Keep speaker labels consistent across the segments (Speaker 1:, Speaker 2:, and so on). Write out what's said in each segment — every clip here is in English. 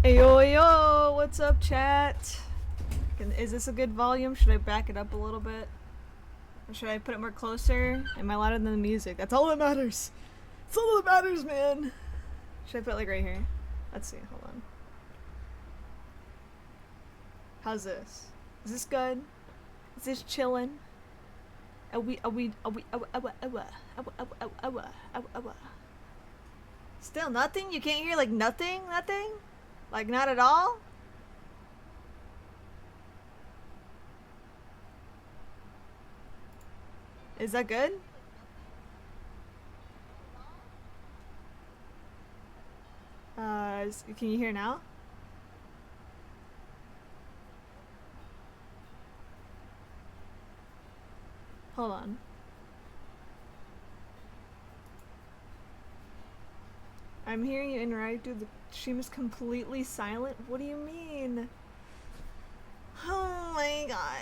Speaker 1: Yo yo, what's up, chat? Is this a good volume? Should I back it up a little bit? Or should I put it more closer? Am I louder than the music? That's all that matters. That's all that matters, man. Should I put it like right here? Let's see, hold on. How's this? Is this good? Is this chillin'? Still nothing? You can't hear like nothing? Nothing? Like not at all? Is that good? Can you hear now? Hold on. I'm hearing you interact, dude. The stream is completely silent. What do you mean? Oh my god.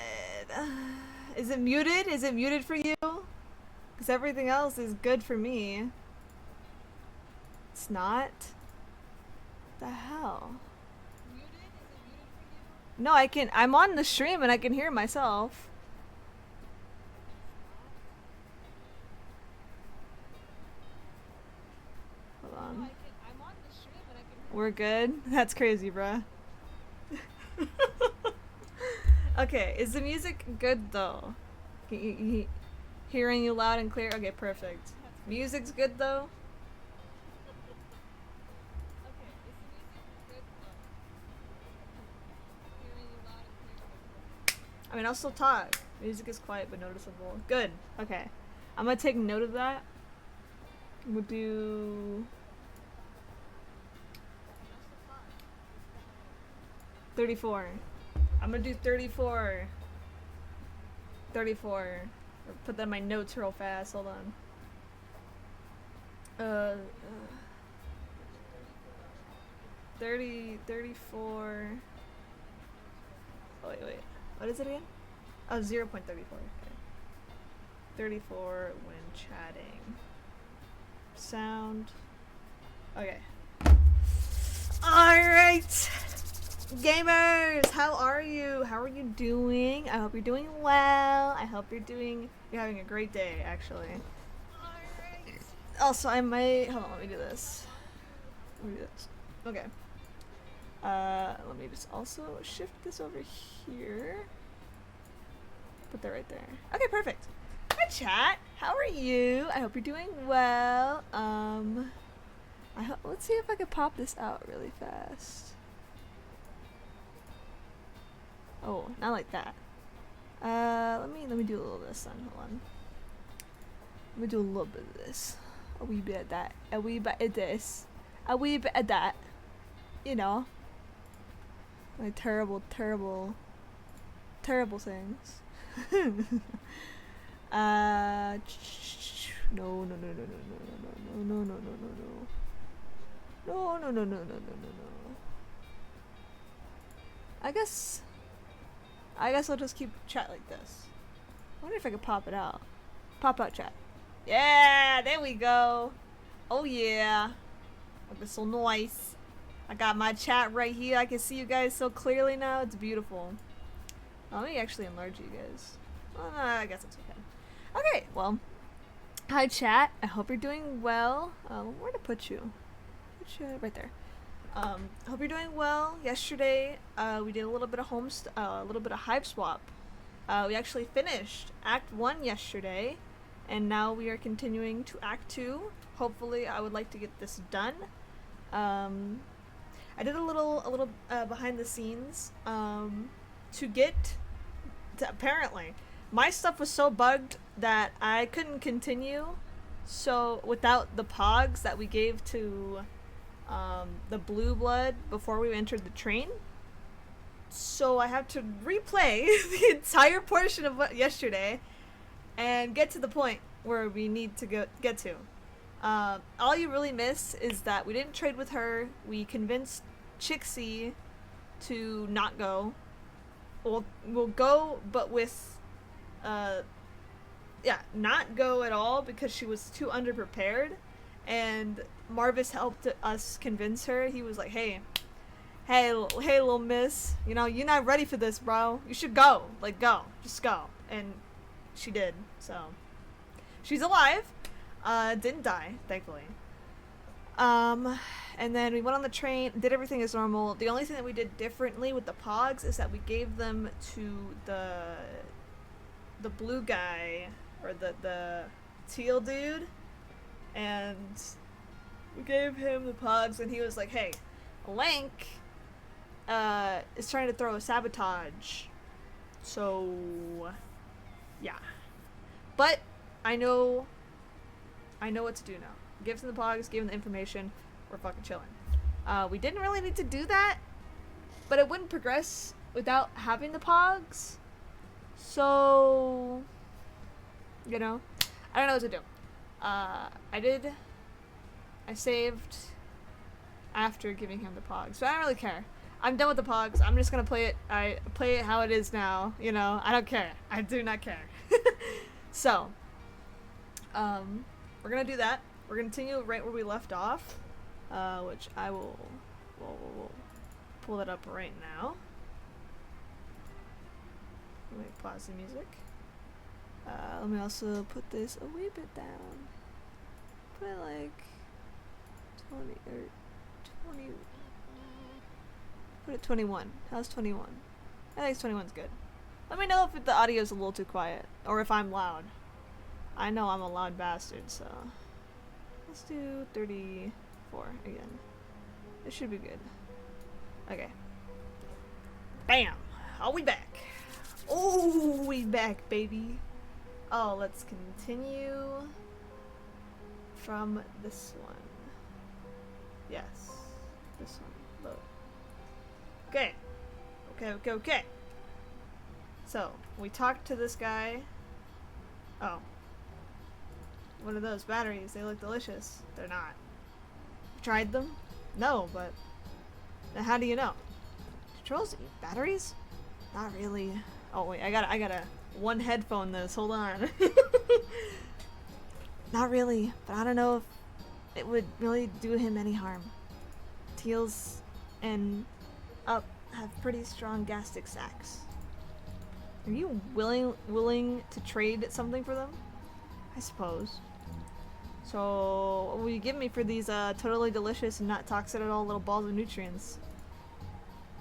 Speaker 1: Is it muted? Is it muted for you? Because everything else is good for me. It's not? What the hell? Muted? Is it muted for you? No, I can. I'm on the stream and I can hear myself. Hold on. No, I'm on the stream and I can hear. We're good? That's crazy, bruh. Okay, is the music good though? Hearing you loud and clear? Okay, perfect. Music's good though? Okay, is the music good though? Hearing you loud and clear? I mean, I'll still talk. Music is quiet but noticeable. Good. Okay. I'm gonna take note of that. We'll do 34. I'm gonna do 34. 34. Put that in my notes real fast. Hold on. 34. Oh, wait. What is it again? Oh, 0.34. Okay. 34 when chatting. Sound. Okay. Alright! Gamers, how are you? How are you doing? I hope you're doing well. I hope you're having a great day, actually. Alright. Also, I might, hold on, let me do this. Okay. Let me just also shift this over here. Put that right there. Okay, perfect. Hi, chat. How are you? I hope you're doing well. Let's see if I can pop this out really fast. Oh, not like that. Let me do a little of this then. Hold on. Let me do a little bit of this. A wee bit of that. A wee bit of this. A wee bit of that. You know. My terrible things. No. I guess I'll just keep chat like this. I wonder if I could pop it out. Pop out chat. Yeah, there we go. Oh yeah. Looking so nice. I got my chat right here. I can see you guys so clearly now. It's beautiful. Oh, let me actually enlarge you guys. Well, no, I guess it's okay. Okay, well. Hi chat. I hope you're doing well. Where to put you? Put you right there. Hope you're doing well. Yesterday, we did a little bit of Hiveswap. We actually finished Act 1 yesterday, and now we are continuing to Act 2. Hopefully, I would like to get this done. I did a little behind the scenes, apparently, my stuff was so bugged that I couldn't continue, so without the pogs that we gave to the blue blood before we entered the train. So I have to replay the entire portion of yesterday and get to the point where we need to get to. All you really miss is that we didn't trade with her. We convinced Chixie to not go. We'll go, but with not go at all because she was too underprepared. And Marvis helped us convince her. He was like, hey, hey, hey, little miss, you know, you're not ready for this, bro. You should go. Like, go. Just go. And she did, so. She's alive. Didn't die, thankfully. And then we went on the train, did everything as normal. The only thing that we did differently with the pogs is that we gave them to the blue guy, or the teal dude, and we gave him the pogs, and he was like, hey, Link is trying to throw a sabotage. So, yeah. But I know what to do now. Give him the pogs, give him the information, we're fucking chilling. We didn't really need to do that, but it wouldn't progress without having the pogs. So, you know, I don't know what to do. I saved after giving him the pogs, but I don't really care. I'm done with the pogs. I'm just gonna play it. I play it how it is now. You know, I don't care. I do not care. So, we're gonna do that. We're gonna continue right where we left off, which I will pull that up right now. Let me pause the music. Let me also put this a wee bit down. Put it like 20 or 20. Put it 21. How's 21? I think 21's good. Let me know if the audio is a little too quiet or if I'm loud. I know I'm a loud bastard, so let's do 34 again. It should be good. Okay. Bam! Are we back? Oh, we back, baby. Oh, let's continue from this one. Yes, this one. Load. Okay. Okay. So, we talked to this guy. Oh. What are those batteries? They look delicious. They're not. You tried them? No, but now how do you know? Trolls eat batteries? Not really. Oh wait, I gotta one headphone this. Hold on. Not really, but I don't know if it would really do him any harm. Teals and Up have pretty strong gastric sacs. Are you willing to trade something for them? I suppose. So, what will you give me for these totally delicious and not toxic at all little balls of nutrients?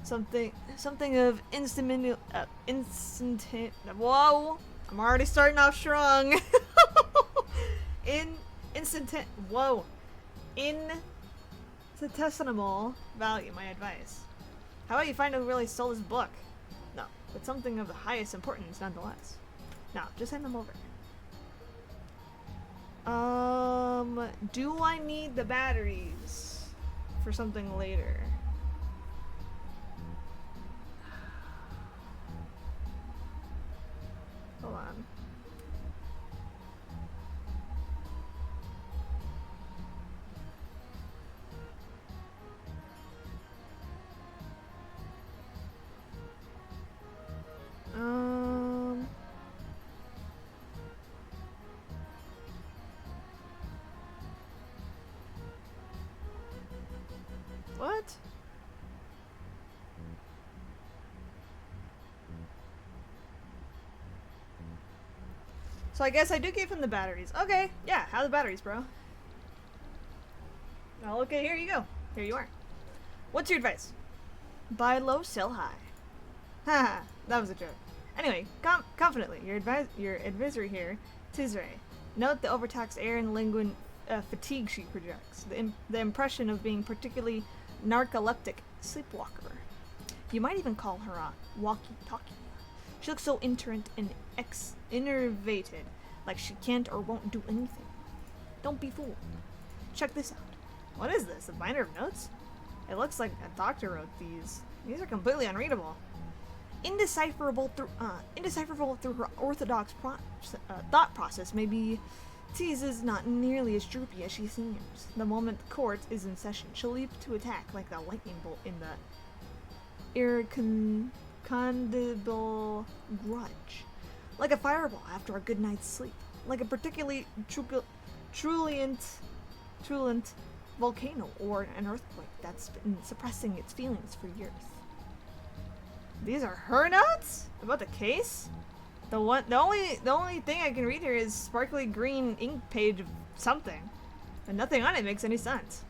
Speaker 1: Something of whoa! I'm already starting off strong. Whoa! Infinitesimal value, my advice. How about you find out who really stole this book? No, but something of the highest importance nonetheless. Now, just hand them over. Do I need the batteries for something later? Hold on. What? So I guess I do give him the batteries. Okay, yeah, how are the batteries, bro? Well, okay, here you go. Here you are. What's your advice? Buy low, sell high. Haha, that was a joke. Anyway, confidently, your advisory here, Tisray. Note the overtaxed air and linguine fatigue she projects. The impression of being particularly narcoleptic sleepwalker. You might even call her a walkie-talkie. She looks so intolerant and enervated, like she can't or won't do anything. Don't be fooled. Check this out. What is this? A binder of notes? It looks like a doctor wrote these. These are completely unreadable. Indecipherable through her orthodox thought process. Maybe Tease is not nearly as droopy as she seems. The moment the court is in session, she'll leap to attack like a lightning bolt in the irrecondable grudge. Like a fireball after a good night's sleep. Like a particularly truculent volcano or an earthquake that's been suppressing its feelings for years. These are her notes about the case. The only thing I can read here is sparkly green ink page of something, and nothing on it makes any sense.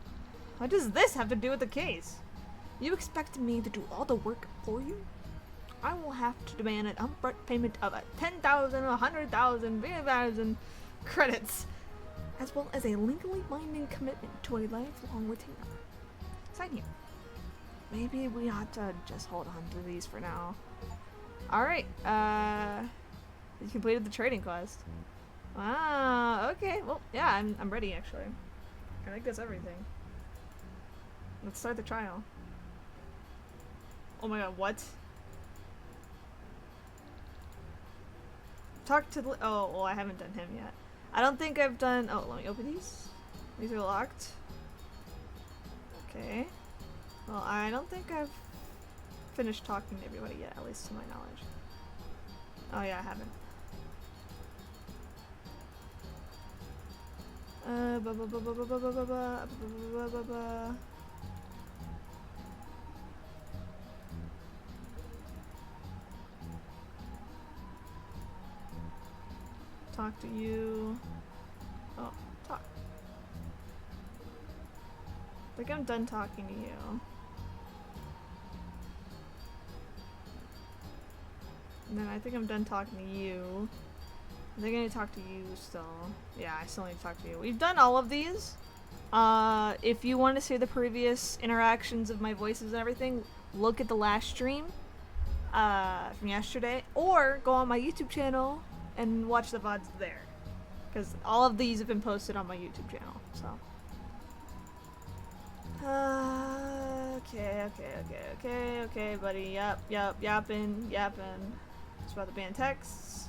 Speaker 1: What does this have to do with the case? You expect me to do all the work for you? I will have to demand an upfront payment of 10,000, 100,000, 50,000 credits, as well as a legally binding commitment to a lifelong retainer. Sign here. Maybe we ought to just hold on to these for now. Alright, you completed the trading quest. Wow, okay, well, yeah, I'm ready actually. I think that's everything. Let's start the trial. Oh my god, what? Talk to the- oh, well, I haven't done him yet. I don't think I've done- oh, let me open these. These are locked. Okay. Well, I don't think I've finished talking to everybody yet, at least to my knowledge. Oh yeah, I haven't. Talk to you. Oh, talk. I think I'm done talking to you. And then I think I'm done talking to you. I think I need to talk to you still. Yeah, I still need to talk to you. We've done all of these. If you want to see the previous interactions of my voices and everything, look at the last stream from yesterday, or go on my YouTube channel and watch the VODs there. Because all of these have been posted on my YouTube channel, so. Okay, buddy. Yapping. It's about the banned texts.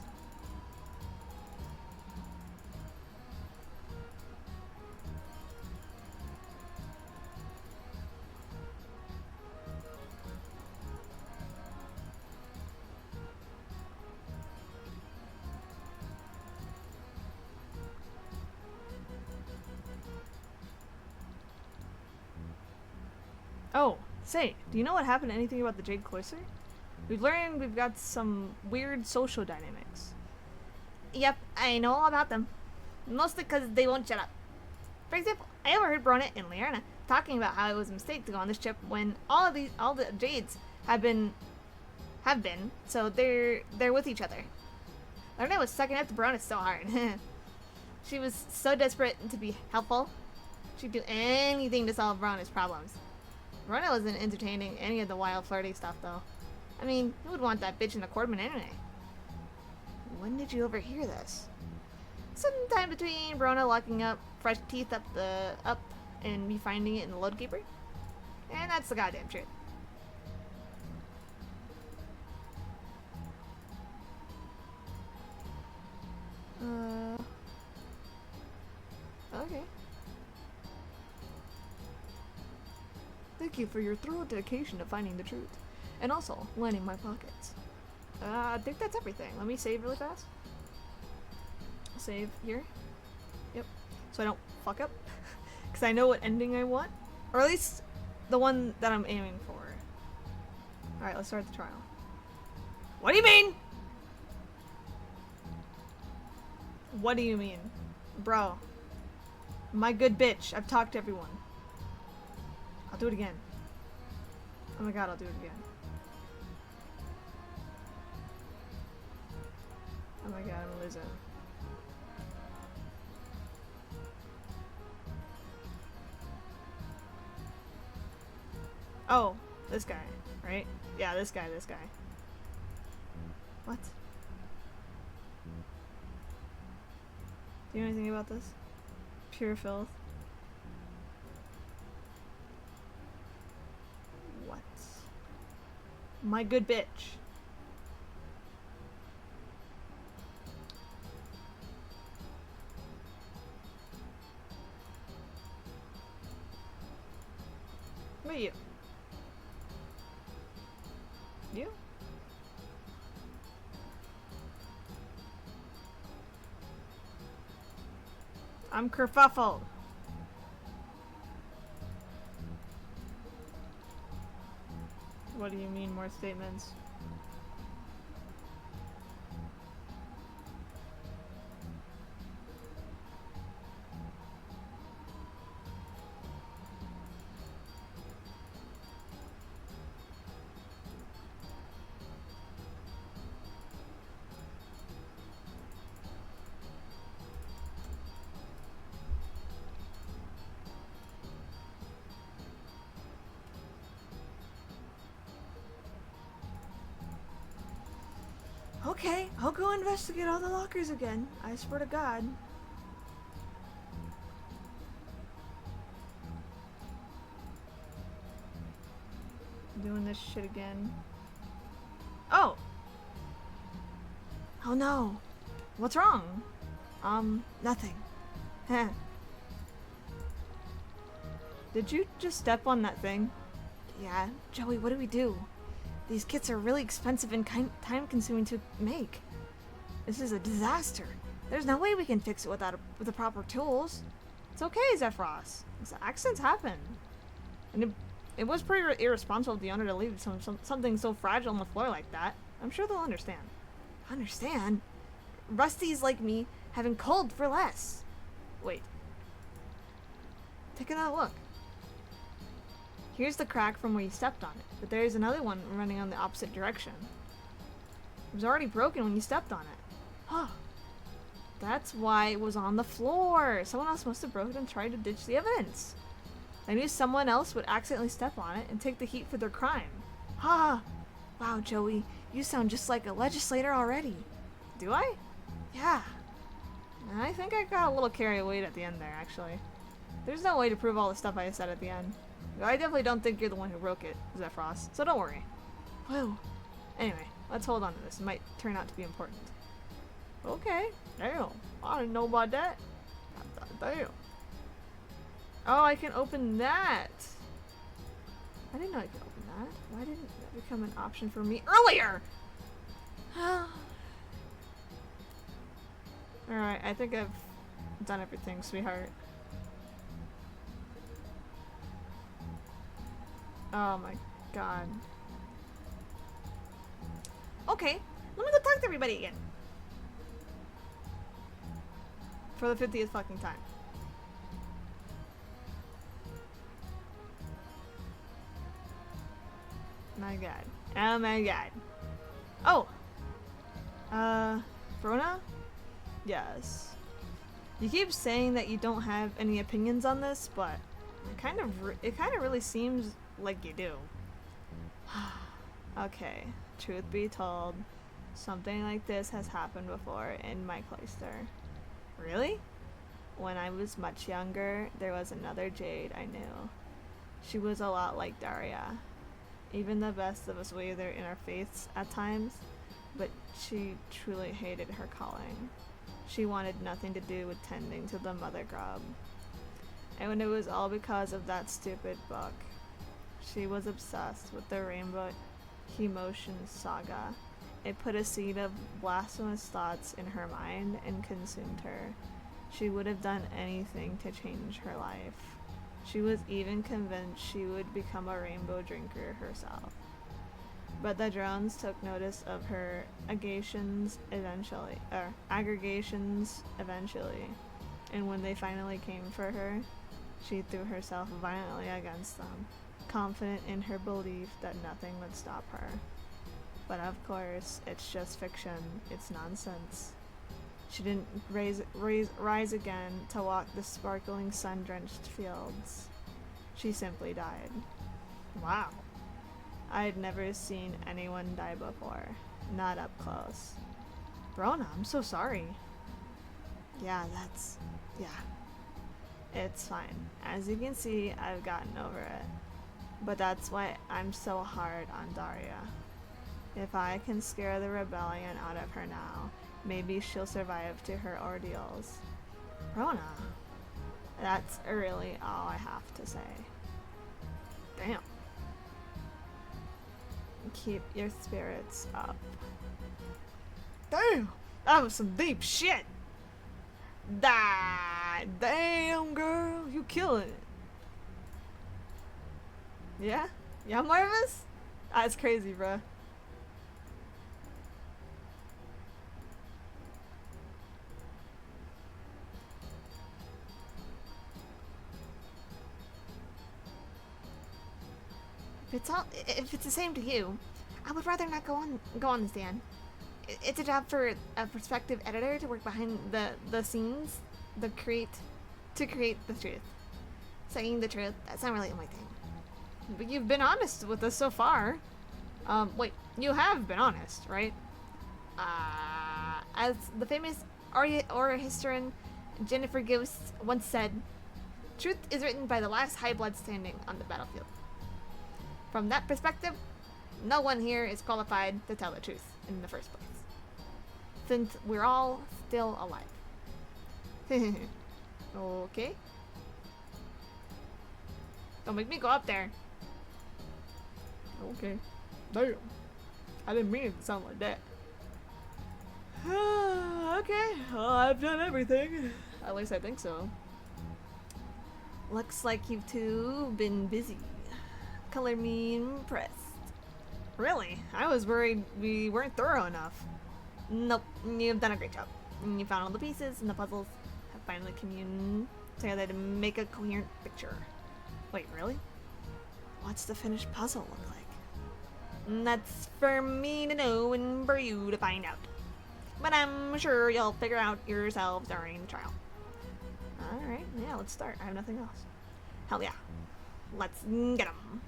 Speaker 1: Oh, say, do you know what happened to anything about the Jade Cloister? We've learned we've got some weird social dynamics. Yep, I know all about them. Mostly because they won't shut up. For example, I overheard Brona and Liarna talking about how it was a mistake to go on this trip when all the Jades have been, so they're with each other. Liarna was sucking up to Brona so hard. She was so desperate to be helpful. She'd do anything to solve Brona's problems. Brona wasn't entertaining any of the wild flirty stuff though. I mean, who would want that bitch in a Cordman anyway? When did you overhear this? Sometime between Brona locking up fresh teeth up and me finding it in the load keeper. And that's the goddamn truth. Okay. Thank you for your thorough dedication to finding the truth. And also, lining my pockets. I think that's everything. Let me save really fast. Save here. Yep. So I don't fuck up. Because I know what ending I want. Or at least the one that I'm aiming for. Alright, let's start the trial. What do you mean? What do you mean? Bro. My good bitch. I've talked to everyone. I'll do it again. Oh my god, I'll do it again. Oh my god, I'm gonna lose it. Oh, this guy, right? Yeah, this guy. What? Do you know anything about this? Pure filth. What? My good bitch. What about you? You? I'm kerfuffled. What do you mean, more statements? Okay, I'll go investigate all the lockers again. I swear to God. Doing this shit again. Oh! Oh no. What's wrong? Nothing. Heh. Did you just step on that thing? Yeah. Joey, what do we do? These kits are really expensive and time-consuming to make. This is a disaster. There's no way we can fix it with the proper tools. It's okay, Zephyros. Accidents happen. And it was pretty irresponsible of the owner to leave something so fragile on the floor like that. I'm sure they'll understand. Understand? Rusties like me having cold for less. Wait. Take another look. Here's the crack from where you stepped on it, but there is another one running on the opposite direction. It was already broken when you stepped on it. Huh. That's why it was on the floor. Someone else must have broken it and tried to ditch the evidence. I knew someone else would accidentally step on it and take the heat for their crime. Ha! Wow, Joey, you sound just like a legislator already. Do I? Yeah. I think I got a little carried away at the end there, actually. There's no way to prove all the stuff I said at the end. I definitely don't think you're the one who broke it, Zephyros, so don't worry. Whoa. Anyway, let's hold on to this. It might turn out to be important. Okay. Damn. I didn't know about that. Damn. Oh, I can open that. I didn't know I could open that. Why didn't that become an option for me earlier? Alright, I think I've done everything, sweetheart. Oh my god. Okay, let me go talk to everybody again. For the 50th fucking time. My god. Oh my god. Oh! Brona? Yes. You keep saying that you don't have any opinions on this, but it kind of really seems like you do. Okay, truth be told, something like this has happened before in my cloister. Really? When I was much younger, there was another Jade I knew. She was a lot like Daria. Even the best of us waver in our faiths at times, but she truly hated her calling. She wanted nothing to do with tending to the mother grub. And it was all because of that stupid book. She was obsessed with the Rainbow Emotion Saga. It put a seed of blasphemous thoughts in her mind and consumed her. She would have done anything to change her life. She was even convinced she would become a rainbow drinker herself. But the drones took notice of her aggregations eventually, and when they finally came for her, she threw herself violently against them, confident in her belief that nothing would stop her. But of course, it's just fiction. It's nonsense. She didn't rise again to walk the sparkling sun-drenched fields. She simply died. Wow. I had never seen anyone die before. Not up close. Brona, I'm so sorry. Yeah. It's fine. As you can see, I've gotten over it. But that's why I'm so hard on Daria. If I can scare the rebellion out of her now, maybe she'll survive to her ordeals. Brona. That's really all I have to say. Damn. Keep your spirits up. Damn! That was some deep shit! Damn, girl! You killing it. Yeah? Yeah, Marvis? That's crazy, bruh. If it's the same to you, I would rather not go on the stand. It's a job for a prospective editor to work behind the scenes, to create the truth. Saying the truth, that's not really my thing. But you've been honest with us so far. Wait, you have been honest, right? As the famous oral historian Jennifer Ghost once said, truth is written by the last high blood standing on the battlefield. From that perspective, no one here is qualified to tell the truth in the first place. Since we're all still alive. Okay? Don't make me go up there. Okay. Damn. I didn't mean it to sound like that. Okay. Well, I've done everything. At least I think so. Looks like you've two been busy. Color me impressed. Really? I was worried we weren't thorough enough. Nope. You've done a great job. You found all the pieces and the puzzles have finally communed together to make a coherent picture. Wait, really? What's the finished puzzle look like? That's for me to know and for you to find out. But I'm sure you'll figure out yourselves during the trial. Alright, yeah, let's start. I have nothing else. Hell yeah. Let's get 'em.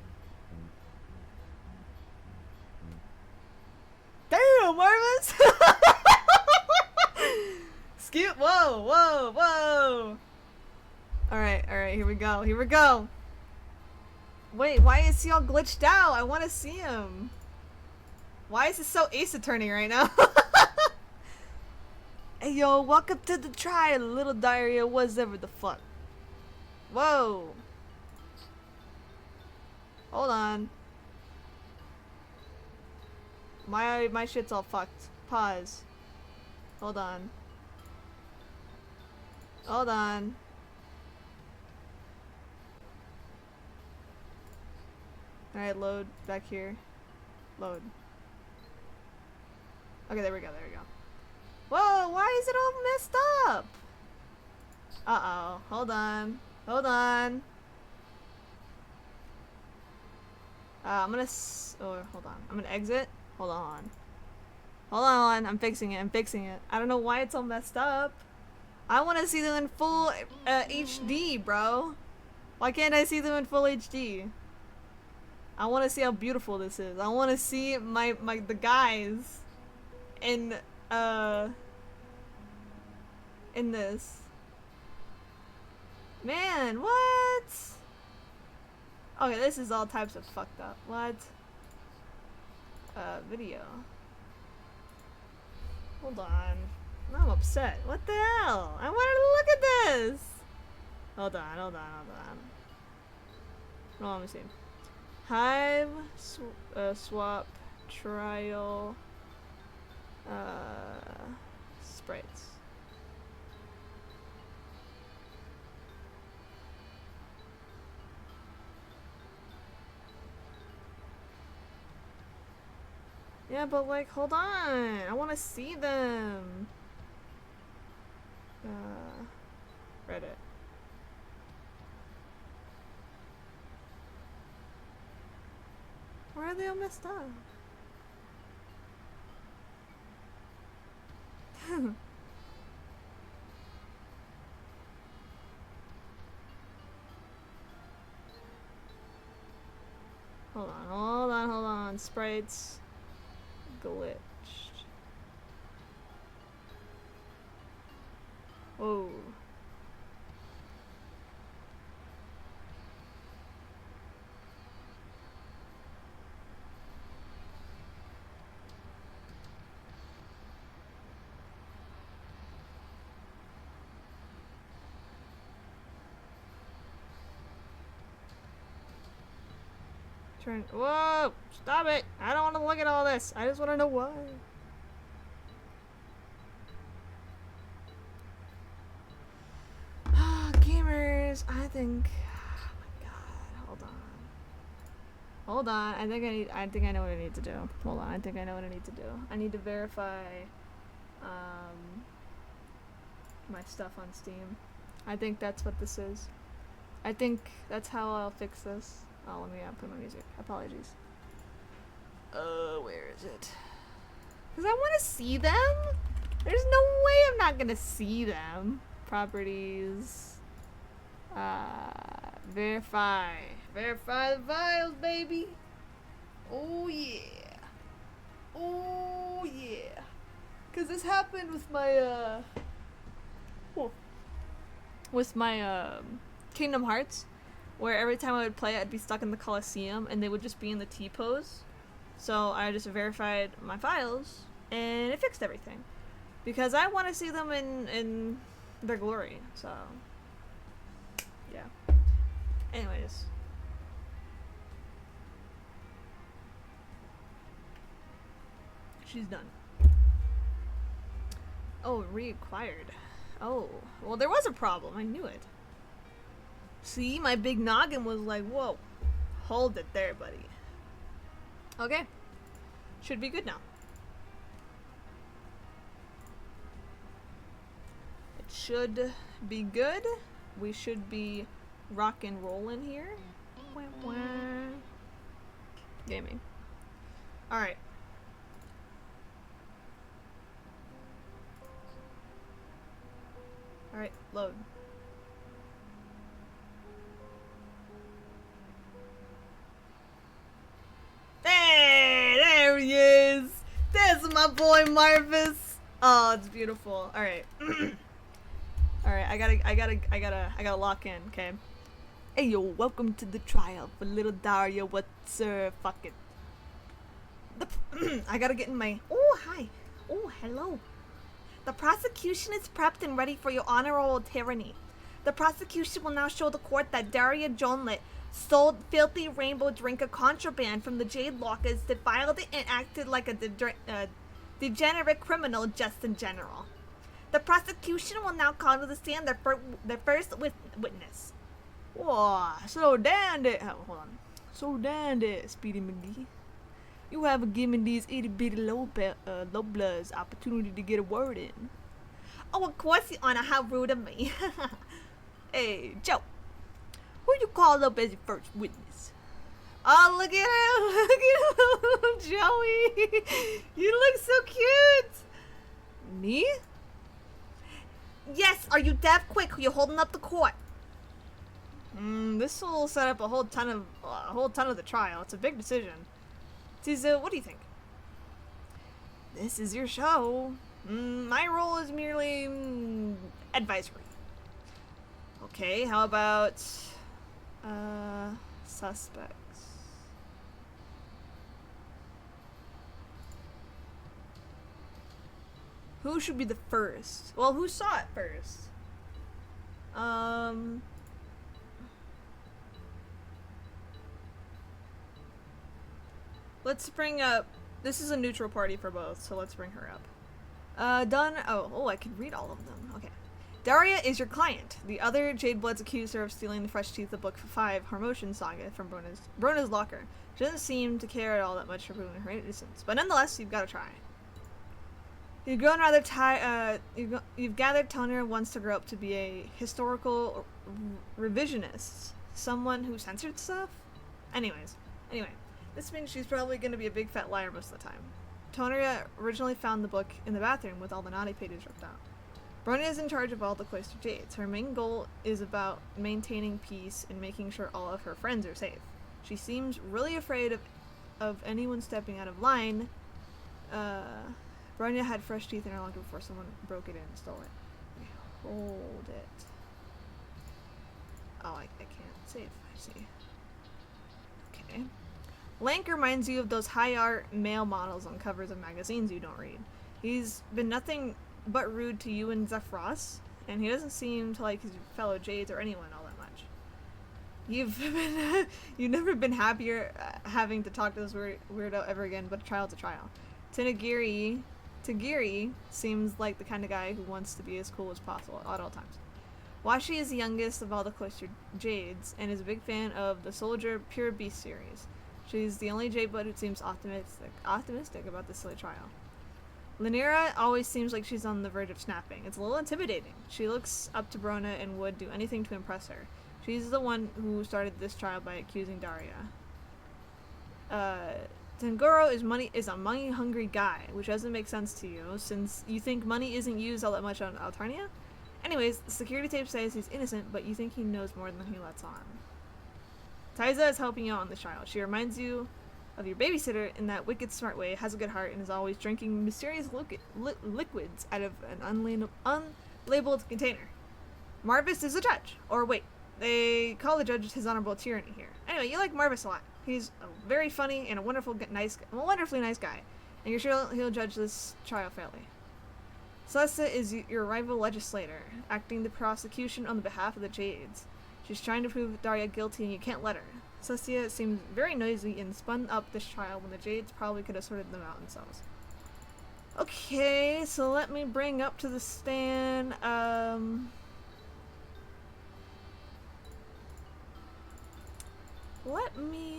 Speaker 1: Damn, Marvis! Whoa, whoa, whoa! Alright, here we go. Wait, why is he all glitched out? I want to see him. Why is it so Ace Attorney right now? Hey yo, welcome to the trial, little diary of whatever the fuck. Whoa. Hold on. My shit's all fucked. Pause. Hold on. Alright, load back here. Load. Okay, there we go. Whoa, why is it all messed up? Uh-oh. Hold on. I'm gonna hold on. I'm gonna exit. Hold on. I'm fixing it. I don't know why it's all messed up. I want to see them in full HD, bro. Why can't I see them in full HD? I want to see how beautiful this is. I want to see the guys in this. Man, what? Okay, this is all types of fucked up. What? Video. Hold on. Now I'm upset. What the hell? I wanted to look at this! Hold on. Oh, let me see. Hiveswap trial sprites. Yeah, but like, hold on. I want to see them. Reddit. Why are they all messed up? Hold on. Sprites glitched. Whoa. Whoa! Stop it! I don't want to look at all this. I just want to know why. Gamers, I think. Oh my god, hold on. Hold on. I think I know what I need to do. Hold on. I think I know what I need to do. I need to verify my stuff on Steam. I think that's what this is. I think that's how I'll fix this. Oh, let me put my music. Apologies. Where is it? Because I want to see them. There's no way I'm not going to see them. Properties. Verify. Verify the files, baby. Oh, yeah. Oh, yeah. Because this happened with my, Kingdom Hearts, where every time I would play, I'd be stuck in the Coliseum, and they would just be in the T-pose. So I just verified my files, and it fixed everything. Because I want to see them in their glory, so... yeah. Anyways. She's done. Oh, reacquired. Oh, well, there was a problem. I knew it. See, my big noggin was like, whoa. Hold it there, buddy. Okay. Should be good now. It should be good. We should be rock and rollin' here. Wah, wah. Gaming. Alright. Alright, load. Hey, there he is! There's my boy Marvis! Oh, it's beautiful. Alright. Alright, I gotta lock in, okay? Hey yo, welcome to the trial for little Daria. What's fuck it. I gotta get in my... Oh, hi. Oh, hello. The prosecution is prepped and ready for your honorable tyranny. The prosecution will now show the court that Daria Jonelet sold filthy rainbow drinker contraband from the Jade Lockers, defiled it, and acted like a degenerate criminal just in general. The prosecution will now call to the stand their first witness. Whoa, so dandy. Oh, hold on. So dandy, Speedy McGee. You haven't given these itty bitty low bloods opportunity to get a word in. Oh, of course, Your Honor. How rude of me. Hey, Joe. Who you call up as your first witness? Oh, look at him. Look at him, Joey. You look so cute. Me? Yes, are you deaf? Quick, you're holding up the court. This will set up a whole ton of the trial. It's a big decision. What do you think? This is your show. My role is merely advisory. Okay, how about suspects? Who should be the first? Well, who saw it first? Let's bring up... This is a neutral party for both, so let's bring her up. Done... Oh, I can read all of them. Okay. Daria is your client. The other Jade Bloods accused her of stealing the fresh teeth of Book 5, Harmotion Saga, from Brona's locker. She doesn't seem to care at all that much for proving her innocence, but nonetheless, you've got to try. You've grown rather you've gathered Toner wants to grow up to be a historical revisionist. Someone who censored stuff? Anyway. This means she's probably going to be a big fat liar most of the time. Toner originally found the book in the bathroom with all the naughty pages ripped out. Bronya is in charge of all the Cloister Jades. Her main goal is about maintaining peace and making sure all of her friends are safe. She seems really afraid of anyone stepping out of line. Bronya had fresh teeth in her locker before someone broke it in and stole it. Hold it. Oh, I can't save. I see. Okay. Lank reminds you of those high art male models on covers of magazines you don't read. He's been nothing but rude to you and Zephyros, and he doesn't seem to like his fellow Jades or anyone all that much. You've never been happier having to talk to this weirdo ever again, but trial to trial. Tagiri seems like the kind of guy who wants to be as cool as possible at all times. Washi is the youngest of all the Cloister Jades and is a big fan of the Soldier Pure Beast series. She's the only Jade Bud who seems optimistic about this silly trial. Lynira always seems like she's on the verge of snapping. It's a little intimidating. She looks up to Brona and would do anything to impress her. She's the one who started this trial by accusing Daria. Tangoro is a money-hungry guy, which doesn't make sense to you, since you think money isn't used all that much on Altarnia? Anyways, the security tape says he's innocent, but you think he knows more than he lets on. Taiza is helping you out on this trial. She reminds you of your babysitter in that wicked smart way, has a good heart, and is always drinking mysterious liquids out of an unlabeled container. Marvis is a judge. Or wait, they call the judge his honorable tyranny here. Anyway, you like Marvis a lot. He's a very funny and a wonderfully nice guy, and you're sure he'll judge this trial fairly. Celesta is your rival legislator, acting the prosecution on the behalf of the Jades. She's trying to prove Daria guilty and you can't let her. Celestia seems very noisy and spun up this trial when the Jades probably could have sorted them out themselves. Okay, so let me bring up to the stand, let me...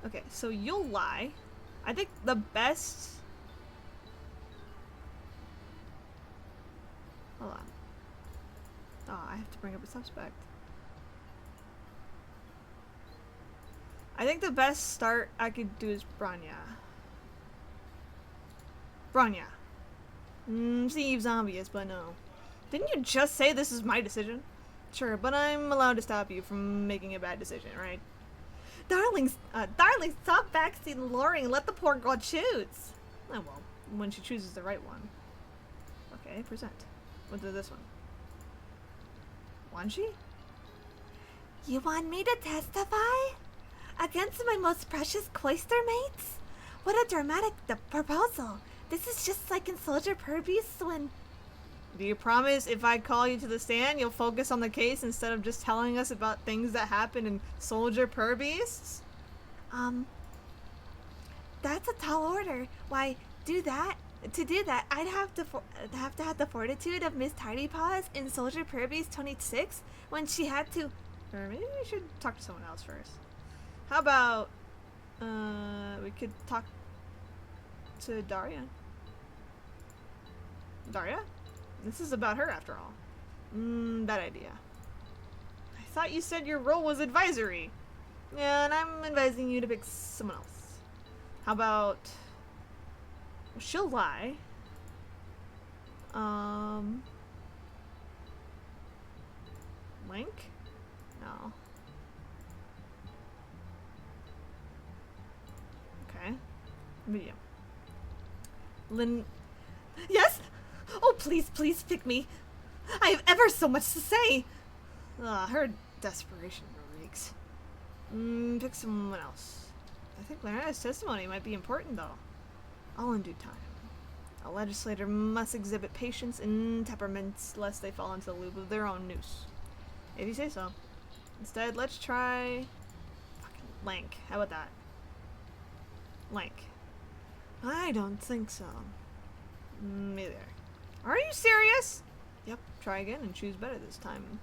Speaker 1: Okay, so you'll lie. I think the best... Hold on. Oh, I have to bring up a suspect. I think the best start I could do is Branya. Seems obvious, but no. Didn't you just say this is my decision? Sure, but I'm allowed to stop you from making a bad decision, right? Darling, stop backseating Lori and let the poor girl choose. Oh well, when she chooses the right one. Okay, present. What's this one? Wanshi? You want me to testify? Against my most precious cloister mates? What a dramatic proposal. This is just like in Soldier Purby's when... Do you promise if I call you to the stand, you'll focus on the case instead of just telling us about things that happen in Soldier Purbeasts? That's a tall order. Why, do that? To do that, I'd have to have the fortitude of Miss Tidy Paws in Soldier Purbeast 26 when she had to... Or maybe we should talk to someone else first. How about... we could talk to Daria. Daria? This is about her after all. Bad idea. I thought you said your role was advisory. Yeah, and I'm advising you to pick someone else. How about... She'll lie. Link? No. Okay. Video. Lynn... Yes? Oh, please, please pick me. I have ever so much to say. Her desperation reeks. Pick someone else. I think Lynette's testimony might be important, though. All in due time. A legislator must exhibit patience and temperaments lest they fall into the loop of their own noose. If you say so. Instead, let's try... fucking Lank. How about that? Lank. I don't think so. Me either. Are you serious? Yep, try again and choose better this time.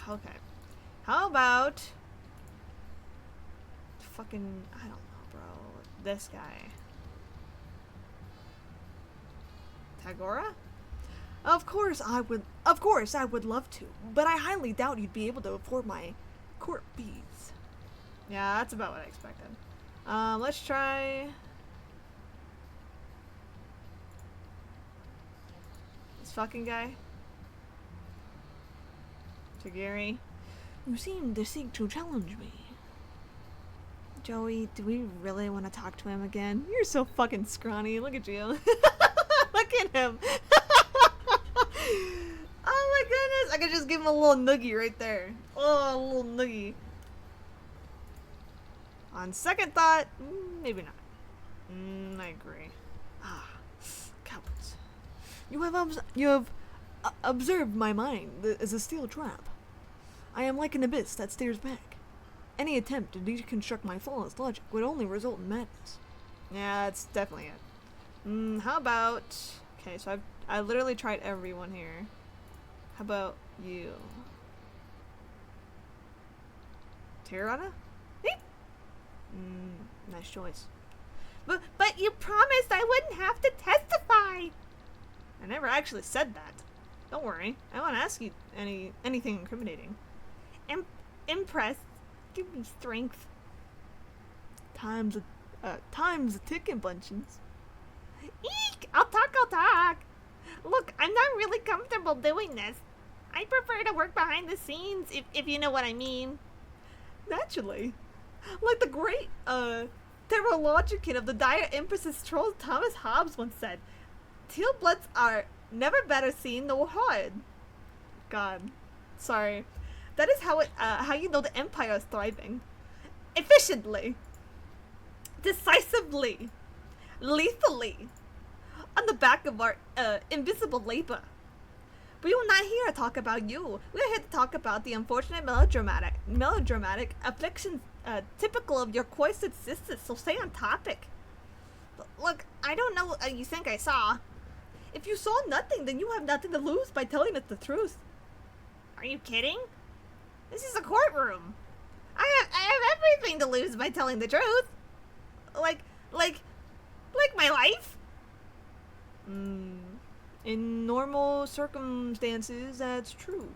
Speaker 1: Okay. How about... fucking... I don't know, bro. This guy. Tagora? Of course I would love to, but I highly doubt you'd be able to afford my court fees. Yeah, that's about what I expected. Let's try... this fucking guy. Tagari. You seem to seek to challenge me. Joey, do we really want to talk to him again? You're so fucking scrawny. Look at you. Look at him. Oh my goodness. I could just give him a little noogie right there. Oh, a little noogie. On second thought, maybe not. I agree. Cowards. You have observed my mind as a steel trap. I am like an abyss that stares back. Any attempt to deconstruct my flawless logic would only result in madness. Yeah, that's definitely it. How about... okay, so I literally tried everyone here. How about you? Tirana? Nice choice. But you promised I wouldn't have to testify! I never actually said that. Don't worry, I won't ask you anything incriminating. Impressed. Give me strength. Time's a ticking, Bunchins. Eek! I'll talk. Look, I'm not really comfortable doing this. I prefer to work behind the scenes, if you know what I mean. Naturally. Like the great, Terralogician of the Dire Empress's Trolls, Thomas Hobbes once said, "Teal bloods are never better seen nor heard." God. Sorry. That is how you know the Empire is thriving. Efficiently. Decisively. Lethally. On the back of our, invisible labor. We are not here to talk about you. We are here to talk about the unfortunate melodramatic afflictions typical of your cloistered sisters, so stay on topic. Look, I don't know what you think I saw. If you saw nothing, then you have nothing to lose by telling us the truth. Are you kidding? This is a courtroom. I have everything to lose by telling the truth. Like my life? In normal circumstances, that's true.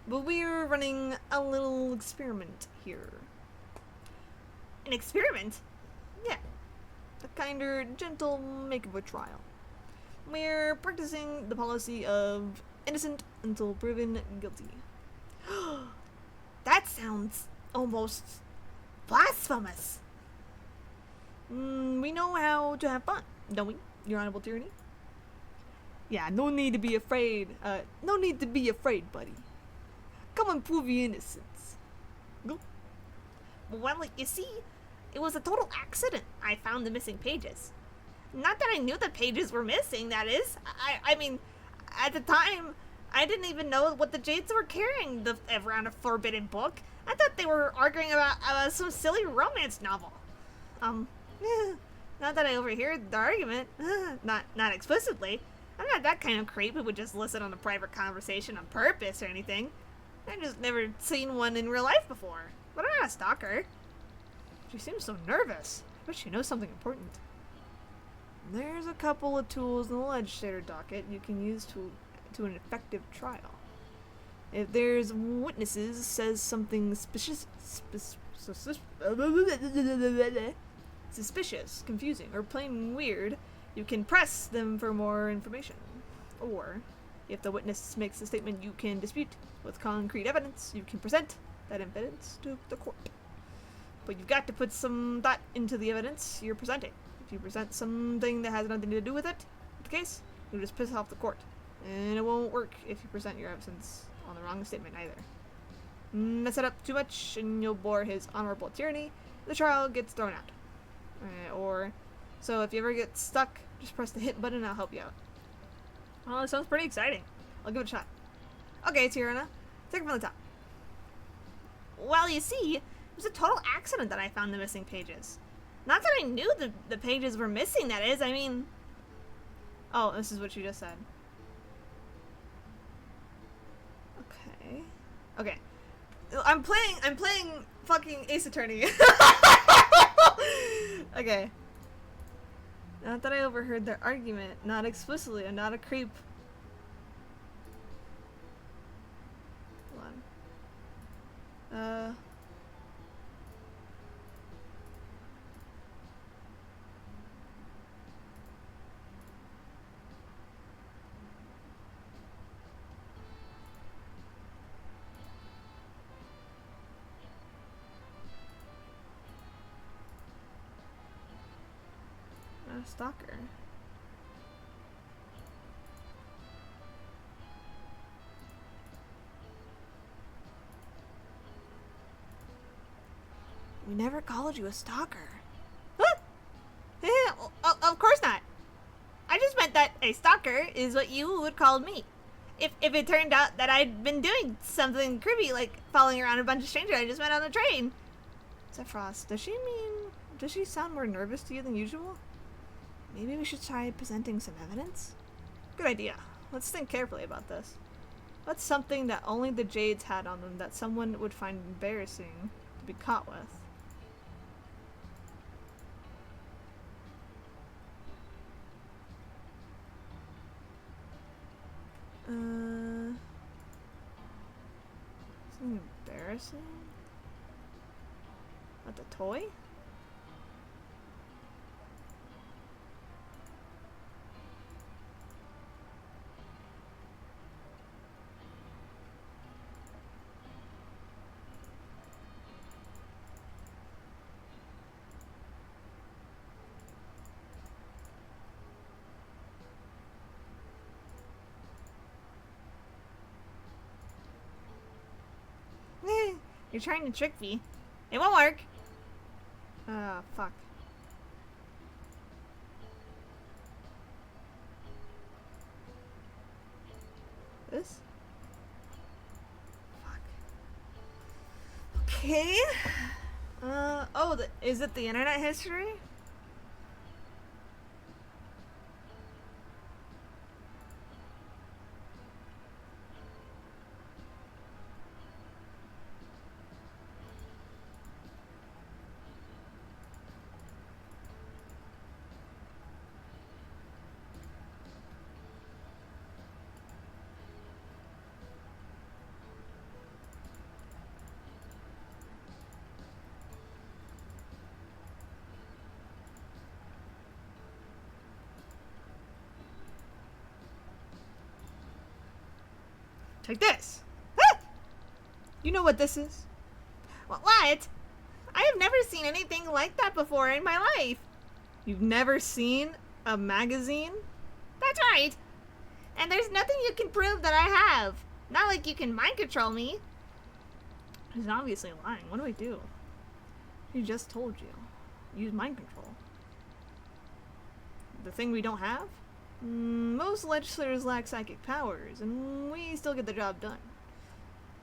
Speaker 1: But we're running a little experiment here. An experiment? Yeah. A kinder, gentle make of a trial. We're practicing the policy of innocent until proven guilty. That sounds almost blasphemous. We know how to have fun, don't we, Your Honorable Tyranny? Yeah, no need to be afraid. No need to be afraid, buddy. Come and prove your innocence. Go. Well, you see, it was a total accident I found the missing pages. Not that I knew the pages were missing, that is. I mean, at the time, I didn't even know what the Jades were carrying around a forbidden book. I thought they were arguing about some silly romance novel. Not that I overheard the argument. Not explicitly. I'm not that kind of creep who would just listen on a private conversation on purpose or anything. I've just never seen one in real life before. But I'm not a stalker. She seems so nervous. I bet she knows something important. There's a couple of tools in the legislator docket you can use to an effective trial. If there's witnesses says something suspicious, confusing, or plain weird, you can press them for more information. Or, if the witness makes a statement you can dispute with concrete evidence, you can present that evidence to the court. But you've got to put some thought into the evidence you're presenting. If you present something that has nothing to do with it, with the case, you'll just piss off the court. And it won't work if you present your evidence on the wrong statement either. Mess it up too much and you'll bore his honorable tyranny, the trial gets thrown out. So if you ever get stuck, just press the hit button and I'll help you out. Well, that sounds pretty exciting. I'll give it a shot. Okay, Tirana, take it from the top. Well, you see, it was a total accident that I found the missing pages. Not that I knew the pages were missing, that is, I mean... Oh, this is what you just said. Okay. I'm playing fucking Ace Attorney. Okay. Not that I overheard their argument, not explicitly, I'm not a creep. Hold on. A stalker. We never called you a stalker. Huh? Yeah, of course not. I just meant that a stalker is what you would call me. If it turned out that I'd been doing something creepy, like following around a bunch of strangers I just met on the train. Zephyros, does she sound more nervous to you than usual? Maybe we should try presenting some evidence? Good idea. Let's think carefully about this. What's something that only the Jades had on them that someone would find embarrassing to to be caught with. Something embarrassing? What, the toy? You're trying to trick me. It won't work. Ah, fuck. This? Fuck. Okay. Oh, is it the internet history? Take this! Ah! You know what this is? What? I have never seen anything like that before in my life. You've never seen a magazine? That's right. And there's nothing you can prove that I have. Not like you can mind control me. He's obviously lying. What do I do? He just told you. Use mind control. The thing we don't have? Most legislators lack psychic powers, and we still get the job done.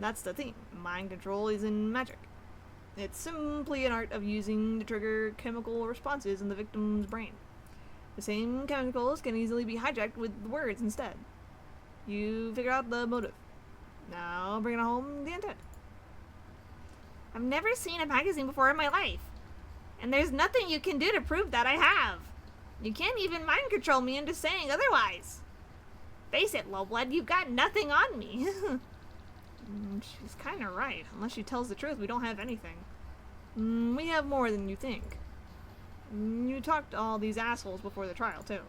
Speaker 1: That's the theme. Mind control isn't magic. It's simply an art of using to trigger chemical responses in the victim's brain. The same chemicals can easily be hijacked with words instead. You figure out the motive. Now bring it home the intent. I've never seen a magazine before in my life, and there's nothing you can do to prove that I have. You can't even mind control me into saying otherwise. Face it, Lowblood, you've got nothing on me. She's kinda right. Unless she tells the truth, we don't have anything. We have more than you think. You talked to all these assholes before the trial, too.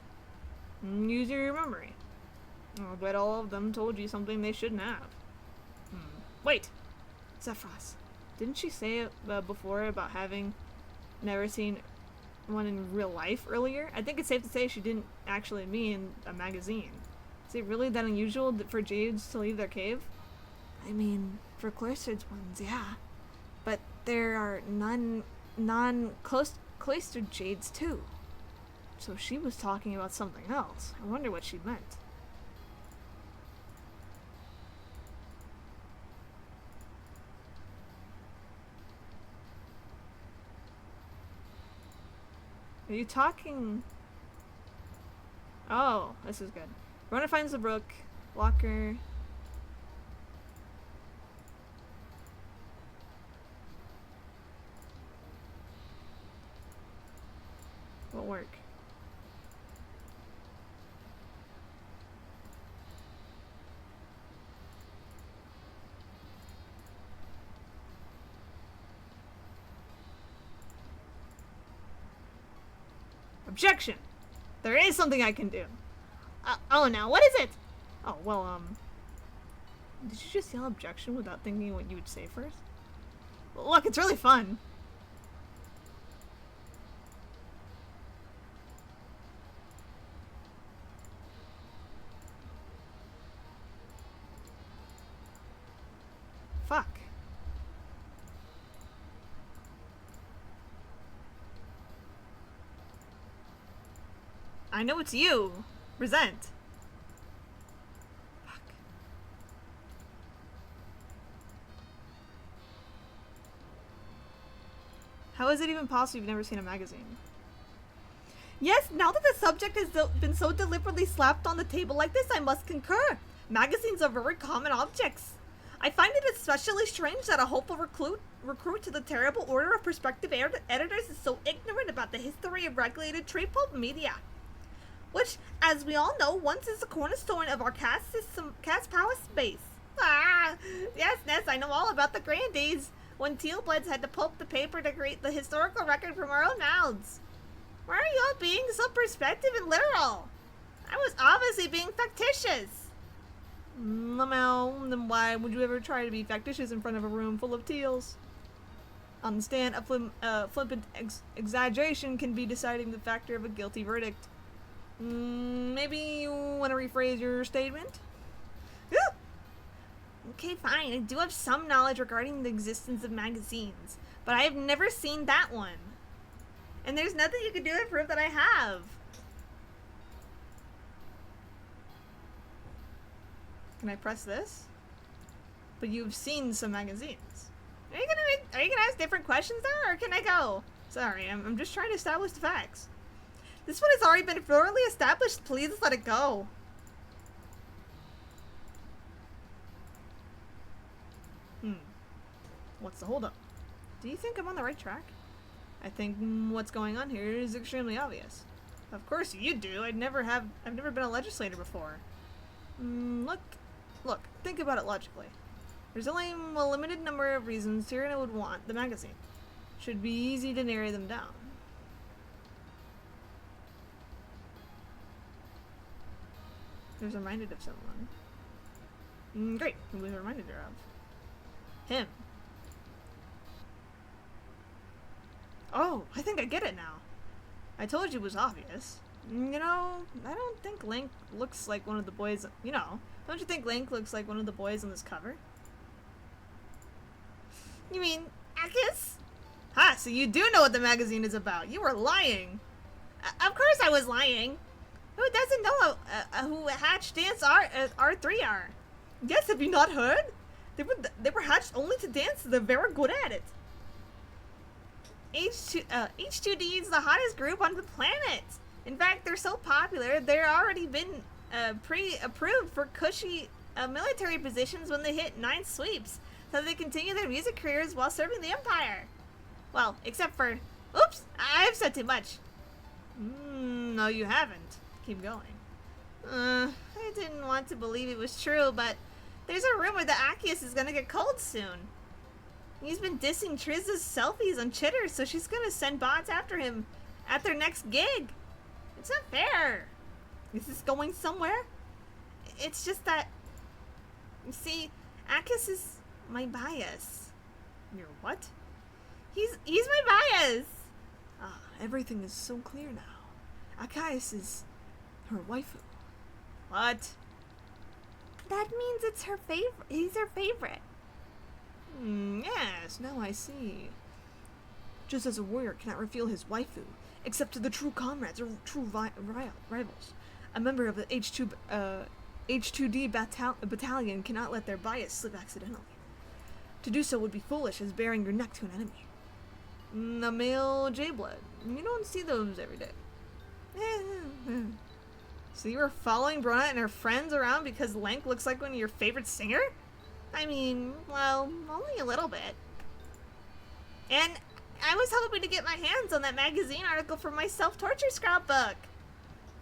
Speaker 1: Use your memory. I bet all of them told you something they shouldn't have. Wait! Zephyros, didn't she say it before about having never seen one in real life earlier? I think it's safe to say she didn't actually mean a magazine. Is it really that unusual for jades to leave their cave? I mean, for cloistered ones, yeah. But there are non-cloistered jades too. So she was talking about something else. I wonder what she meant. Are you talking? Oh, this is good. Rona finds the brook. Walker. Won't work. Objection! There is something I can do. Oh no, what is it? Oh, well, did you just yell objection without thinking what you would say first? Well, look, it's really fun. Fuck. I know it's you. Resent. Fuck. How is it even possible you've never seen a magazine? Yes, now that the subject has been so deliberately slapped on the table like this, I must concur. Magazines are very common objects. I find it especially strange that a hopeful recruit to the terrible order of prospective editors is so ignorant about the history of regulated trade pulp media, which, as we all know, once is the cornerstone of our caste power space. Ah, yes, Ness, I know all about the grandees, when Tealbloods had to pulp the paper to create the historical record from our own mouths. Why are you all being so perspective and literal? I was obviously being factitious. Then why would you ever try to be factitious in front of a room full of teals? Understand, a flippant exaggeration can be deciding the factor of a guilty verdict. Maybe you want to rephrase your statement? Okay, fine. I do have some knowledge regarding the existence of magazines, but I have never seen that one. And there's nothing you can do to prove that I have. Can I press this? But you've seen some magazines. Are you gonna ask different questions though, or can I go? Sorry, I'm just trying to establish the facts. This one has already been thoroughly established. Please let it go. What's the holdup? Do you think I'm on the right track? I think what's going on here is extremely obvious. Of course you do. I've never been a legislator before. Look, think about it logically. There's only a limited number of reasons Tyrannus would want the magazine. Should be easy to narrow them down. I was reminded of someone. Great, who was reminded her of? Him. Oh, I think I get it now. I told you it was obvious. You know, I don't think Link looks like one of the boys, don't you think Link looks like one of the boys on this cover? You mean Akis? Ha, so you do know what the magazine is about. You were lying. Of course I was lying. Who doesn't know who hatched dance R3 are? Yes, have you not heard? They were hatched only to dance. They're very good at it. H2D is the hottest group on the planet. In fact, they're so popular, they're already been pre-approved for cushy military positions when they hit 9 sweeps, so they continue their music careers while serving the Empire. Well, except for... Oops! I've said too much. No, you haven't. Keep going. I didn't want to believe it was true, but there's a rumor that Akius is gonna get cold soon. He's been dissing Triz's selfies on Chitter, so she's gonna send bots after him at their next gig. It's not fair. Is this going somewhere? It's just that... You see, Akis is my bias. Your what? He's my bias! Ah, everything is so clear now. Akis is her waifu. What? That means it's her favorite. He's her favorite. Yes, now I see. Just as a warrior cannot reveal his waifu, except to the true comrades or true rivals. A member of the H2D battalion cannot let their bias slip accidentally. To do so would be foolish as baring your neck to an enemy. A male J-blood. You don't see those every day. So you were following Brona and her friends around because Lank looks like one of your favorite singer? I mean, well, only a little bit. And I was hoping to get my hands on that magazine article for my self-torture scrapbook.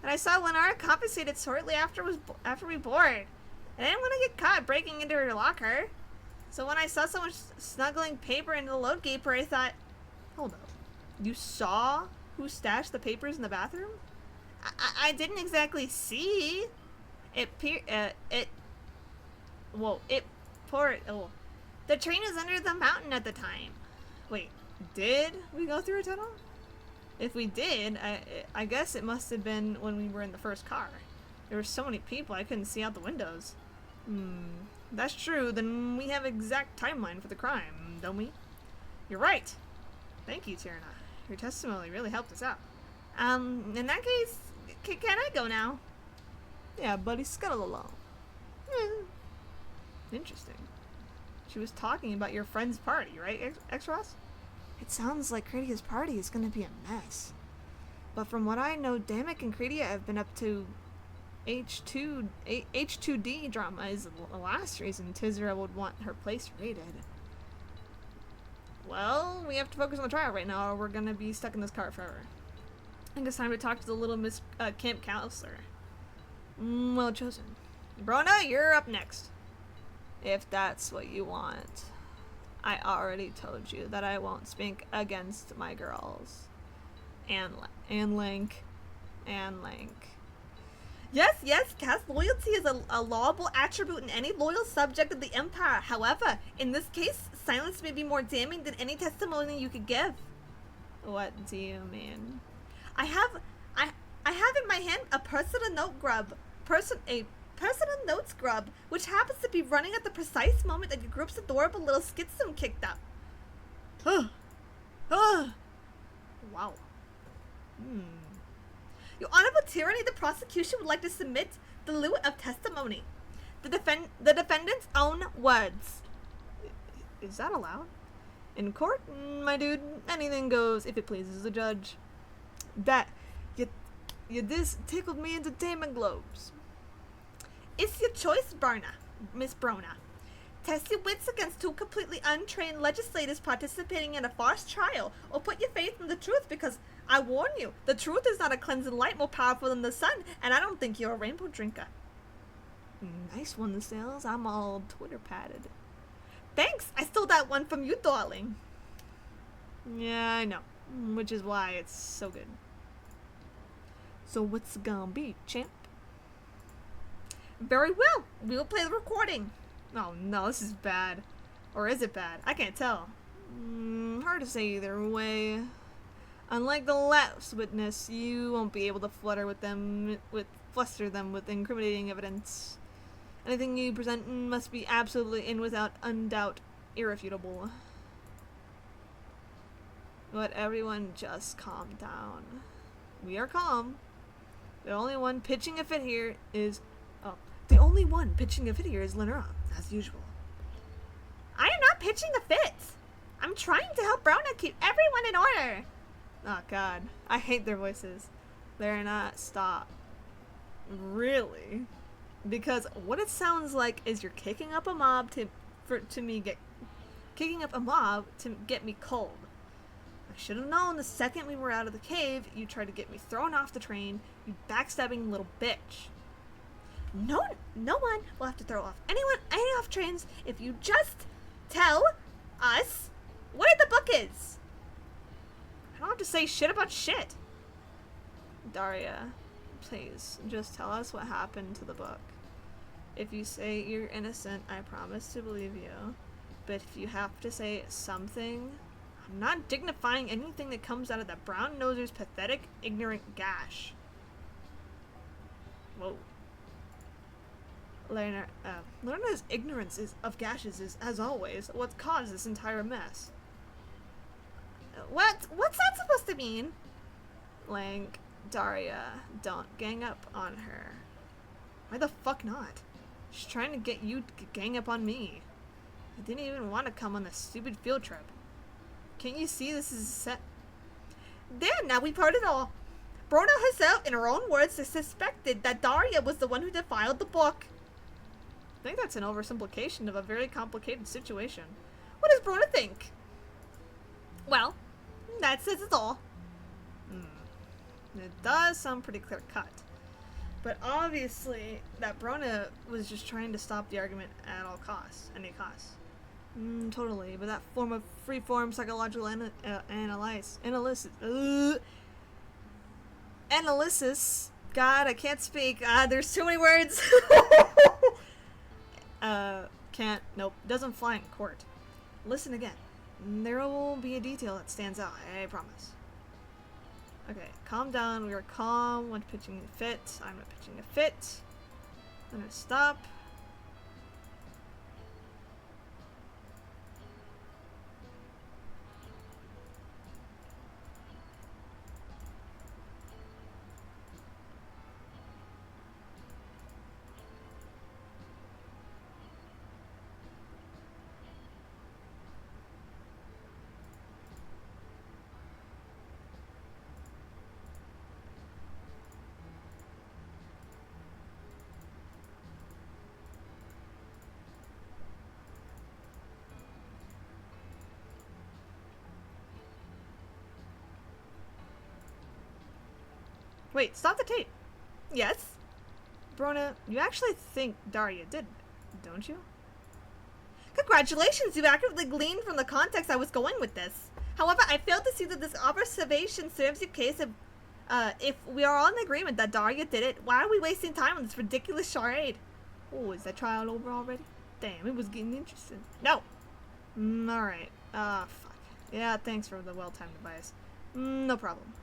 Speaker 1: And I saw Lenara compensated shortly after we board. I didn't want to get caught breaking into her locker. So when I saw someone snuggling paper into the load gaper, I thought, hold up. You saw who stashed the papers in the bathroom? I didn't exactly see. The train was under the mountain at the time. Wait, did we go through a tunnel? If we did, I guess it must have been when we were in the first car. There were so many people I couldn't see out the windows. That's true. Then we have exact timeline for the crime, don't we? You're right. Thank you, Tyrannus. Your testimony really helped us out. In that case, can I go now? Yeah, buddy, scuttle along. Interesting. She was talking about your friend's party, right, X-Ross? It sounds like Credia's party is gonna be a mess. But from what I know, Damek and Credia have been up to H2D drama is the last reason Tizra would want her place raided. Well, we have to focus on the trial right now or we're gonna be stuck in this car forever. I think it's time to talk to the little Miss Camp Counselor. Well chosen. Brona, you're up next. If that's what you want. I already told you that I won't speak against my girls. And Link. Yes, caste loyalty is a laudable attribute in any loyal subject of the Empire. However, in this case, silence may be more damning than any testimony you could give. What do you mean? I have in my hand a personal note grub, which happens to be running at the precise moment that your group's adorable little schism kicked up. Wow. Your Honorable Tyranny, the prosecution would like to submit the lieu of testimony. The defendant's own words. Is that allowed? In court, my dude, anything goes if it pleases the judge. That, you this tickled me entertainment globes. It's your choice, Miss Brona. Test your wits against two completely untrained legislators participating in a farce trial, or put your faith in the truth because, I warn you, the truth is not a cleansing light more powerful than the sun, and I don't think you're a rainbow drinker. Nice one, Sales. I'm all Twitter padded. Thanks! I stole that one from you, darling. Yeah, I know. Which is why it's so good. So what's it gonna be, champ? Very well. We will play the recording. Oh no, this is bad. Or is it bad? I can't tell. Hard to say either way. Unlike the last witness, you won't be able to fluster them with incriminating evidence. Anything you present must be absolutely and without undoubt irrefutable. But everyone just calm down. We are calm. The only one pitching a fit here is Lenora, as usual. I am not pitching a fit. I'm trying to help Brona keep everyone in order. Oh god, I hate their voices. They're not stop. Really? Because what it sounds like is you're kicking up a mob to get me cold. I should have known the second we were out of the cave, you tried to get me thrown off the train, you backstabbing little bitch. No one will have to throw off any off trains if you just tell us what the book is. I don't have to say shit about shit. Daria, please, just tell us what happened to the book. If you say you're innocent, I promise to believe you. But if you have to say something, I'm not dignifying anything that comes out of that brown noser's pathetic, ignorant gash. Whoa. Lerna's ignorance of gashes is, as always, what caused this entire mess. What's that supposed to mean? Link, Daria, don't gang up on her. Why the fuck not? She's trying to get you to gang up on me. I didn't even want to come on this stupid field trip. Can't you see this is a set? There, now we've heard it all. Brona herself, in her own words, suspected that Daria was the one who defiled the book. I think that's an oversimplification of a very complicated situation. What does Brona think? Well, that says it all. It does sound pretty clear cut. But obviously, that Brona was just trying to stop the argument at all costs. Any costs. Totally. But that form of free-form psychological analysis. God, I can't speak. There's too many words. Can't. Nope. Doesn't fly in court. Listen again. There will be a detail that stands out. I promise. Okay, calm down. We are calm when pitching a fit. I'm not pitching a fit. I'm gonna stop. Wait, stop the tape. Yes? Brona, you actually think Daria did, don't you? Congratulations, you accurately gleaned from the context I was going with this. However, I failed to see that this observation serves your case if we are all in agreement that Daria did it. Why are we wasting time on this ridiculous charade? Oh, is that trial over already? Damn, it was getting interesting. No! Alright. Fuck. Yeah, thanks for the well-timed advice. No problem.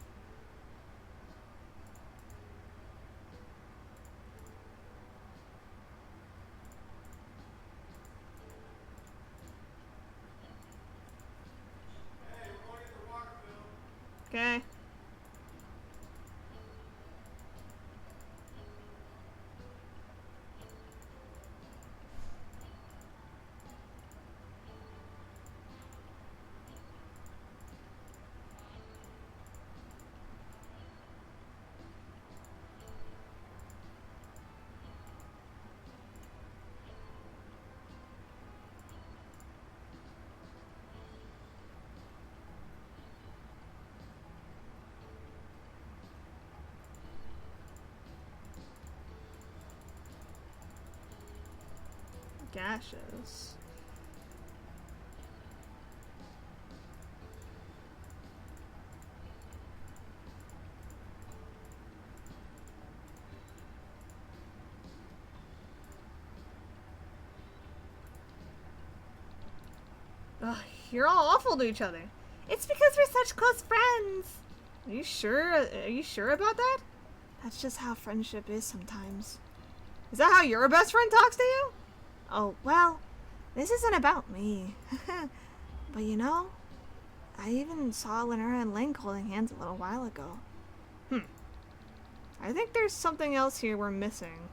Speaker 1: Okay. Gashes. Ugh, you're all awful to each other. It's because we're such close friends. Are you sure? Are you sure about that? That's just how friendship is sometimes. Is that how your best friend talks to you? Oh, well, this isn't about me. But you know, I even saw Lenora and Link holding hands a little while ago. I think there's something else here we're missing.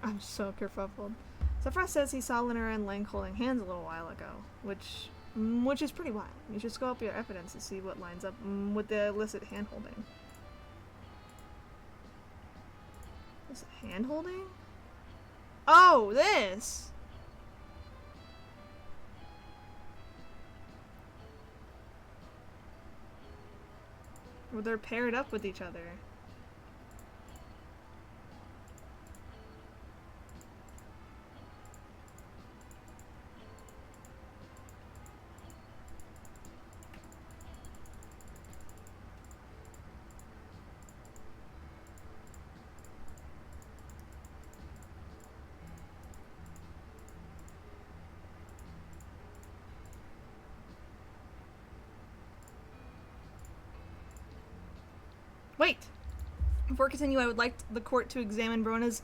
Speaker 1: I'm so kerfuffled. Sephiroth says he saw Lenora and Link holding hands a little while ago, which is pretty wild. You should scope your evidence to see what lines up with the illicit hand-holding. Is it hand-holding? Oh, this! Where they're paired up with each other. Wait! Before I continue, I would like the court to examine Brona's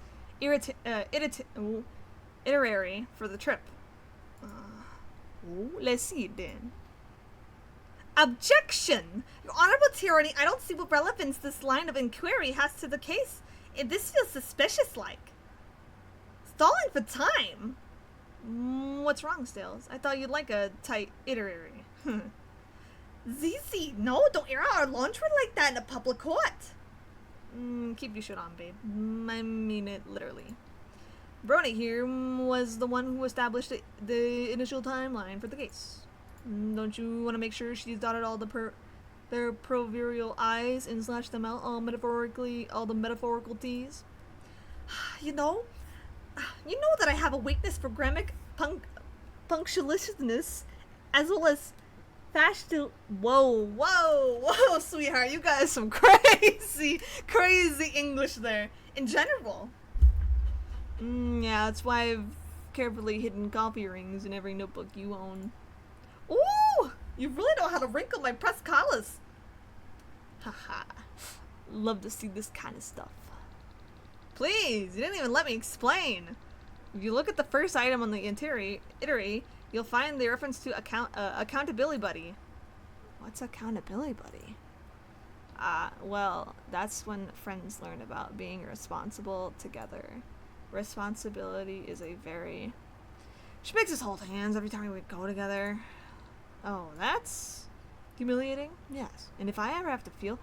Speaker 1: itinerary for the trip. Let's see then. Objection! Your Honorable Tyranny, I don't see what relevance this line of inquiry has to the case. This feels suspicious-like. Stalling for time? What's wrong, Stills? I thought you'd like a tight itinerary. ZZ, no, don't air out our laundry like that in a public court. Keep your shit on, babe. I mean it literally. Brony here was the one who established the initial timeline for the case. Don't you want to make sure she's dotted all their proverbial I's and slashed them out all the metaphorical T's? You know that I have a weakness for punctiliousness, as well as Whoa, sweetheart, you got some crazy English there. In general. Yeah, that's why I've carefully hidden coffee rings in every notebook you own. Ooh, you really know how to wrinkle my pressed collars. Haha, love to see this kind of stuff. Please, you didn't even let me explain. If you look at the first item on the itinerary, you'll find the reference to accountability buddy. What's accountability buddy? Well, that's when friends learn about being responsible together. Responsibility is a very... She makes us hold hands every time we go together. Oh, that's humiliating? Yes. And if I ever have to feel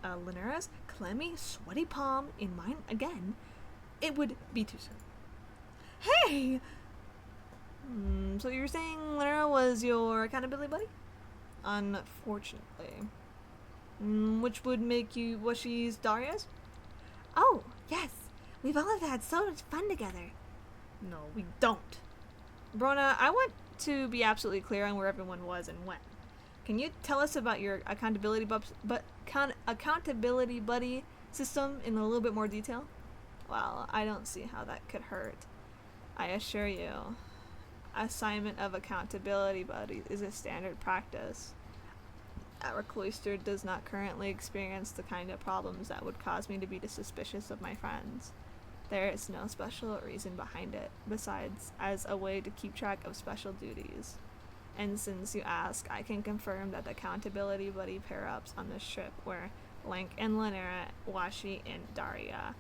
Speaker 1: Lynera's clammy, sweaty palm in mine again, it would be too soon. Hey! So you were saying Lynera was your accountability buddy? Unfortunately. Which would make you... Was she's Daria's?
Speaker 2: Oh, yes. We've all had so much fun together.
Speaker 1: No, we don't. Brona, I want to be absolutely clear on where everyone was and when. Can you tell us about your accountability buddy system in a little bit more detail? Well, I don't see how that could hurt. I assure you, assignment of accountability buddies is a standard practice. Our cloister does not currently experience the kind of problems that would cause me to be suspicious of my friends. There is no special reason behind it, besides as a way to keep track of special duties. And since you ask, I can confirm that the accountability buddy pair-ups on this trip were Link and Lynera, Washi, and Daria.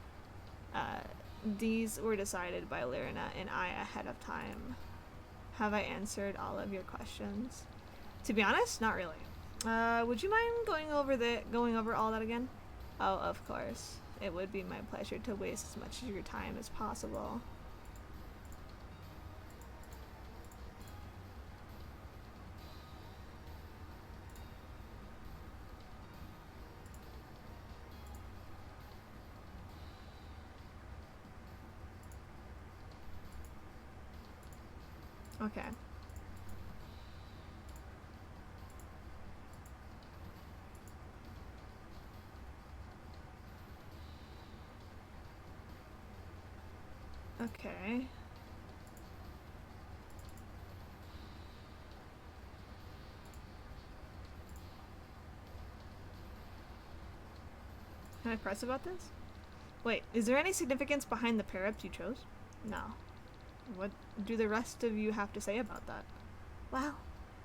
Speaker 1: These were decided by Lyrina and I ahead of time. Have I answered all of your questions? To be honest, not really. Would you mind going over all that again? Oh, of course. It would be my pleasure to waste as much of your time as possible. Okay. Okay. Can I press about this? Wait, is there any significance behind the pair-ups you chose? No. What do the rest of you have to say about that?
Speaker 2: Well,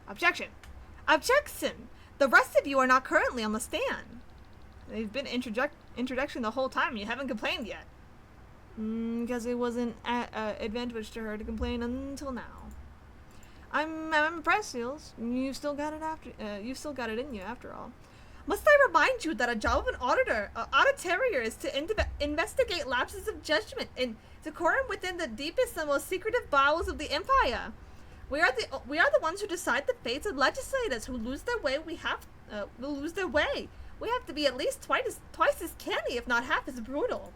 Speaker 1: Objection! Objection! The rest of you are not currently on the stand. They've been introduction the whole time. You haven't complained yet. Because it wasn't advantage to her to complain until now. I'm impressed, Seals. You've still got it in you after all. Must I remind you that a job of an auditarian is to investigate lapses of judgment and decorum within the deepest and most secretive bowels of the Empire? We are the ones who decide the fates of legislators who lose their way. Will lose their way. We have to be at least twice as canny, if not half as brutal.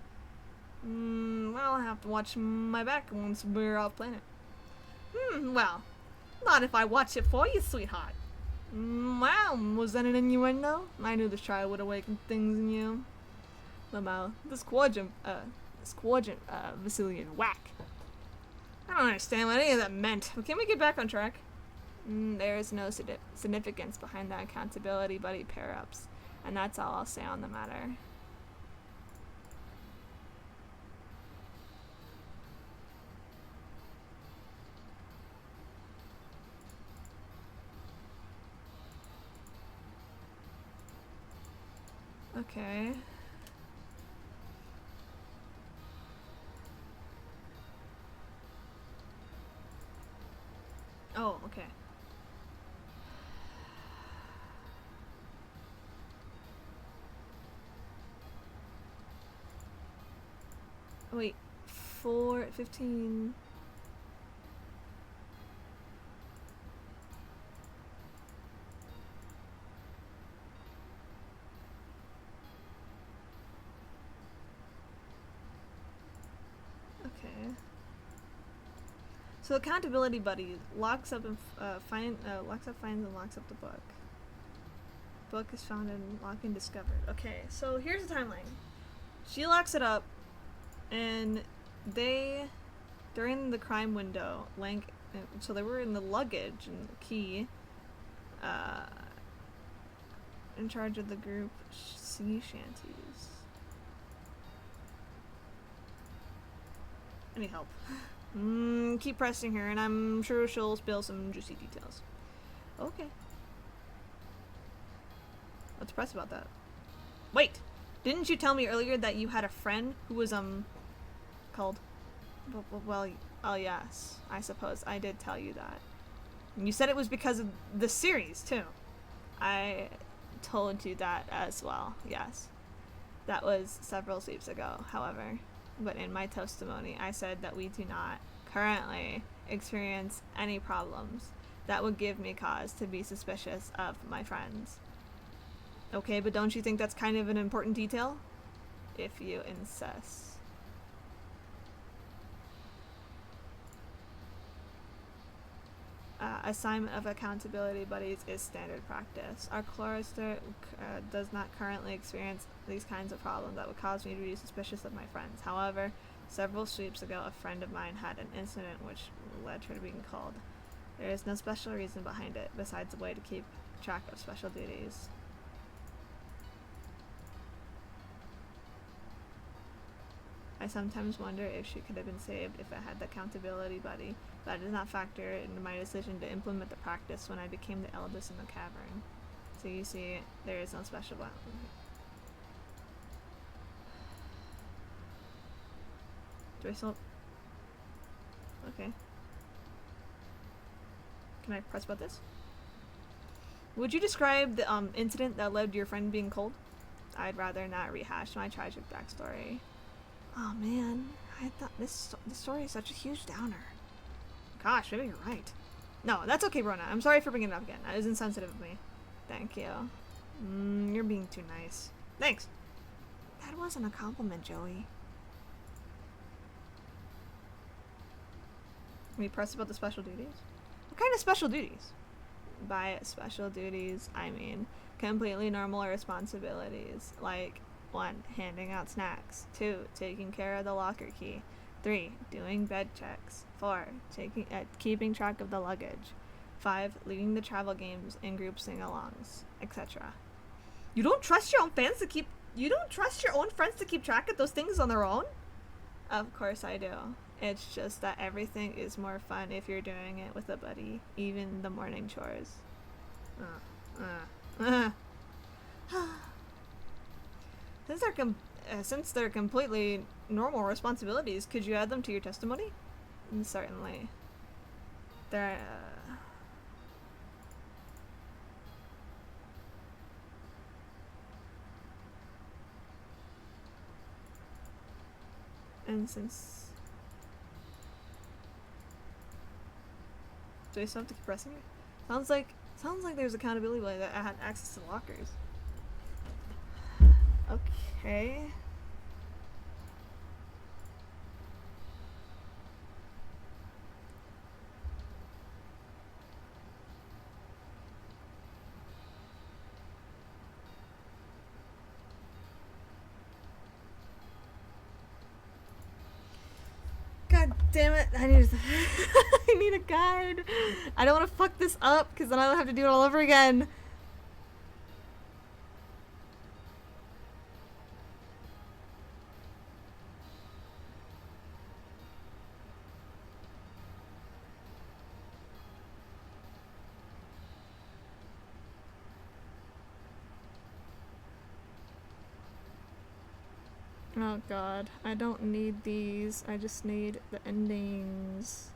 Speaker 1: I'll have to watch my back once we're off planet. Well, not if I watch it for you, sweetheart. Wow, was that an innuendo? I knew this trial would awaken things in you. Somehow, this quadrant, Vasilian whack. I don't understand what any of that meant, but can we get back on track? There is no significance behind that accountability buddy pair-ups, and that's all I'll say on the matter. Okay. Oh, okay. Wait, 15... Okay. So accountability buddy locks up and finds and locks up the book. Book is found and locked and discovered. Okay, so here's the timeline. She locks it up, and they, during the crime window, so they were in the luggage and the key, in charge of the group sea shanties. I need help. Keep pressing her, and I'm sure she'll spill some juicy details. Okay. Let's press about that. Wait, didn't you tell me earlier that you had a friend who was, called... Well, oh yes, I suppose I did tell you that. And you said it was because of the series, too. I told you that as well, yes. That was several sleeps ago, however. But in my testimony, I said that we do not currently experience any problems that would give me cause to be suspicious of my friends. Okay, but don't you think that's kind of an important detail? If you insist. Assignment of accountability buddies is standard practice. Our chorister does not currently experience these kinds of problems that would cause me to be suspicious of my friends. However, several sweeps ago, a friend of mine had an incident which led her to being called. There is no special reason behind it, besides a way to keep track of special duties. I sometimes wonder if she could have been saved if I had the accountability buddy, but it does not factor into my decision to implement the practice when I became the eldest in the cavern. So you see, there is no special one. Do I still... Okay. Can I press about this? Would you describe the incident that led to your friend being cold? I'd rather not rehash my tragic backstory.
Speaker 2: Oh man, I thought this story is such a huge downer.
Speaker 1: Gosh, maybe you're right. No, that's okay, Rona. I'm sorry for bringing it up again. That was insensitive of me. Thank you. You're being too nice. Thanks.
Speaker 2: That wasn't a compliment, Joey.
Speaker 1: Can we press about the special duties? What kind of special duties? By special duties, I mean completely normal responsibilities, like 1. Handing out snacks. 2. Taking care of the locker key. 3. Doing bed checks. 4. Keeping track of the luggage. 5. Leading the travel games and group sing-alongs, etc. You don't trust your own friends to keep... You don't trust your own friends to keep track of those things on their own? Of course I do. It's just that everything is more fun if you're doing it with a buddy, even the morning chores. Since they're completely normal responsibilities, could you add them to your testimony? Certainly. They're and since do I still have to keep pressing it? Sounds like there's accountability that I had access to lockers. Okay. God damn it! I need I need a guide. I don't want to fuck this up because then I'll have to do it all over again. Oh god, I don't need these. I just need the endings.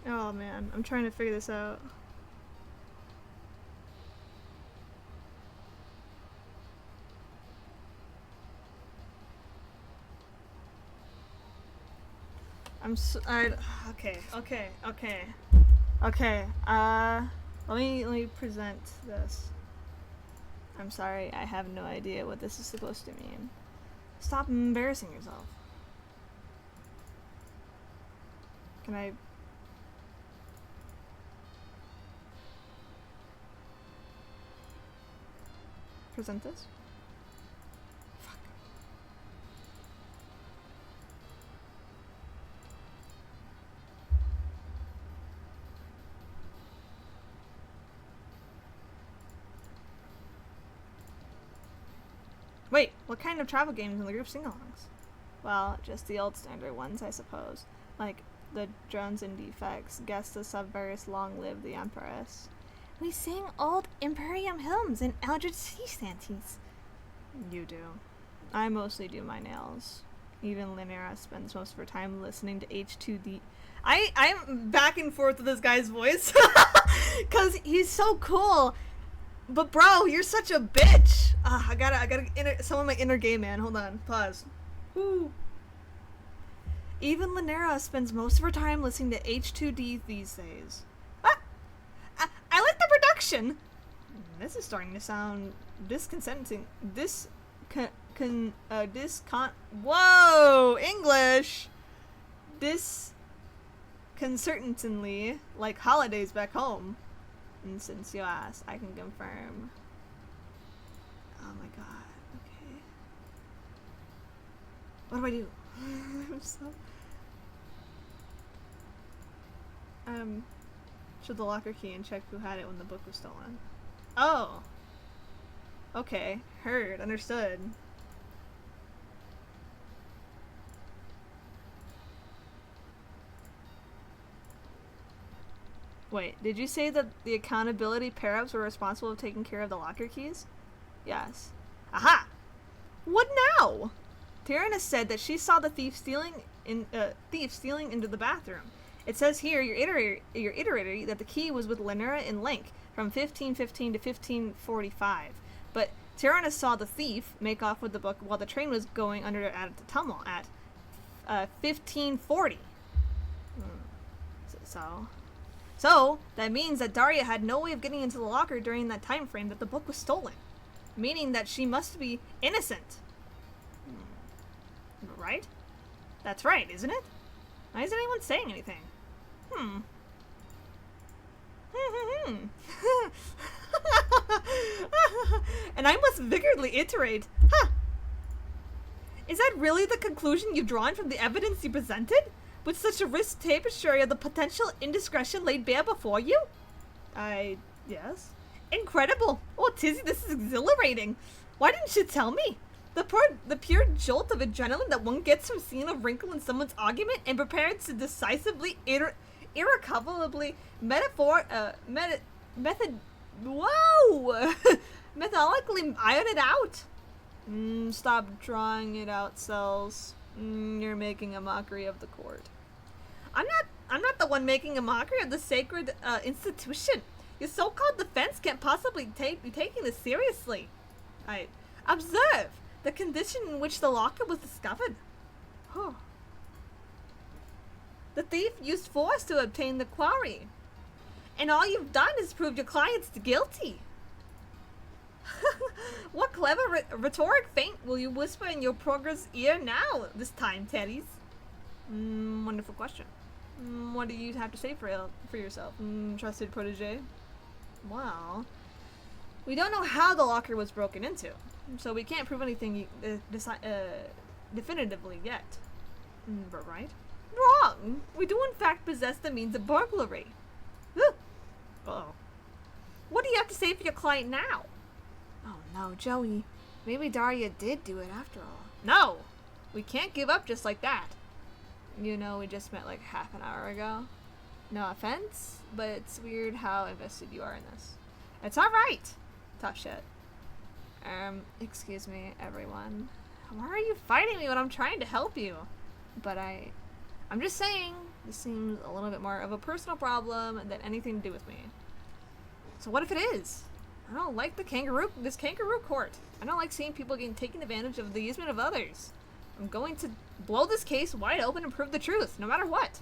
Speaker 1: Oh man, I'm trying to figure this out. Okay, let me present this. I'm sorry, I have no idea what this is supposed to mean. Stop embarrassing yourself. Can I... present this? Fuck. Wait, what kind of travel games in the group sing-alongs? Well, just the old standard ones, I suppose. Like the drones and defects, guess the subverse, long live the Empress.
Speaker 2: We sing old Imperium hymns and Eldritch sea shanties.
Speaker 1: You do. I mostly do my nails. Even Lynera spends most of her time listening to H2D. I'm back and forth with this guy's voice. Cause he's so cool. But bro, you're such a bitch. I gotta summon my inner gay man. Hold on. Pause. Woo. Even Lynera spends most of her time listening to H2D these days. I like the production. This is starting to sound disconcerting. Whoa, English. Disconcertingly like holidays back home. And since you asked, I can confirm. Oh my god. Okay. What do I do? I'm so... Show the locker key and check who had it when the book was stolen. Oh. Okay. Heard. Understood. Wait, did you say that the accountability pair-ups were responsible for taking care of the locker keys? Yes. Aha! What now? Tyrannus said that she saw the thief stealing into the bathroom. It says here, your iterator, that the key was with Lynera and Link from 1515 to 1545. But Tyrannus saw the thief make off with the book while the train was going under at the tunnel at 1540. So that means that Daria had no way of getting into the locker during that time frame that the book was stolen, meaning that she must be innocent. Right? That's right, isn't it? Why isn't anyone saying anything? And I must vigorously iterate. Is that really the conclusion you've drawn from the evidence you presented? With such a rich tapestry of the potential indiscretion laid bare before you? Yes. Incredible. Oh, Tizzy, this is exhilarating. Why didn't you tell me? The pure jolt of adrenaline that one gets from seeing a wrinkle in someone's argument and prepared to decisively, irrecoverably, methodically iron it out. Stop drawing it out, Cells. You're making a mockery of the court. I'm not the one making a mockery of the sacred institution. Your so-called defense can't possibly be taking this seriously. Observe the condition in which the locker was discovered. The thief used force to obtain the quarry. And all you've done is prove your client's guilty. What clever rhetoric feint will you whisper in your progress ear now, this time, Teddies? Wonderful question. What do you have to say for yourself, trusted protege? Well, we don't know how the locker was broken into, so we can't prove anything definitively yet. But right? Wrong! We do in fact possess the means of burglary. Uh-oh. What do you have to say for your client now?
Speaker 2: Oh no, Joey. Maybe Daria did do it after all.
Speaker 1: No! We can't give up just like that. You know, we just met like half an hour ago. No offense, but it's weird how invested you are in this. It's alright! Tough shit. Excuse me, everyone. Why are you fighting me when I'm trying to help you? But I'm just saying, this seems a little bit more of a personal problem than anything to do with me. So what if it is? I don't like this kangaroo court. I don't like seeing people getting taken advantage of the amusement of others. I'm going to blow this case wide open and prove the truth, no matter what.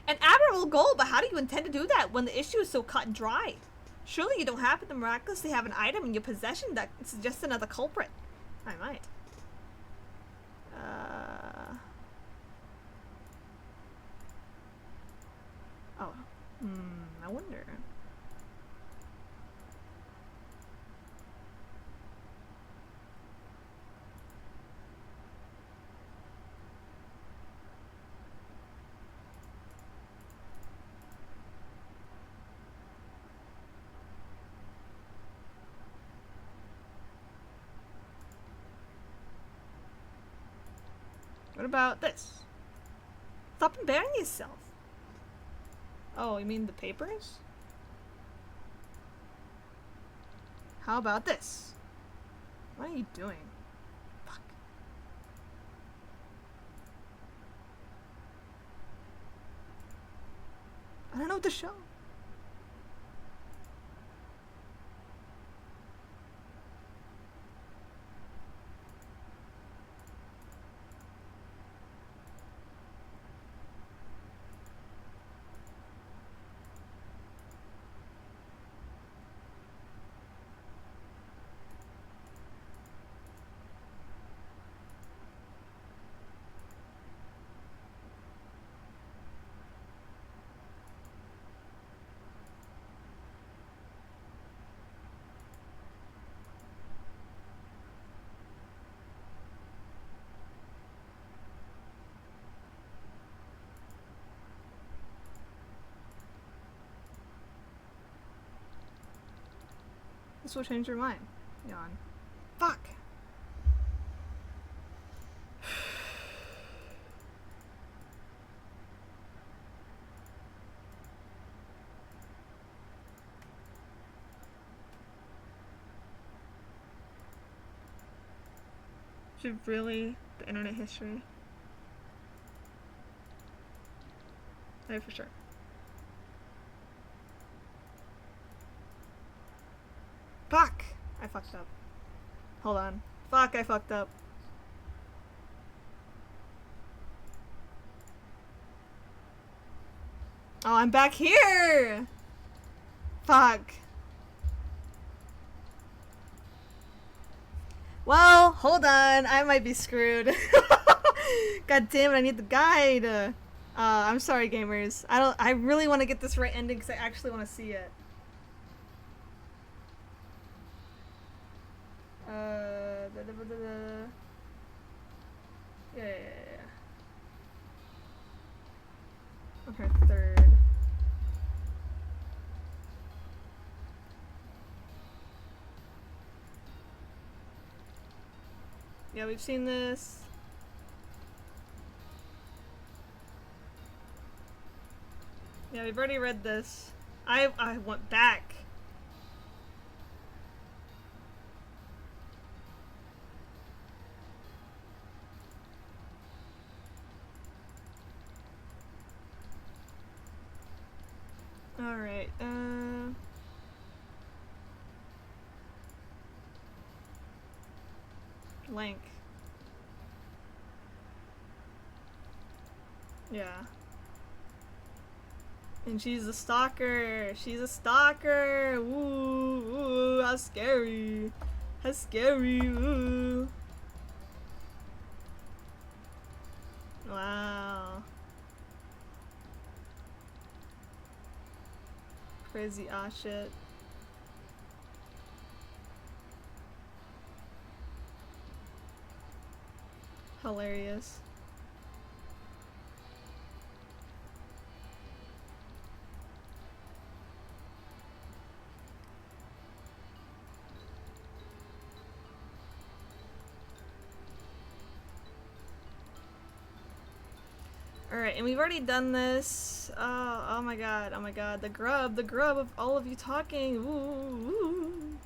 Speaker 1: An admirable goal, but how do you intend to do that when the issue is so cut and dry? Surely you don't happen to miraculously have an item in your possession that suggests another culprit. I might. I wonder. What about this? Stop embarrassing yourself. Oh, you mean the papers? How about this? What are you doing? Fuck. I don't know what to show. This will change your mind. Yawn. Fuck! Should really? The internet history? No, for sure. Fuck! I fucked up. Hold on. Fuck, I fucked up. Oh, I'm back here! Fuck. Well, hold on. I might be screwed. God damn it, I need the guide. I'm sorry, gamers. I really want to get this right ending because I actually want to see it. Yeah. Okay, third. Yeah, we've seen this. Yeah, we've already read this. I went back. Alright, Link. Yeah. And she's a stalker. She's a stalker. Ooh, ooh, how scary. How scary. Ooh. Wow. Crazy ass shit. Hilarious. Alright, and we've already done this. Oh my god, oh my god. The grub of all of you talking. Ooh,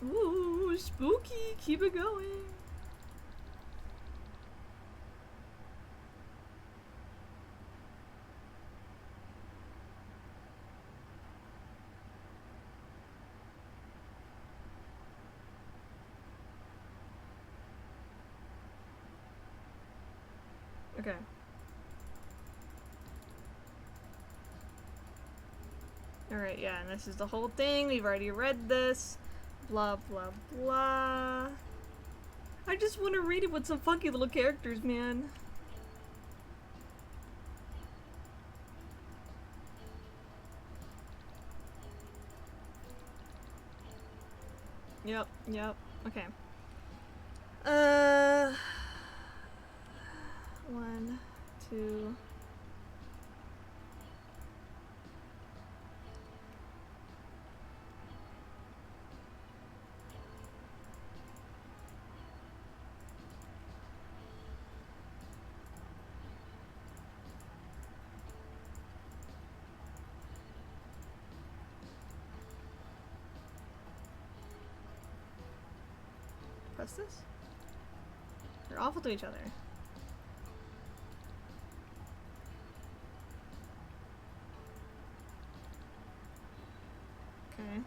Speaker 1: ooh. Ooh, spooky. Keep it going. Okay. Alright, yeah, and this is the whole thing. We've already read this. Blah, blah, blah. I just want to read it with some funky little characters, man. Yep, okay. 1, 2. trust this? They're awful to each other. Okay.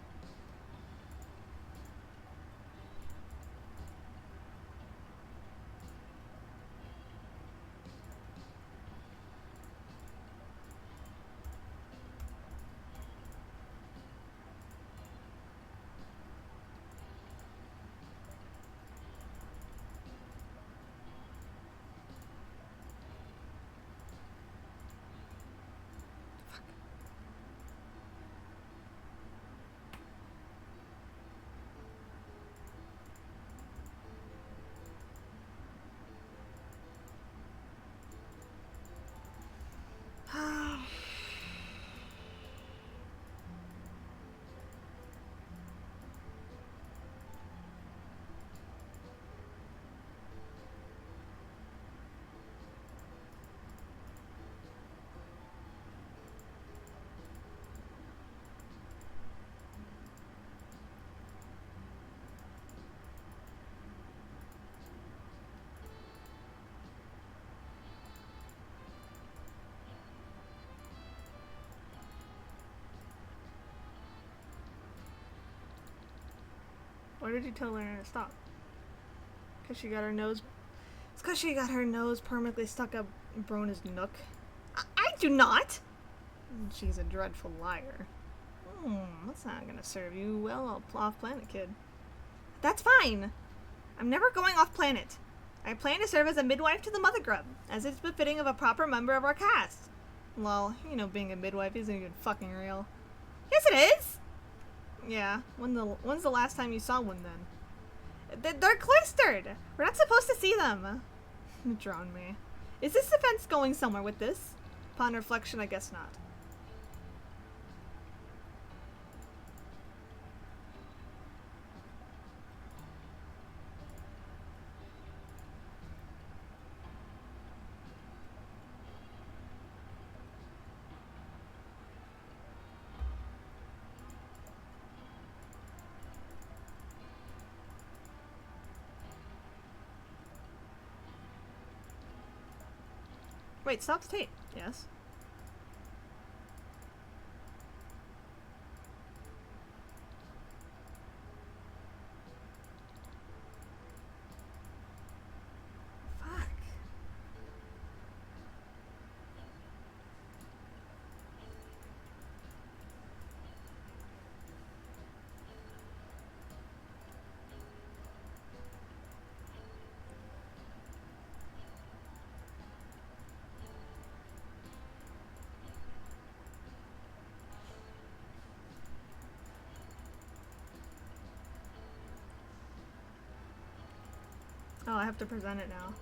Speaker 1: Why did you tell her to stop? Cause she got her nose. It's cause she got her nose permanently stuck up Brona's nook. I do not! She's a dreadful liar. That's not gonna serve you well off planet, kid. That's fine! I'm never going off planet. I plan to serve as a midwife to the mother grub, as it's befitting of a proper member of our cast. Lol, you know being a midwife isn't even fucking real. Yes it is! Yeah, when's the last time you saw one then? They're cloistered! We're not supposed to see them! Drown me. Is this offense going somewhere with this? Upon reflection, I guess not. Wait, stop tape. Yes. Fuck. Oh, I have to present it now.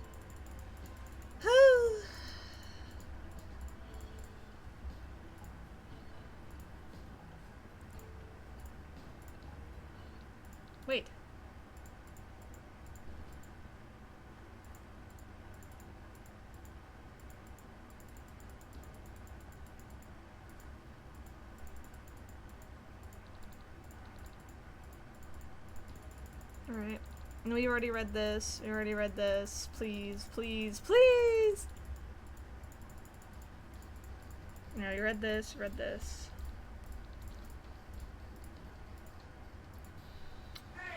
Speaker 1: Wait. Alright. No, you already read this. You already read this. Please, please, please! No, you read this, you read this.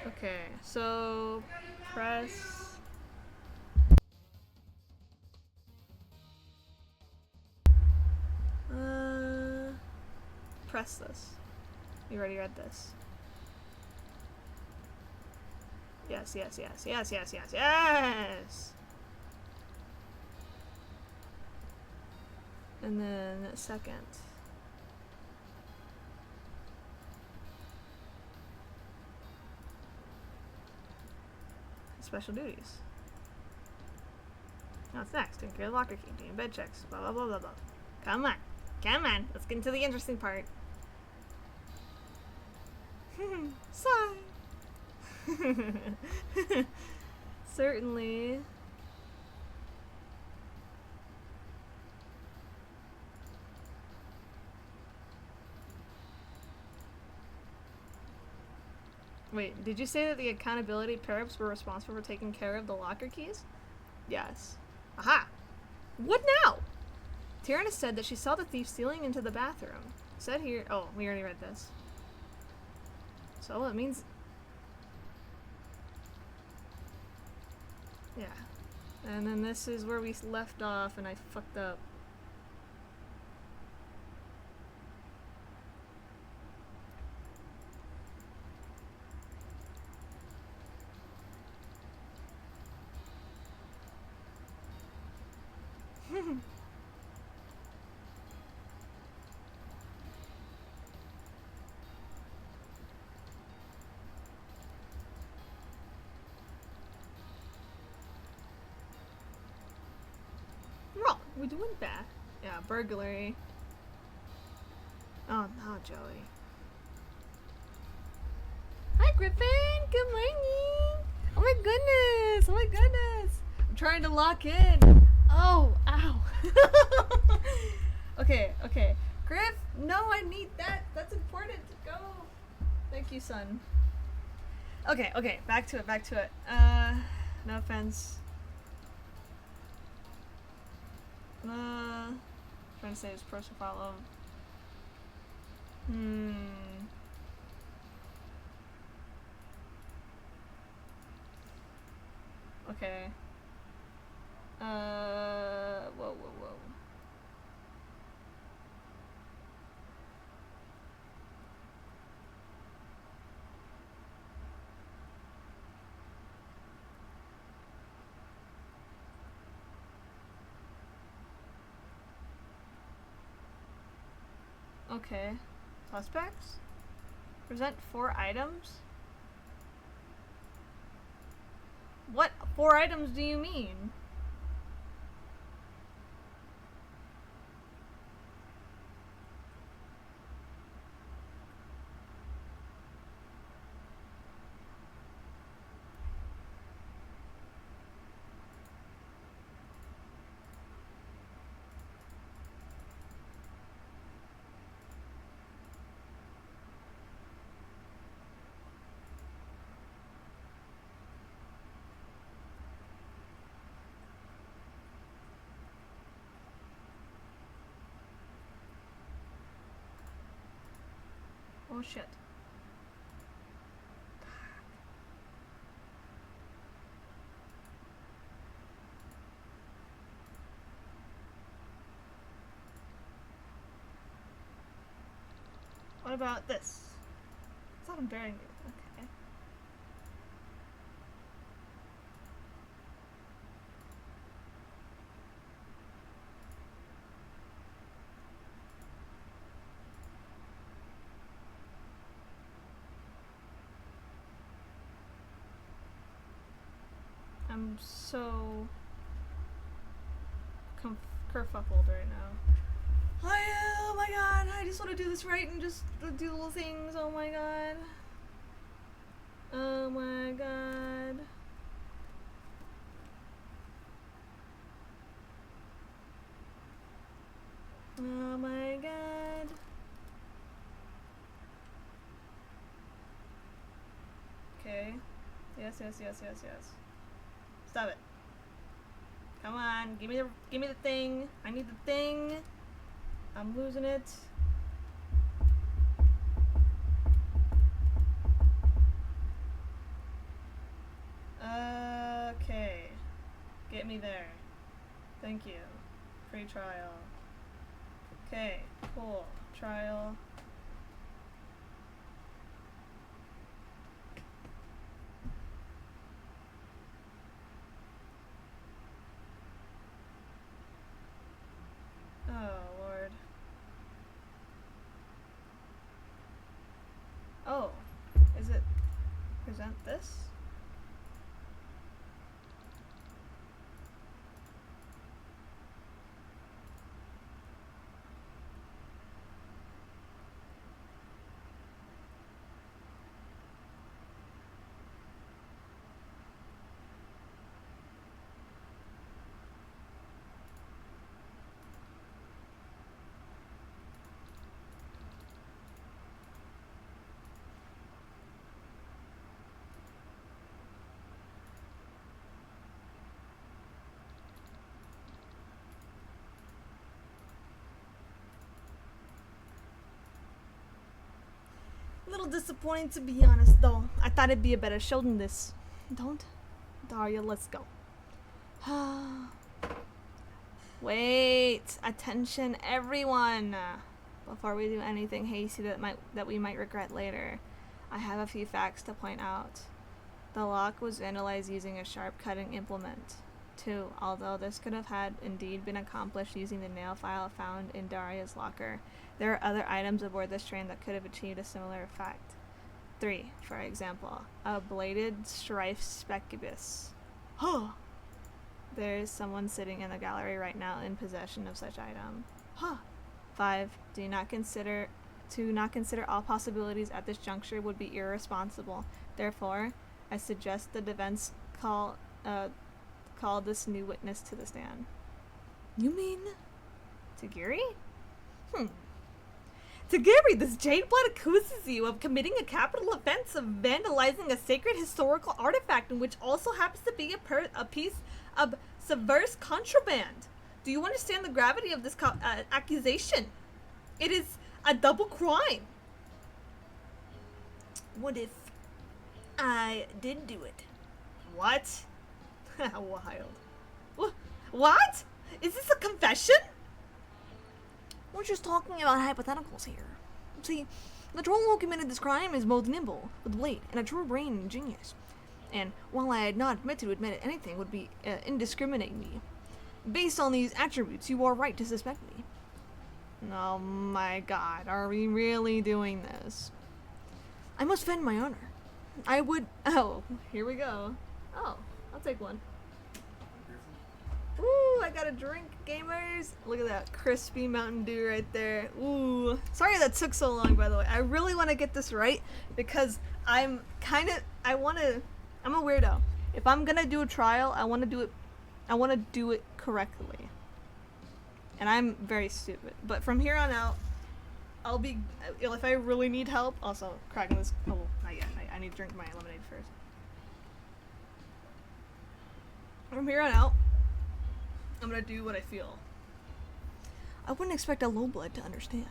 Speaker 1: Okay, so press. Press this. You already read this. Yes, yes, yes, yes, yes, yes, yes! And then second. Special duties. Now it's next. Take care of the locker key, doing bed checks, blah blah blah blah blah. Come on. Come on. Let's get into the interesting part. Sigh. Certainly. Wait, did you say that the accountability perps were responsible for taking care of the locker keys? Yes. Aha! What now? Tyrannus said that she saw the thief stealing into the bathroom. Said here. Oh, we already read this. So it means. Yeah. And then this is where we left off, and I fucked up. Wrong. We're doing bad. Yeah, burglary. Oh no, Joey. Hi, Griffin. Good morning. Oh my goodness. Oh my goodness. I'm trying to lock in. Oh, ow. Okay, okay. Griff, no, I need that. That's important to go. Thank you, son. Okay, okay. Back to it. Back to it. No offense. Trying to say his profile of. Okay. Whoa, whoa, whoa. Okay. Suspects? Present 4 items? What 4 items do you mean? Oh shit. What about this? I thought I'm burying it. Okay. I'm so kerfuffled right now. Oh my god, I just want to do this right and just do little things. Oh my god. Oh my god. Oh my god. Okay. Yes, yes, yes, yes, yes. Stop it. Come on, give me the thing. I need the thing. I'm losing it. Okay. Get me there. Thank you. Free trial. Okay, cool. Trial. Oh, Lord. Oh, is it present this? disappointing to be honest, though. I thought it'd be a better show than this. Don't? Daria, let's go. Wait. Attention, everyone. Before we do anything hasty that we might regret later, I have a few facts to point out. The lock was vandalized using a sharp cutting implement. 2. Although this could have had indeed been accomplished using the nail file found in Daria's locker, there are other items aboard this train that could have achieved a similar effect. 3. For example, a bladed strife specubus. Huh. There's someone sitting in the gallery right now in possession of such item. Huh. 5. To not consider all possibilities at this juncture would be irresponsible. Therefore, I suggest the defense call this new witness to the stand.
Speaker 2: You mean
Speaker 1: Tagiri? Tagiri, this jade blood accuses you of committing a capital offense of vandalizing a sacred historical artifact, in which also happens to be a piece of subversive contraband. Do you understand the gravity of this accusation? It is a double crime.
Speaker 2: What if I did do it?
Speaker 1: What? Wild. What? Is this a confession?
Speaker 2: We're just talking about hypotheticals here. See, the troll who committed this crime is both nimble, with blade, and a true brain and genius. And while I had not meant to admit anything would be indiscriminate me, based on these attributes, you are right to suspect me.
Speaker 1: Oh my god, are we really doing this?
Speaker 2: I must defend my honor.
Speaker 1: I would... Oh, here we go. Oh, I'll take one. Ooh, I got a drink, gamers. Look at that crispy Mountain Dew right there. Ooh. Sorry that took so long, by the way. I really want to get this right because I'm a weirdo. If I'm gonna do a trial, I want to do it correctly. And I'm very stupid. But from here on out, I'll be, if I really need help, also cracking this, oh, not yet. I need to drink my lemonade first. From here on out, I'm gonna do what I feel.
Speaker 2: I wouldn't expect a low blood to understand.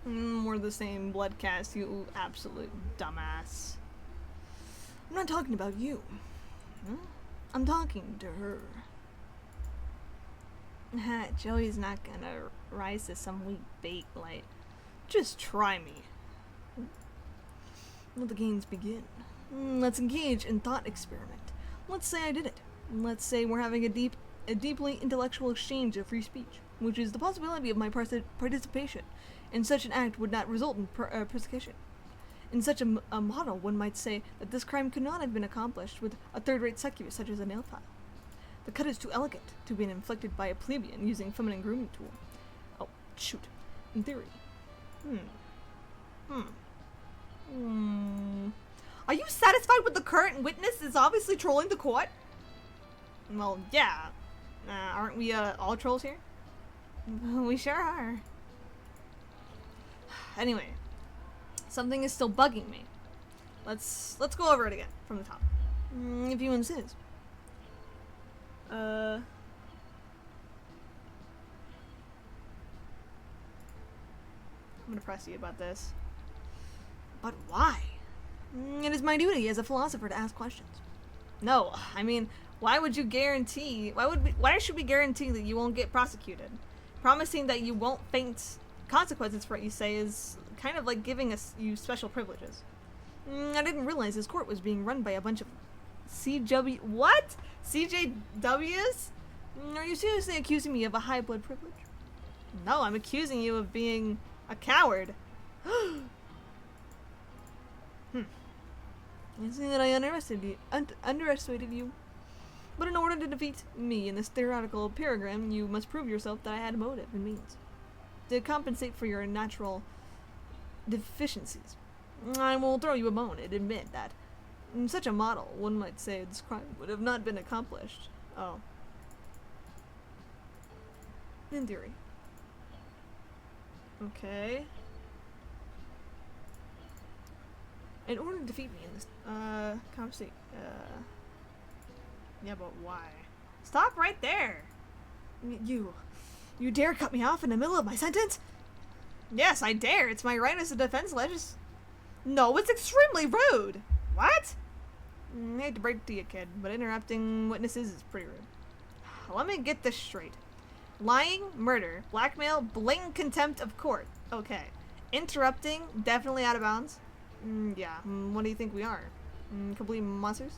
Speaker 1: We're the same blood caste, you absolute dumbass.
Speaker 2: I'm not talking about you. I'm talking to her.
Speaker 1: Joey's not gonna rise to some weak bait like, just try me.
Speaker 2: Let the games begin. Let's engage in thought experiment. Let's say I did it. Let's say we're having a deeply intellectual exchange of free speech, which is the possibility of my participation in such an act would not result in persecution. In such a model, one might say that this crime could not have been accomplished with a third-rate succubus such as a nail file. The cut is too elegant to be inflicted by a plebeian using feminine grooming tool. Oh, shoot. In theory.
Speaker 1: Are you satisfied with the current witness is obviously trolling the court? Well, yeah. Aren't we all trolls here?
Speaker 2: We sure are.
Speaker 1: Anyway, something is still bugging me. Let's go over it again from the top.
Speaker 2: If you insist.
Speaker 1: I'm gonna press you about this.
Speaker 2: But why? It is my duty as a philosopher to ask questions.
Speaker 1: No, I mean, why would you guarantee? Why should we guarantee that you won't get prosecuted? Promising that you won't face consequences for what you say is kind of like giving you special privileges.
Speaker 2: I didn't realize this court was being run by a bunch of
Speaker 1: CJWs?
Speaker 2: Are you seriously accusing me of a high blood privilege?
Speaker 1: No, I'm accusing you of being a coward.
Speaker 2: I see that I underestimated you. But in order to defeat me in this theoretical paragram, you must prove yourself that I had a motive and means to compensate for your natural deficiencies. I will throw you a bone and admit that in such a model, one might say this crime would have not been accomplished.
Speaker 1: Oh.
Speaker 2: In theory.
Speaker 1: Okay.
Speaker 2: In order to defeat me in this conversation,
Speaker 1: yeah, but why? Stop right there!
Speaker 2: You dare cut me off in the middle of my sentence?
Speaker 1: Yes, I dare. It's my right as a defense No, it's extremely rude. What? I hate to break it to you, kid, but interrupting witnesses is pretty rude. Let me get this straight. Lying, murder, blackmail, blatant contempt of court. Okay. Interrupting, definitely out of bounds. Yeah. What do you think we are? Complete monsters?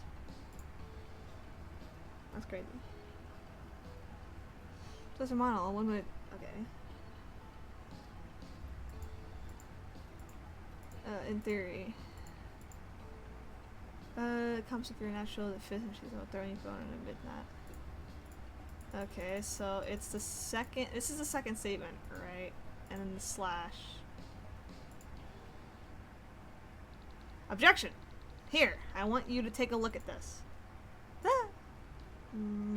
Speaker 1: That's crazy. Just a model. One minute. Okay. In theory. Comes if you're natural, the fifth, and she's about throwing bone and admit that. Okay, so it's the second. This is the second statement, right? And then the slash. Objection! Here, I want you to take a look at this. Ah.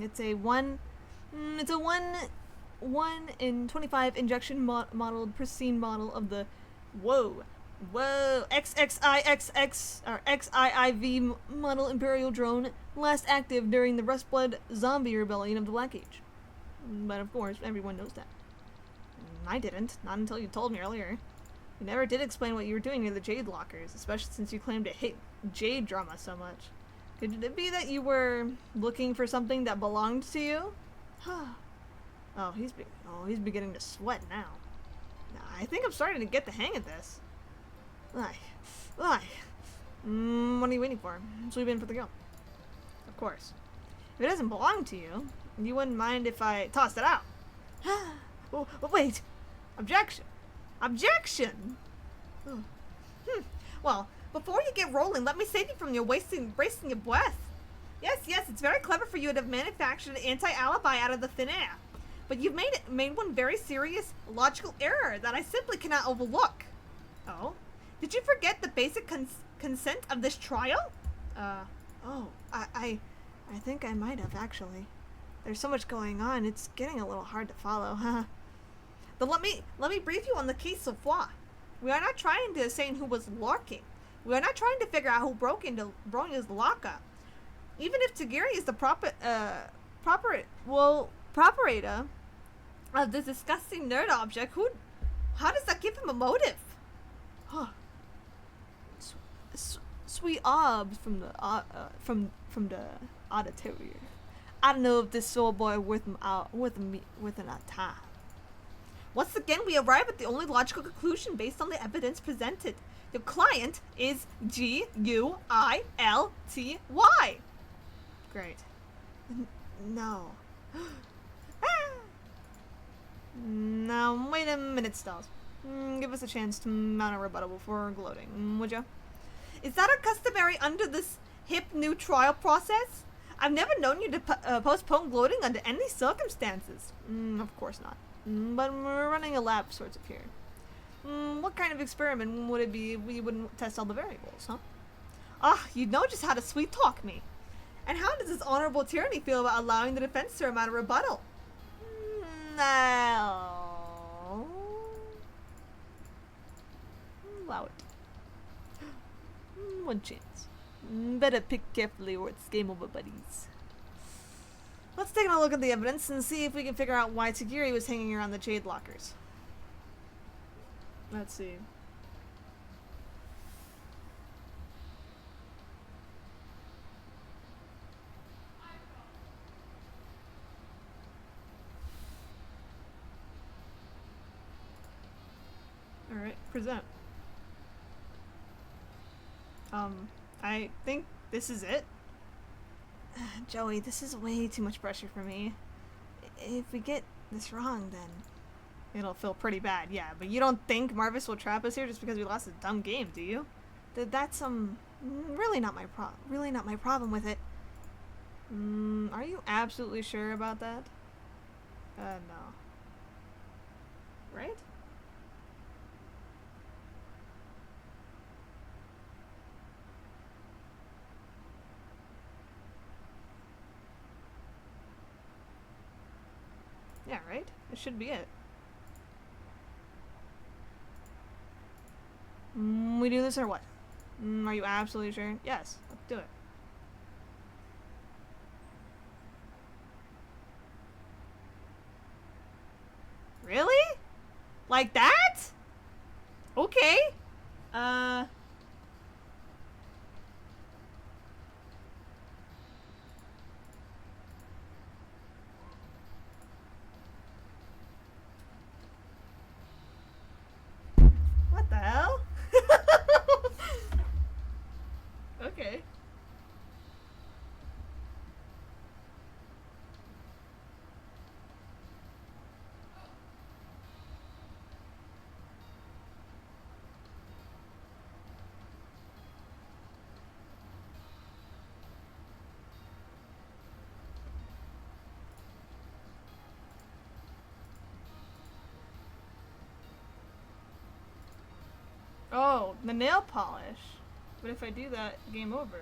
Speaker 1: It's a one in 25 injection modeled pristine model of the whoa XXIXX or XIIV model Imperial drone last active during the Rustblood zombie rebellion of the Black Age. But of course, everyone knows that. I didn't, not until you told me earlier. You never did explain what you were doing near the Jade Lockers, especially since you claimed to hate Jade drama so much. Could it be that you were looking for something that belonged to you? Oh, he's beginning to sweat now. I think I'm starting to get the hang of this. What are you waiting for? Sweep in for the girl. Of course. If it doesn't belong to you, you wouldn't mind if I tossed it out. Oh, wait. Objection. Objection. Well, before you get rolling, let me save you from your wasting your breath. Yes, it's very clever for you to have manufactured an anti-alibi out of the thin air. But you've made one very serious logical error that I simply cannot overlook. Oh? Did you forget the basic consent of this trial? I think I might have, actually. There's so much going on, it's getting a little hard to follow, But let me brief you on the case so far. We are not trying to ascertain who was lurking. We are not trying to figure out who broke into Bronia's locker. Even if Tagiri is the properator of this disgusting nerd object, how does that give him a motive? Sweet obs from the auditorium. I don't know if this soul boy with an time. Once again, we arrive at the only logical conclusion based on the evidence presented. Your client is Guilty. Great. No. Now, wait a minute, Stalls. Give us a chance to mount a rebuttal before gloating, would you? Is that a customary under this hip new trial process? I've never known you to postpone gloating under any circumstances. Of course not. But we're running a lab sorts of here. What kind of experiment would it be if we wouldn't test all the variables, huh? You know just how to sweet talk me. And how does this honorable tyranny feel about allowing the defense to mount a rebuttal? No. Allow it. One chance. Better pick carefully or it's game over, buddies. Let's take a look at the evidence and see if we can figure out why Tagiri was hanging around the Jade Lockers. Let's see. Alright, present. I think this is it. Joey, this is way too much pressure for me. If we get this wrong, then it'll feel pretty bad, yeah. But you don't think Marvis will trap us here just because we lost a dumb game, do you? That's really not my problem with it. Are you absolutely sure about that? No. Right? Yeah, right? It should be it. We do this or what? Are you absolutely sure? Yes, let's do it. Really? Like that? Okay. The nail polish. But if I do that, game over.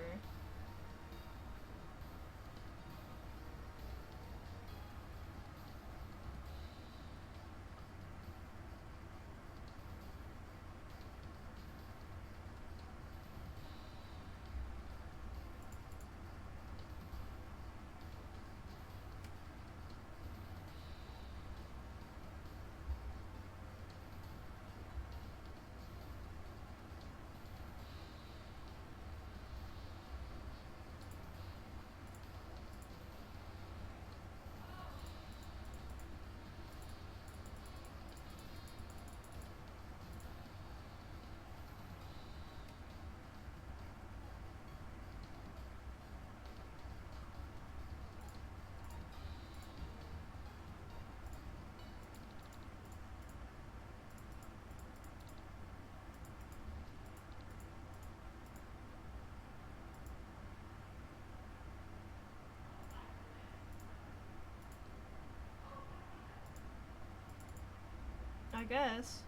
Speaker 1: I guess.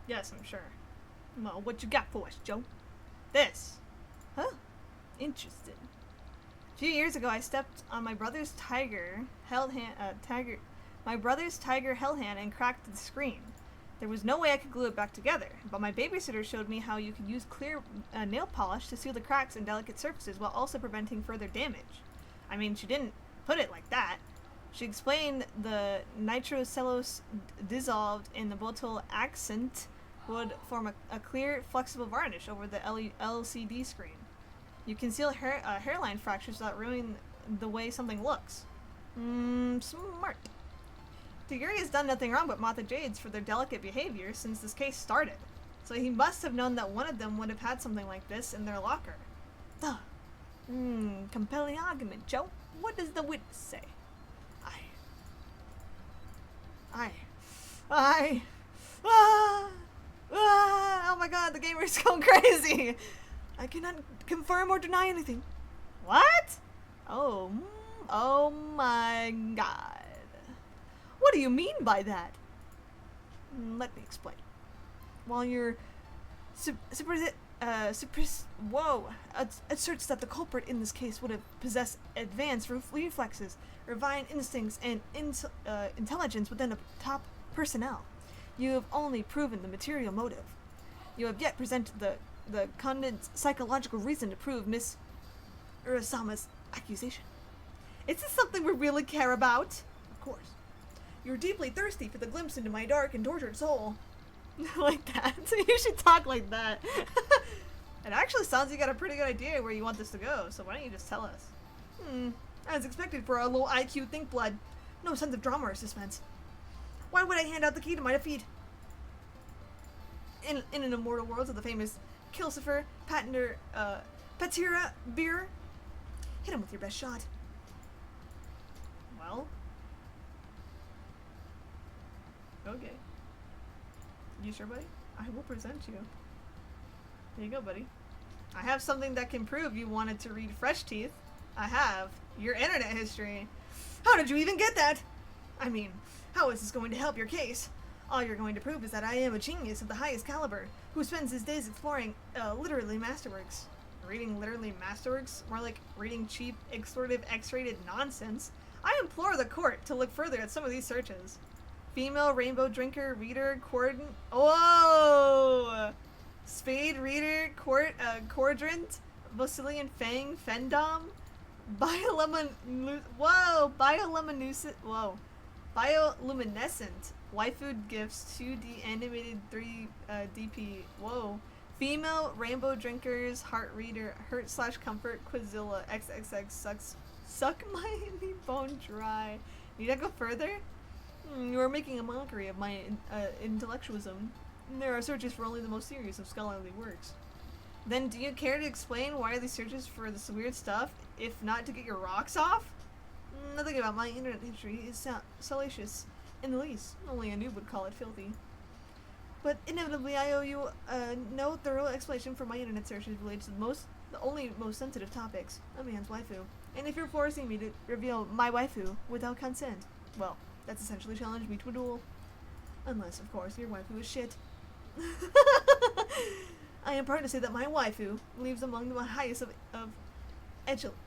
Speaker 1: Yes, I'm sure. Well, what you got for us, Joe? This. Huh? Interesting. A few years ago, I stepped on my brother's tiger held hand and cracked the screen. There was no way I could glue it back together, but my babysitter showed me how you could use clear nail polish to seal the cracks in delicate surfaces while also preventing further damage. I mean, she didn't put it like that. She explained the nitrocellulose dissolved in the volatile accent would form a clear, flexible varnish over the LCD screen. You conceal hairline fractures without ruining the way something looks. Smart. Tiguri has done nothing wrong but mock the Jades for their delicate behavior since this case started, so he must have known that one of them would have had something like this in their locker. Compelling argument, Joe. What does the witness say? Oh my god, the gamer's going crazy! I cannot confirm or deny anything. What? Oh my god. What do you mean by that? Let me explain. While you're asserts that the culprit in this case would have possessed advanced reflexes, refined instincts, and intelligence within the top personnel. You have only proven the material motive. You have yet presented the condensed psychological reason to prove Miss Urasama's accusation. Is this something we really care about? Of course. You're deeply thirsty for the glimpse into my dark and tortured soul. Like that. You should talk like that. It actually sounds like you got a pretty good idea where you want this to go, so why don't you just tell us? As expected for our low IQ think blood. No sense of drama or suspense. Why would I hand out the key to my defeat? In an immortal world of the famous Kilsifer, Patira Beer. Hit him with your best shot. Well. Okay. You sure, buddy? I will present you. There you go, buddy. I have something that can prove you wanted to read Fresh Teeth. I have your internet history. How did you even get that? I mean, how is this going to help your case? All you're going to prove is that I am a genius of the highest caliber, who spends his days exploring literally masterworks. Reading literally masterworks? More like reading cheap, explorative, X-rated nonsense. I implore the court to look further at some of these searches. Female rainbow drinker, reader, spade reader, quadrant, Vocilian fang, fendom, bioluminescent, waifu gifts, 2D animated 3DP, female rainbow drinkers, heart reader, hurt/comfort, Quizilla, XXX suck my bone dry. Need I go further? You are making a mockery of my intellectualism. There are searches for only the most serious of scholarly works. Then do you care to explain why are these searches for this weird stuff, if not to get your rocks off? Nothing about my internet history is salacious in the least. Only a noob would call it filthy. But inevitably I owe you no thorough explanation for my internet searches related to the only most sensitive topics, a man's waifu. And if you're forcing me to reveal my waifu without consent, well, that's essentially challenged me to a duel. Unless, of course, your waifu is shit.
Speaker 2: I am proud to say that my waifu lives among the highest of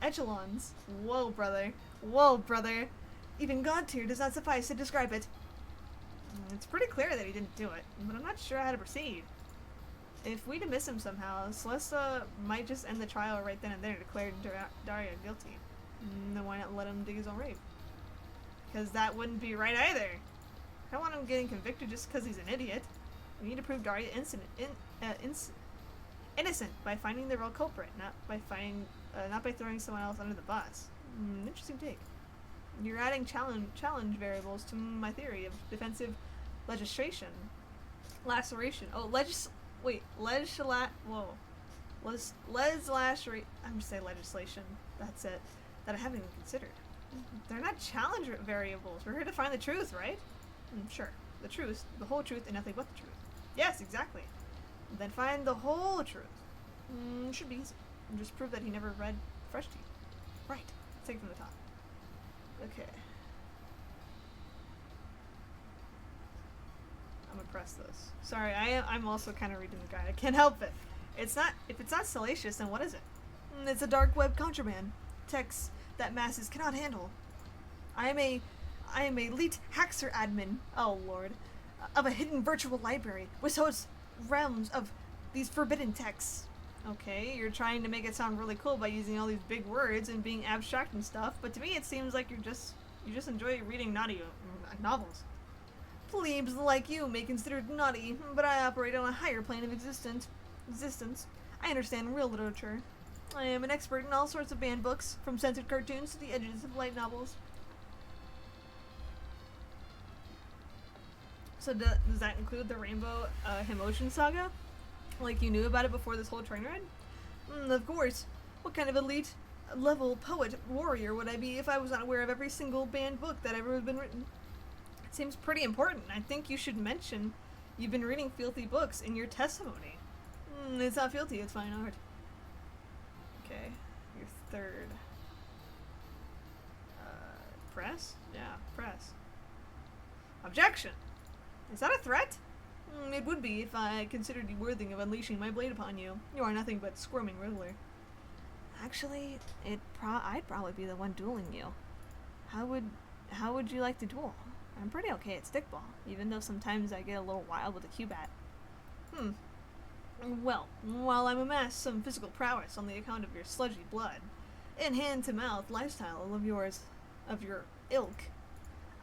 Speaker 2: echelons. Whoa, brother. Whoa, brother. Even God tier does not suffice to describe it. It's pretty clear that he didn't do it, but I'm not sure how to proceed. If we dismiss him somehow, Celesta might just end the trial right then and there, declaring Daria guilty. Then why not let him dig his own grave? Because that wouldn't be right either. I don't want him getting convicted just because he's an idiot. We need to prove Daria innocent by finding the real culprit, not by throwing someone else under the bus. Interesting take. You're adding challenge variables to my theory of defensive legislation. Laceration. Oh, wait, whoa. I'm just saying legislation. That's it. That I haven't even considered. They're not challenge variables. We're here to find the truth, right? Sure. The truth, the whole truth, and nothing but the truth. Yes, exactly. Then find the whole truth. Should be easy. And just prove that he never read Fresh Teeth. Right. Let's take it from the top. Okay. I'm gonna press this. Sorry, I'm also kind of reading the guide. I can't help it. If it's not salacious, then what is it? It's a dark web contraband. Text that masses cannot handle. I am a elite hacker admin. Oh lord. Of a hidden virtual library which hosts realms of these forbidden texts. Okay, you're trying to make it sound really cool by using all these big words and being abstract and stuff, but to me it seems like you just enjoy reading naughty novels. Plebes like you may consider it naughty, but I operate on a higher plane of existence. I understand real literature. I am an expert in all sorts of banned books, from censored cartoons to the edges of light novels. So does that include the Rainbow Himotion Saga? Like you knew about it before this whole train ride? Of course. What kind of elite level poet warrior would I be if I was not aware of every single banned book that ever has been written? It seems pretty important. I think you should mention you've been reading filthy books in your testimony. It's not filthy, it's fine art. Okay, your third. Press? Yeah, press. Objection! Is that a threat? It would be if I considered you worthy of unleashing my blade upon you. You are nothing but squirming riddler. Actually, I'd probably be the one dueling you. How would you like to duel? I'm pretty okay at stickball, even though sometimes I get a little wild with a Q-bat. Well, while I'm amassed some physical prowess on the account of your sludgy blood and hand-to-mouth lifestyle of your ilk,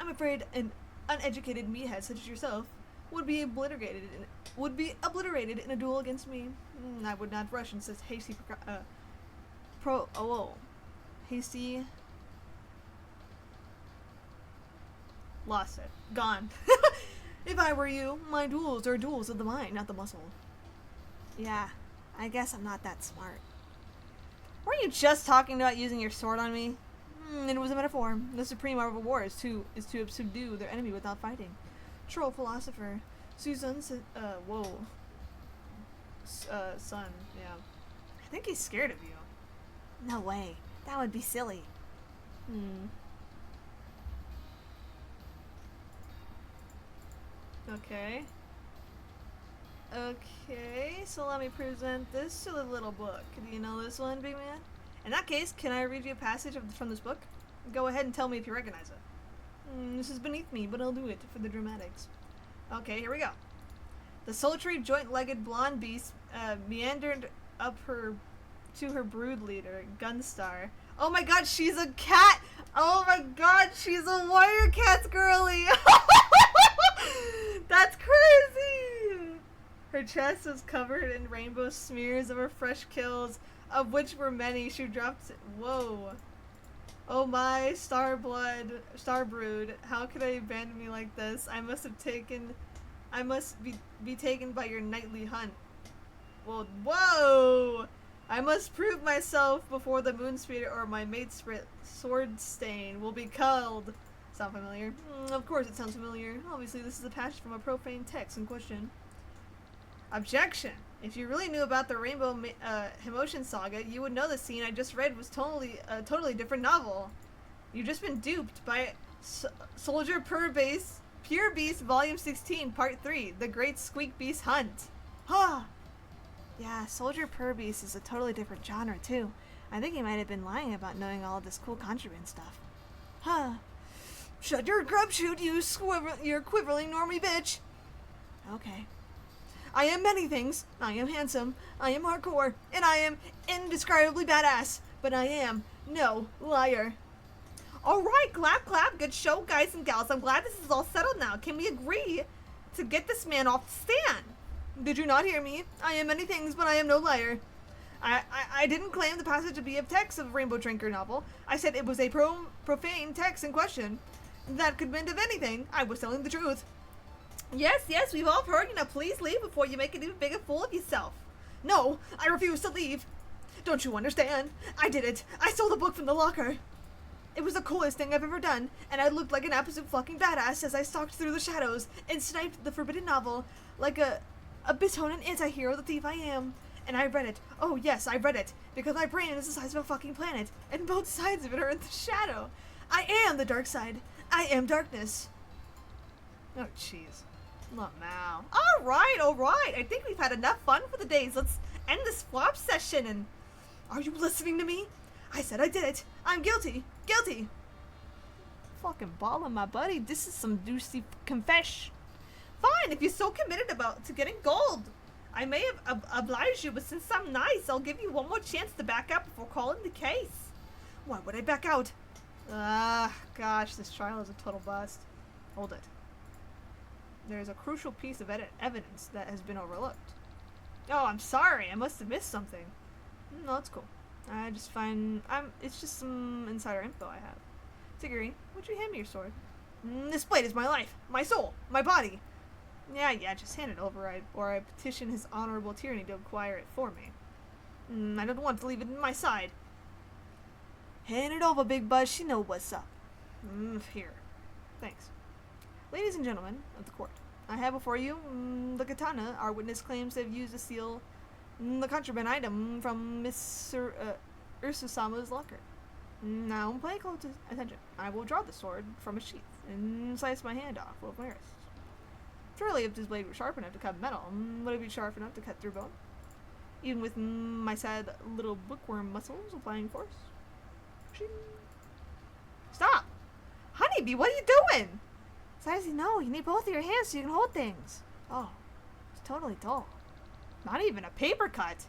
Speaker 2: I'm afraid an uneducated meathead such as yourself would be obliterated in a duel against me. I would not rush in such hasty lost it. Gone. If I were you, my duels are duels of the mind, not the muscle. Yeah, I guess I'm not that smart. Weren't you just talking about using your sword on me? It was a metaphor. The supreme art of war is to subdue their enemy without fighting. Troll philosopher. Susan son, yeah. I think he's scared of you. No way. That would be silly. Okay. Okay, so let me present this to the little book. Do you know this one, big man? In that case, can I read you a passage from this book? Go ahead and tell me if you recognize it. This is beneath me, but I'll do it for the dramatics. Okay, here we go. The sultry, joint-legged blonde beast meandered up to her brood leader, Gunstar. Oh my god, she's a cat! Oh my god, she's a warrior cat's girly! That's crazy! Her chest was covered in rainbow smears of her fresh kills, of which were many. She dropped. Whoa. Oh my, Starbrood, how could I abandon me like this? I must be taken by your nightly hunt. Well, whoa! I must prove myself before the moon spirit or my mate's sword stain will be culled. Sound familiar? Of course it sounds familiar. Obviously this is a passage from a profane text in question. Objection! If you really knew about the Rainbow Himotion Saga, you would know the scene I just read was a totally different novel. You've just been duped by Soldier Pure Beast Volume 16, Part 3, The Great Squeak Beast Hunt. Ha!
Speaker 1: Yeah, Soldier Purbeast is a totally different genre, too. I think he might have been lying about knowing all this cool contraband stuff. Huh.
Speaker 2: Shut your grub shoot, you quibbling normie bitch!
Speaker 1: Okay.
Speaker 2: I am many things. I am handsome, I am hardcore, and I am indescribably badass. But I am no liar.
Speaker 1: Alright, clap clap, good show, guys and gals. I'm glad this is all settled now. Can we agree to get this man off the stand?
Speaker 2: Did you not hear me? I am many things, but I am no liar. I didn't claim the passage to be a text of a Rainbow Drinker novel. I said it was a profane text in question. That could mean of anything. I was telling the truth.
Speaker 1: Yes, we've all heard. Please leave before you make an even bigger fool of yourself.
Speaker 2: No, I refuse to leave. Don't you understand? I did it. I stole the book from the locker. It was the coolest thing I've ever done, and I looked like an absolute fucking badass as I stalked through the shadows and sniped the forbidden novel like a Bitonin anti-hero the thief I am. And I read it. Oh yes, I read it. Because my brain is the size of a fucking planet, and both sides of it are in the shadow. I am the dark side. I am darkness.
Speaker 1: Oh, jeez. Oh, now. Alright. I think we've had enough fun for the days. Let's end this swap session and...
Speaker 2: Are you listening to me? I said I did it. I'm guilty. Guilty.
Speaker 1: Fucking balling, my buddy. This is some juicy confession. Fine, if you're so committed to getting gold. I may have obliged you, but since I'm nice, I'll give you one more chance to back out before calling the case.
Speaker 2: Why would I back out?
Speaker 1: Gosh, this trial is a total bust. Hold it. There's a crucial piece of evidence that has been overlooked. Oh, I'm sorry. I must have missed something. No, it's cool. It's just some insider info I have. Tiggery, would you hand me your sword?
Speaker 2: This blade is my life, my soul, my body.
Speaker 1: Yeah, just hand it over, or I petition his honorable tyranny to acquire it for me.
Speaker 2: I don't want to leave it in my side. Hand it over, Big Buzz. She know what's up.
Speaker 1: Here. Thanks. Ladies and gentlemen of the court, I have before you the katana. Our witness claims to have used to steal the contraband item from Miss Ursusama's locker. Now, pay close attention. I will draw the sword from a sheath and slice my hand off with my wrist. Surely, if this blade were sharp enough to cut metal, would it be sharp enough to cut through bone? Even with my sad little bookworm muscles applying force? Stop! Honeybee, what are you doing? Sassy, no, you need both of your hands so you can hold things. Oh, it's totally dull. Not even a paper cut.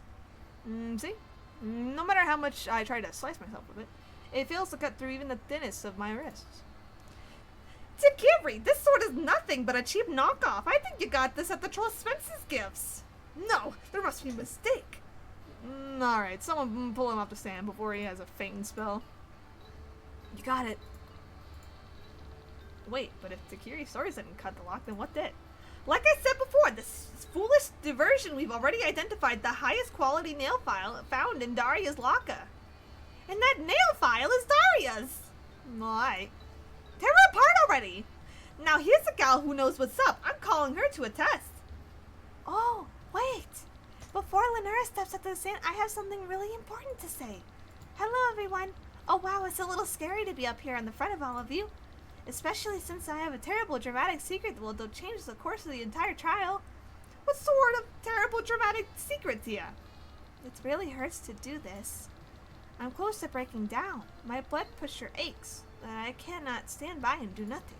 Speaker 1: See? No matter how much I try to slice myself with it fails to cut through even the thinnest of my wrists. Takiri, this sword is nothing but a cheap knockoff. I think you got this at the Troll Spence's gifts. No, there must be a mistake. Alright, someone pull him off the stand before he has a fainting spell.
Speaker 2: You got it.
Speaker 1: Wait, but if Takiri's sword didn't cut the lock, then what did? Like I said before, this foolish diversion, we've already identified the highest quality nail file found in Daria's locker. And that nail file is Daria's! Alright. Tear her apart already! Now here's a gal who knows what's up. I'm calling her to a test.
Speaker 3: Oh, wait. Before Lenora steps up to the stand, I have something really important to say. Hello, everyone. Oh, wow, it's a little scary to be up here in the front of all of you. Especially since I have a terrible dramatic secret that will change the course of the entire trial.
Speaker 1: What sort of terrible dramatic secret, Tia?
Speaker 3: It really hurts to do this. I'm close to breaking down. My blood pressure aches, but I cannot stand by and do nothing.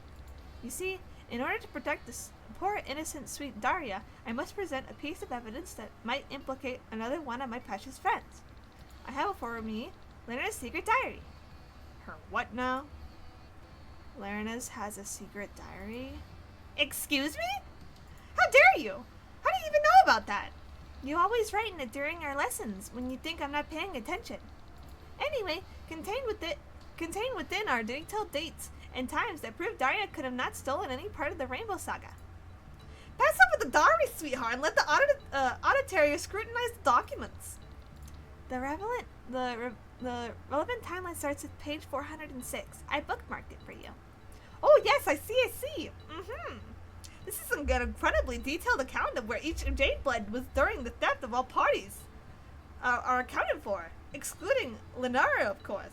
Speaker 3: You see, in order to protect this poor, innocent, sweet Daria, I must present a piece of evidence that might implicate another one of my precious friends. I have before me Lena's secret diary.
Speaker 1: Her what now?
Speaker 3: Lerna's has a secret diary.
Speaker 1: Excuse me? How dare you? How do you even know about that?
Speaker 3: You always write in it during our lessons when you think I'm not paying attention. Anyway, contained within are detailed dates and times that prove Daria could have not stolen any part of the Rainbow Saga.
Speaker 1: Pass over the diary, sweetheart, and let the auditory scrutinize the documents.
Speaker 3: The relevant timeline starts at page 406. I bookmarked it for you.
Speaker 1: Oh yes, I see. This is an incredibly detailed account of where each Jade Blood was during the theft of all parties are accounted for, excluding Lenara, of course.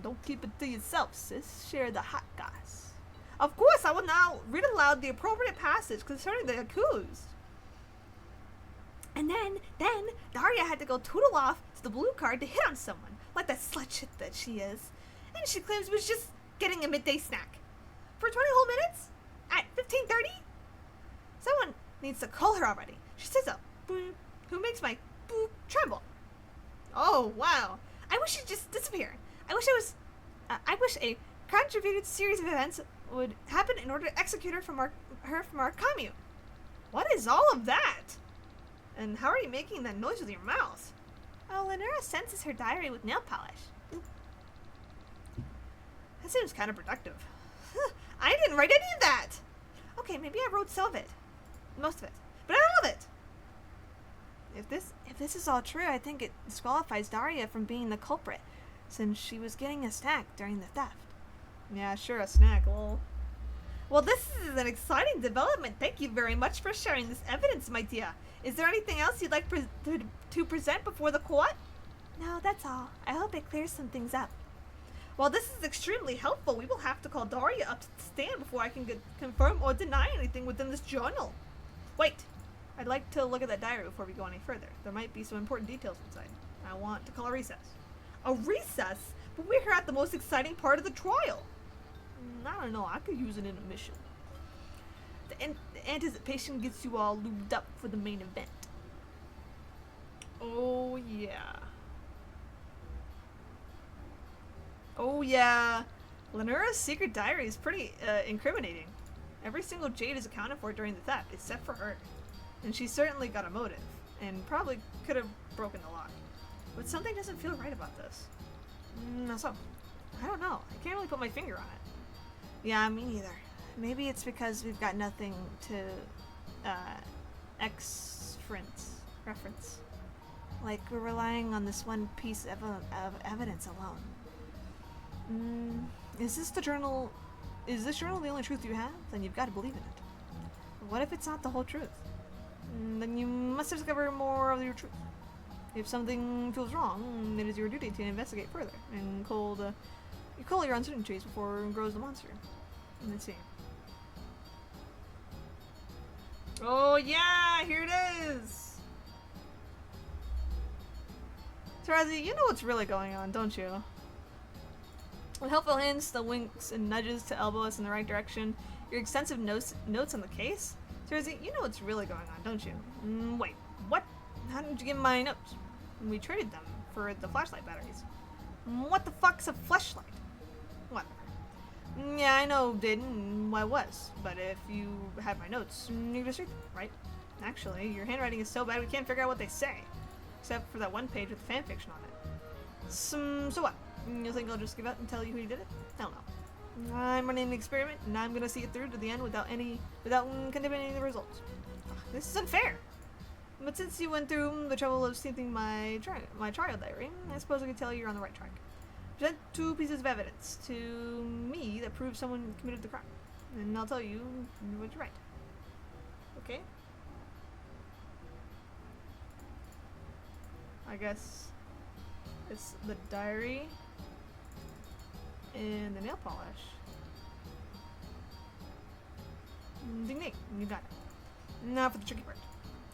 Speaker 2: Don't keep it to yourself, sis. Share the hot goss.
Speaker 1: Of course, I will now read aloud the appropriate passage concerning the accused.
Speaker 3: And then Daria had to go tootle off to the blue card to hit on someone, like that slut shit that she is. And she claims it was just getting a midday snack. For 20 whole minutes? At 15:30? Someone needs to call her already. She says a boop, who makes my boop tremble. Oh, wow. I wish she'd just disappear. I wish a contributed series of events would happen in order to execute her from our commune. What is all of that? And how are you making that noise with your mouth? Oh, Lenora senses her diary with nail polish. Oop. That seems kind of productive. I didn't write any of that! Okay, maybe I wrote some of it. Most of it. But not all of it! If this is all true, I think it disqualifies Daria from being the culprit, since she was getting a snack during the theft.
Speaker 1: Yeah, sure, a snack, lol.
Speaker 3: Well, this is an exciting development. Thank you very much for sharing this evidence, my dear. Is there anything else you'd like to present before the court? No, that's all. I hope it clears some things up. Well, this is extremely helpful. We will have to call Daria up to the stand before I can confirm or deny anything within this journal. Wait. I'd like to look at that diary before we go any further. There might be some important details inside. I want to call a recess. A recess? But we're here at the most exciting part of the trial.
Speaker 1: I don't know. I could use an intermission. The anticipation gets you all lubed up for the main event. Oh, yeah. Oh, yeah. Lenora's secret diary is pretty incriminating. Every single jade is accounted for during the theft, except for her. And she certainly got a motive, and probably could have broken the lock. But something doesn't feel right about this. So, I don't know. I can't really put my finger on it.
Speaker 3: Yeah, me neither. Maybe it's because we've got nothing to, reference. Like, we're relying on this one piece of evidence alone.
Speaker 1: Is this journal the only truth you have? Then you've got to believe in it. What if it's not the whole truth? Then you must discover more of your truth. If something feels wrong, it is your duty to investigate further and you cull your uncertainties before it grows the monster. Let's see. Oh yeah, here it is! Tarazi, you know what's really going on, don't you? With helpful hints, the winks and nudges to elbow us in the right direction, your extensive notes on the case, Tarazi, you know what's really going on, don't you? Wait, what? How did you get my notes? We traded them for the flashlight batteries. What the fuck's a flashlight? Whatever. Yeah, I know didn't I was, but if you had my notes, you just read them, right? Actually, your handwriting is so bad we can't figure out what they say, except for that one page with the fanfiction on it. So what? You think I'll just give up and tell you who did it? Hell no. I'm running an experiment, and I'm gonna see it through to the end without condemning the results. Ugh, this is unfair. But since you went through the trouble of stealing my trial diary, I suppose I can tell you're on the right track. Present 2 pieces of evidence to me that prove someone committed the crime, and I'll tell you what you're right. Okay? I guess it's the diary and the nail polish. Ding ding, you got it. Now for the tricky part.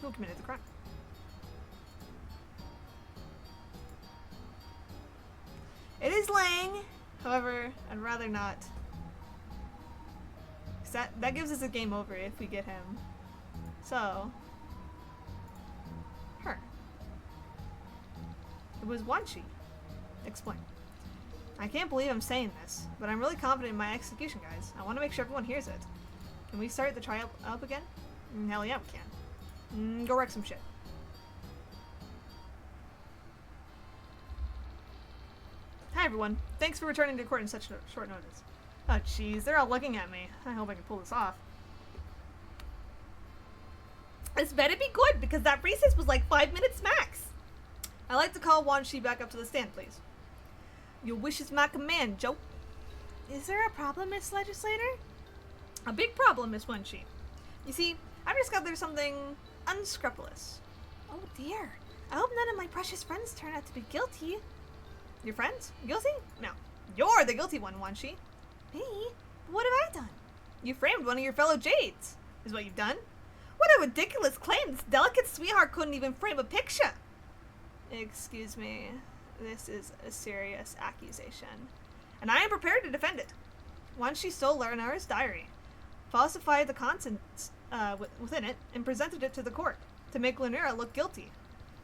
Speaker 1: Who committed the crime? It is Lang. However, I'd rather not. 'Cause that gives us a game over if we get him. So, her. It was Wanshi. Explain. I can't believe I'm saying this, but I'm really confident in my execution, guys. I want to make sure everyone hears it. Can we start the trial up again? Hell yeah, we can. Go wreck some shit. Hi everyone. Thanks for returning to court in such short notice. Oh jeez, they're all looking at me. I hope I can pull this off.
Speaker 3: This better be good, because that recess was like 5 minutes max.
Speaker 1: I'd like to call Wanshi back up to the stand, please. Your wish is my command, Joe.
Speaker 3: Is there a problem, Miss Legislator?
Speaker 1: A big problem, Miss Wanshi. You see, I've discovered something unscrupulous.
Speaker 3: Oh dear. I hope none of my precious friends turn out to be guilty.
Speaker 1: Your friends? Guilty? No. You're the guilty one, Wanshi.
Speaker 3: Me? What have I done?
Speaker 1: You framed one of your fellow Jades, is what you've done.
Speaker 3: What a ridiculous claim! This delicate sweetheart couldn't even frame a picture!
Speaker 1: Excuse me. This is a serious accusation, and I am prepared to defend it. Once she stole Lenara's diary, falsified the contents within it, and presented it to the court to make Lenara look guilty.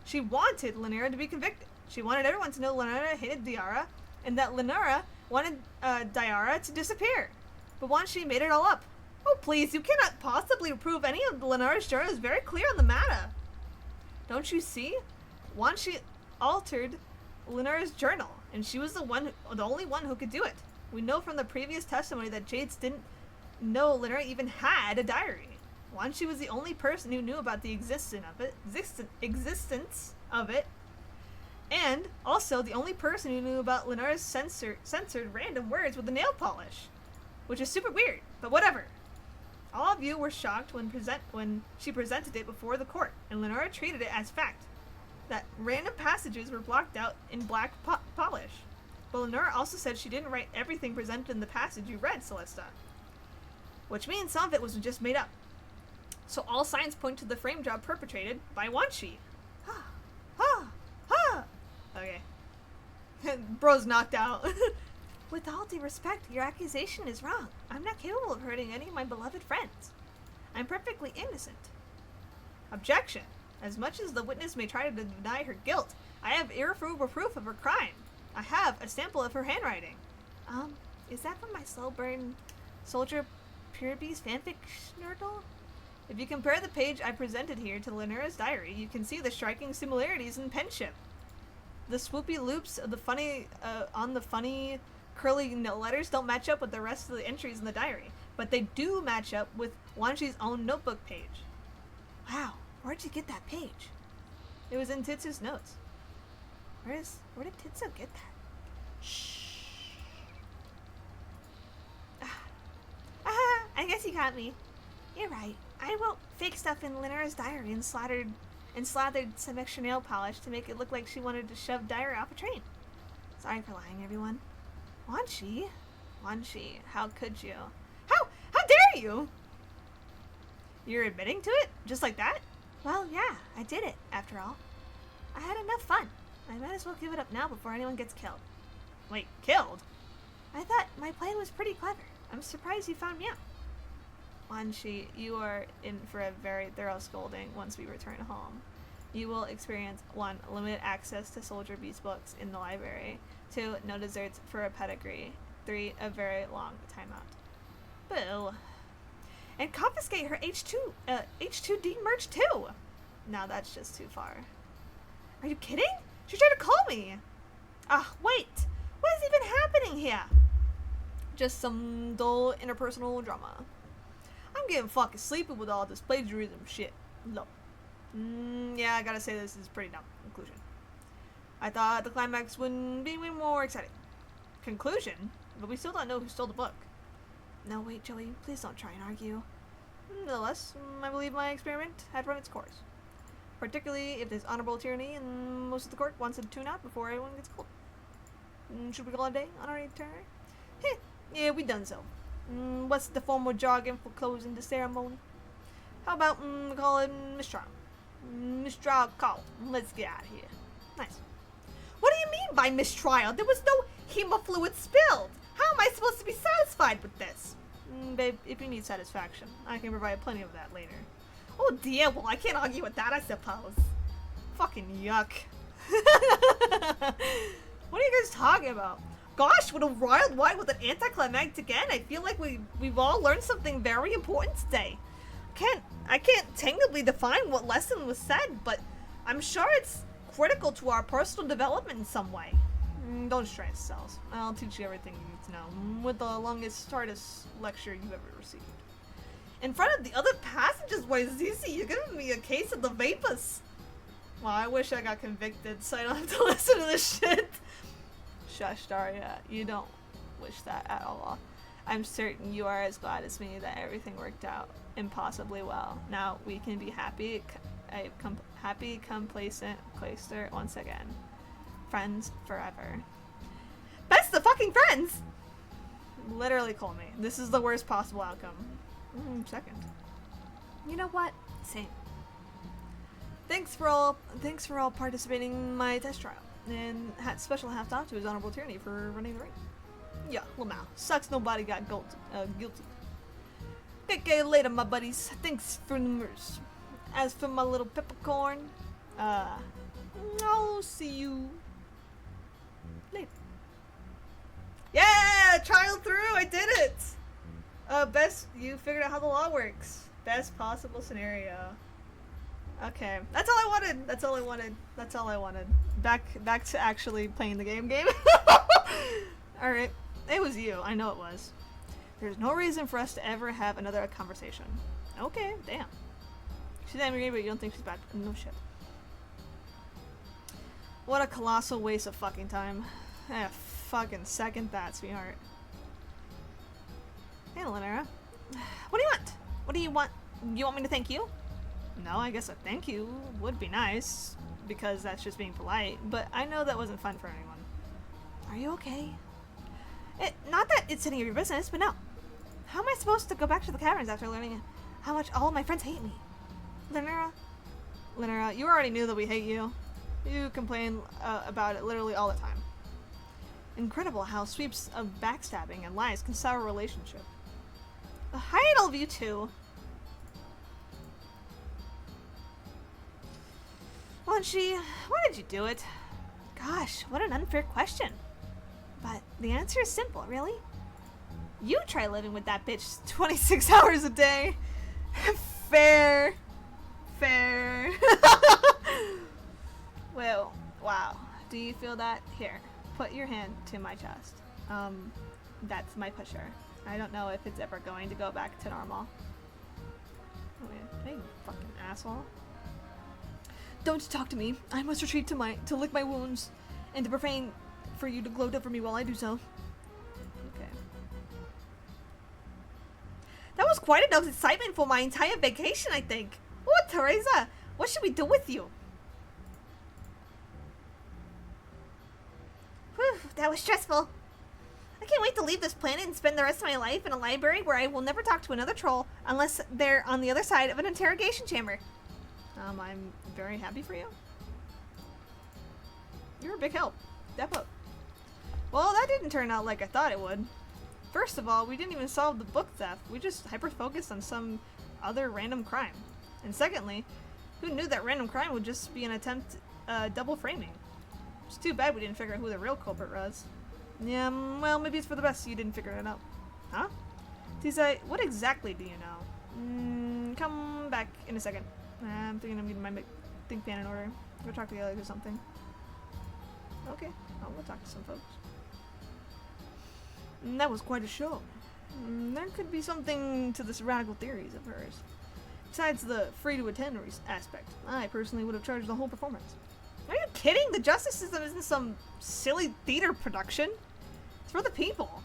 Speaker 1: She wanted Lenara to be convicted. She wanted everyone to know Lenara hated Diara, and that Lenara wanted Diara to disappear. But once she made it all up. Oh please, you cannot possibly prove any of Lenara's journal is very clear on the matter. Don't you see? Once she altered Lenara's journal, and she was the only one who could do it. We know from the previous testimony that Jades didn't know Lenara even had a diary. Once she was the only person who knew about the existence of it, and also the only person who knew about Lenara's censored random words with the nail polish, which is super weird, but whatever. All of you were shocked when she presented it before the court, and Lenara treated it as fact. That random passages were blocked out in black polish. But Lenara also said she didn't write everything presented in the passage you read, Celesta. Which means some of it was just made up. So all signs point to the frame job perpetrated by Wanshi. Ha! Ha! Ha! Okay. Bro's knocked out.
Speaker 3: With all due respect, your accusation is wrong. I'm not capable of hurting any of my beloved friends. I'm perfectly innocent.
Speaker 1: Objection. As much as the witness may try to deny her guilt, I have irrefutable proof of her crime. I have a sample of her handwriting.
Speaker 3: Is that from my slow burn soldier Purebee's fanfic schnurtle?
Speaker 1: If you compare the page I presented here to Lenara's diary, you can see the striking similarities in penmanship. The swoopy loops of the funny curly letters don't match up with the rest of the entries in the diary, but they do match up with Wanshi's own notebook page.
Speaker 3: Wow, where'd you get that page?
Speaker 1: It was in Titsu's notes.
Speaker 3: Where did Titsu get that?
Speaker 1: Shh.
Speaker 3: I guess you got me. You're right. I wrote fake stuff in Lenara's diary and slathered some extra nail polish to make it look like she wanted to shove diary off a train. Sorry for lying, everyone.
Speaker 1: Wanshi, how could you? How dare you? You're admitting to it? Just like that?
Speaker 3: Well, yeah, I did it, after all. I had enough fun. I might as well give it up now before anyone gets killed.
Speaker 1: Wait, killed?
Speaker 3: I thought my plan was pretty clever. I'm surprised you found me out.
Speaker 1: Wanshi, you are in for a very thorough scolding once we return home. You will experience 1. Limited access to Soldier Beast books in the library. 2. No desserts for a pedigree. 3. A very long timeout. Boo. And confiscate her H2D merch too! Now that's just too far. Are you kidding? She tried to call me! Wait! What is even happening here? Just some dull interpersonal drama. I'm getting fucking sleepy with all this plagiarism shit. Look. Yeah, I gotta say this is a pretty dumb conclusion. I thought the climax would be way more exciting. Conclusion? But we still don't know who stole the book.
Speaker 3: No, wait, Joey, please don't try and argue.
Speaker 1: Nonetheless, I believe my experiment had run its course. Particularly if there's honorable tyranny and most of the court wants to tune out before everyone gets cold. Should we call it a day on our itinerary? Heh, yeah, we done so. What's the formal jargon for closing the ceremony? How about we call it mistrial? Mistrial call. Let's get out of here. Nice. What do you mean by mistrial? There was no hemofluid spilled. How am I supposed to be satisfied with this? Babe, if you need satisfaction, I can provide plenty of that later. Oh dear, well I can't argue with that, I suppose. Fucking yuck. What are you guys talking about? Gosh, what a wild ride with an anticlimactic end. I feel like we've all learned something very important today. I can't tangibly define what lesson was said, but I'm sure it's critical to our personal development in some way. Don't stress yourselves. I'll teach you everything you need to know, with the longest, hardest lecture you've ever received. In front of the other passengers, why Zizi, you're giving me a case of the vapors. Well, I wish I got convicted so I don't have to listen to this shit. Shush, Daria, you don't wish that at all. I'm certain you are as glad as me that everything worked out impossibly well. Now we can be happy, complacent, cloister once again. Friends forever. Best of fucking friends! Literally call me. This is the worst possible outcome. Second.
Speaker 3: You know what? Same.
Speaker 2: Thanks for all participating in my test trial, and special hats off to His Honorable Tyranny for running the ring. Yeah, Lamau. Sucks nobody got guilty. Okay, later, my buddies. Thanks for the numbers. As for my little peppercorn, I'll see you later.
Speaker 1: Yeah, trial through. I did it. You figured out how the law works. Best possible scenario. Okay, that's all I wanted. Back to actually playing the game. All right, it was you. I know it was. There's no reason for us to ever have another conversation. Okay, damn. She's angry, but you don't think she's bad. No shit. What a colossal waste of fucking time. Fucking second that, sweetheart. Hey, Lenera. What do you want? What do you want? You want me to thank you? No, I guess a thank you would be nice, because that's just being polite, but I know that wasn't fun for anyone. Are you okay? Not that it's any of your business, but no. How am I supposed to go back to the caverns after learning how much all of my friends hate me? Lenera, you already knew that we hate you. You complain about it literally all the time. Incredible how sweeps of backstabbing and lies can sour a relationship. Hi, all of you too. Lunchi, why did you do it? Gosh, what an unfair question. But the answer is simple, really. You try living with that bitch 26 hours a day. Fair. Well, wow. Do you feel that? Here, put your hand to my chest. That's my pusher. I don't know if it's ever going to go back to normal. Oh yeah, hey, you fucking asshole.
Speaker 2: Don't talk to me. I must retreat to lick my wounds, and to refrain for you to gloat over me while I do so.
Speaker 1: Okay.
Speaker 3: That was quite enough excitement for my entire vacation, I think. Oh, Teresa, what should we do with you? Whew, that was stressful. I can't wait to leave this planet and spend the rest of my life in a library where I will never talk to another troll unless they're on the other side of an interrogation chamber.
Speaker 1: I'm very happy for you. You're a big help. Step up. Well, that didn't turn out like I thought it would. First of all, we didn't even solve the book theft. We just hyper-focused on some other random crime. And secondly, who knew that random crime would just be an attempt double framing? It's too bad we didn't figure out who the real culprit was. Yeah, well, maybe it's for the best you didn't figure it out. Huh? Tisa, what exactly do you know? Come back in a second. I'm thinking I'm getting my think pan in order. Go talk to the others or something. Okay, I'll go talk to some folks.
Speaker 2: That was quite a show.
Speaker 1: There could be something to this radical theories of hers. Besides the free-to-attend aspect, I personally would have charged the whole performance. Are you kidding? The justice system isn't some silly theater production. It's for the people.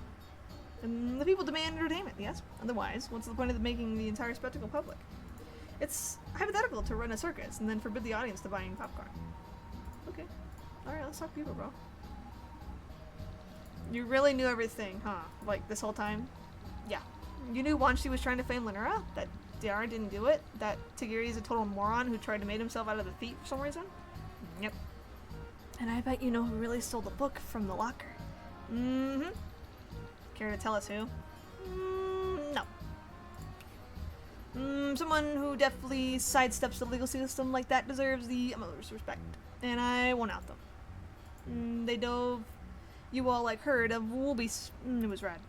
Speaker 1: And the people demand entertainment, yes? Otherwise, what's the point of making the entire spectacle public? It's hypothetical to run a circus and then forbid the audience to buying popcorn. Okay. Alright, let's talk people, bro. You really knew everything, huh? Like, this whole time? Yeah. You knew once she was trying to flame Lenera? That Diara didn't do it? That Tagiri is a total moron who tried to make himself out of the thief for some reason? Yep.
Speaker 2: And I bet you know who really stole the book from the locker.
Speaker 1: Mm-hmm. Care to tell us who?
Speaker 2: No. Someone who definitely sidesteps the legal system like that deserves the utmost respect. And I won't out them. They dove you all like herd of wolbies. It was rad.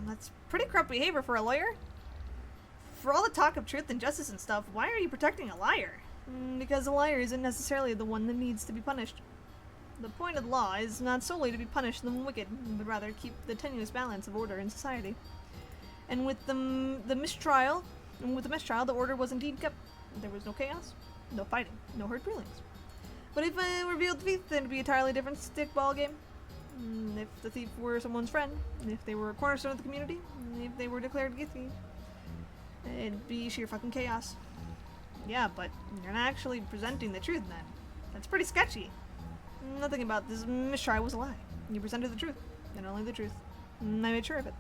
Speaker 1: That's pretty corrupt behavior for a lawyer. For all the talk of truth and justice and stuff, why are you protecting a liar?
Speaker 2: Because a liar isn't necessarily the one that needs to be punished. The point of the law is not solely to be punished the wicked, but rather keep the tenuous balance of order in society. And with the mistrial, the order was indeed kept. There was no chaos, no fighting, no hurt feelings. But if I revealed the thief, then it'd be a entirely different stickball game. If the thief were someone's friend, if they were a cornerstone of the community, if they were declared guilty, it'd be sheer fucking chaos.
Speaker 1: Yeah, but you're not actually presenting the truth then. That's pretty sketchy.
Speaker 2: Nothing about this mistrial was a lie. You presented the truth, and only the truth. I made sure of it.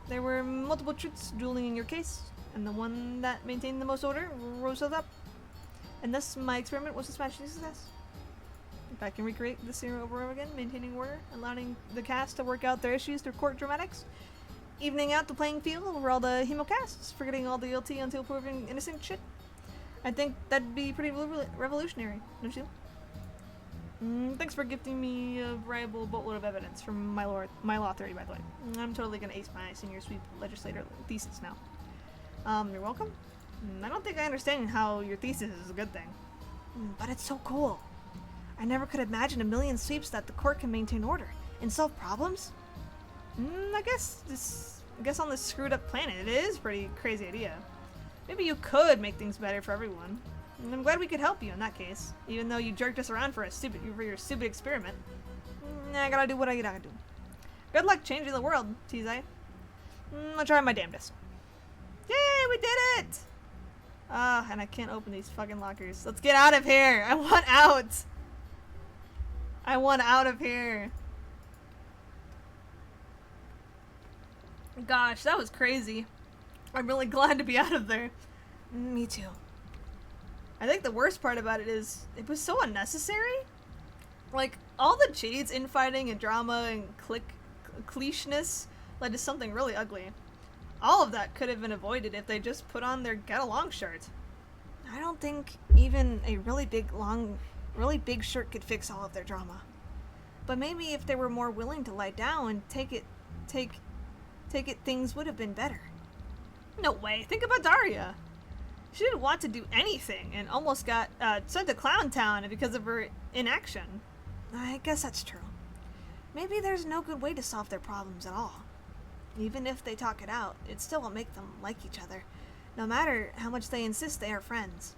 Speaker 2: There were multiple truths dueling in your case, and the one that maintained the most order rose up. And thus, my experiment was a smashing success. If I can recreate this scene over and over again, maintaining order, allowing the cast to work out their issues through court dramatics, evening out the playing field over all the hemocasts, forgetting all the guilty until proven innocent shit, I think that'd be pretty revolutionary, don't you? Thanks for gifting me a viable boatload of evidence from my law theory, by the way. I'm totally gonna ace my senior sweep legislator thesis now. You're welcome. I don't think I understand how your thesis is a good thing.
Speaker 3: But it's so cool. I never could imagine a million sweeps that the court can maintain order and solve problems.
Speaker 2: I guess on this screwed up planet, it is a pretty crazy idea. Maybe you could make things better for everyone. And I'm glad we could help you in that case, even though you jerked us around for your stupid experiment. I gotta do what I gotta do. Good luck changing the world, Tizai. I'll try my damnedest. Yay, we did it! And I can't open these fucking lockers. Let's get out of here! I want out! I want out of here. Gosh, that was crazy. I'm really glad to be out of there.
Speaker 3: Me too.
Speaker 2: I think the worst part about it is it was so unnecessary. Like, all the cheats, infighting, and drama, and clicheness led to something really ugly. All of that could have been avoided if they just put on their get-along shirt.
Speaker 3: I don't think even a really big shirt could fix all of their drama. But maybe if they were more willing to lie down and take it, things would have been better.
Speaker 2: No way. Think about Daria. She didn't want to do anything and almost got sent to Clown Town because of her inaction.
Speaker 3: I guess that's true. Maybe there's no good way to solve their problems at all. Even if they talk it out, it still won't make them like each other, no matter how much they insist they are friends.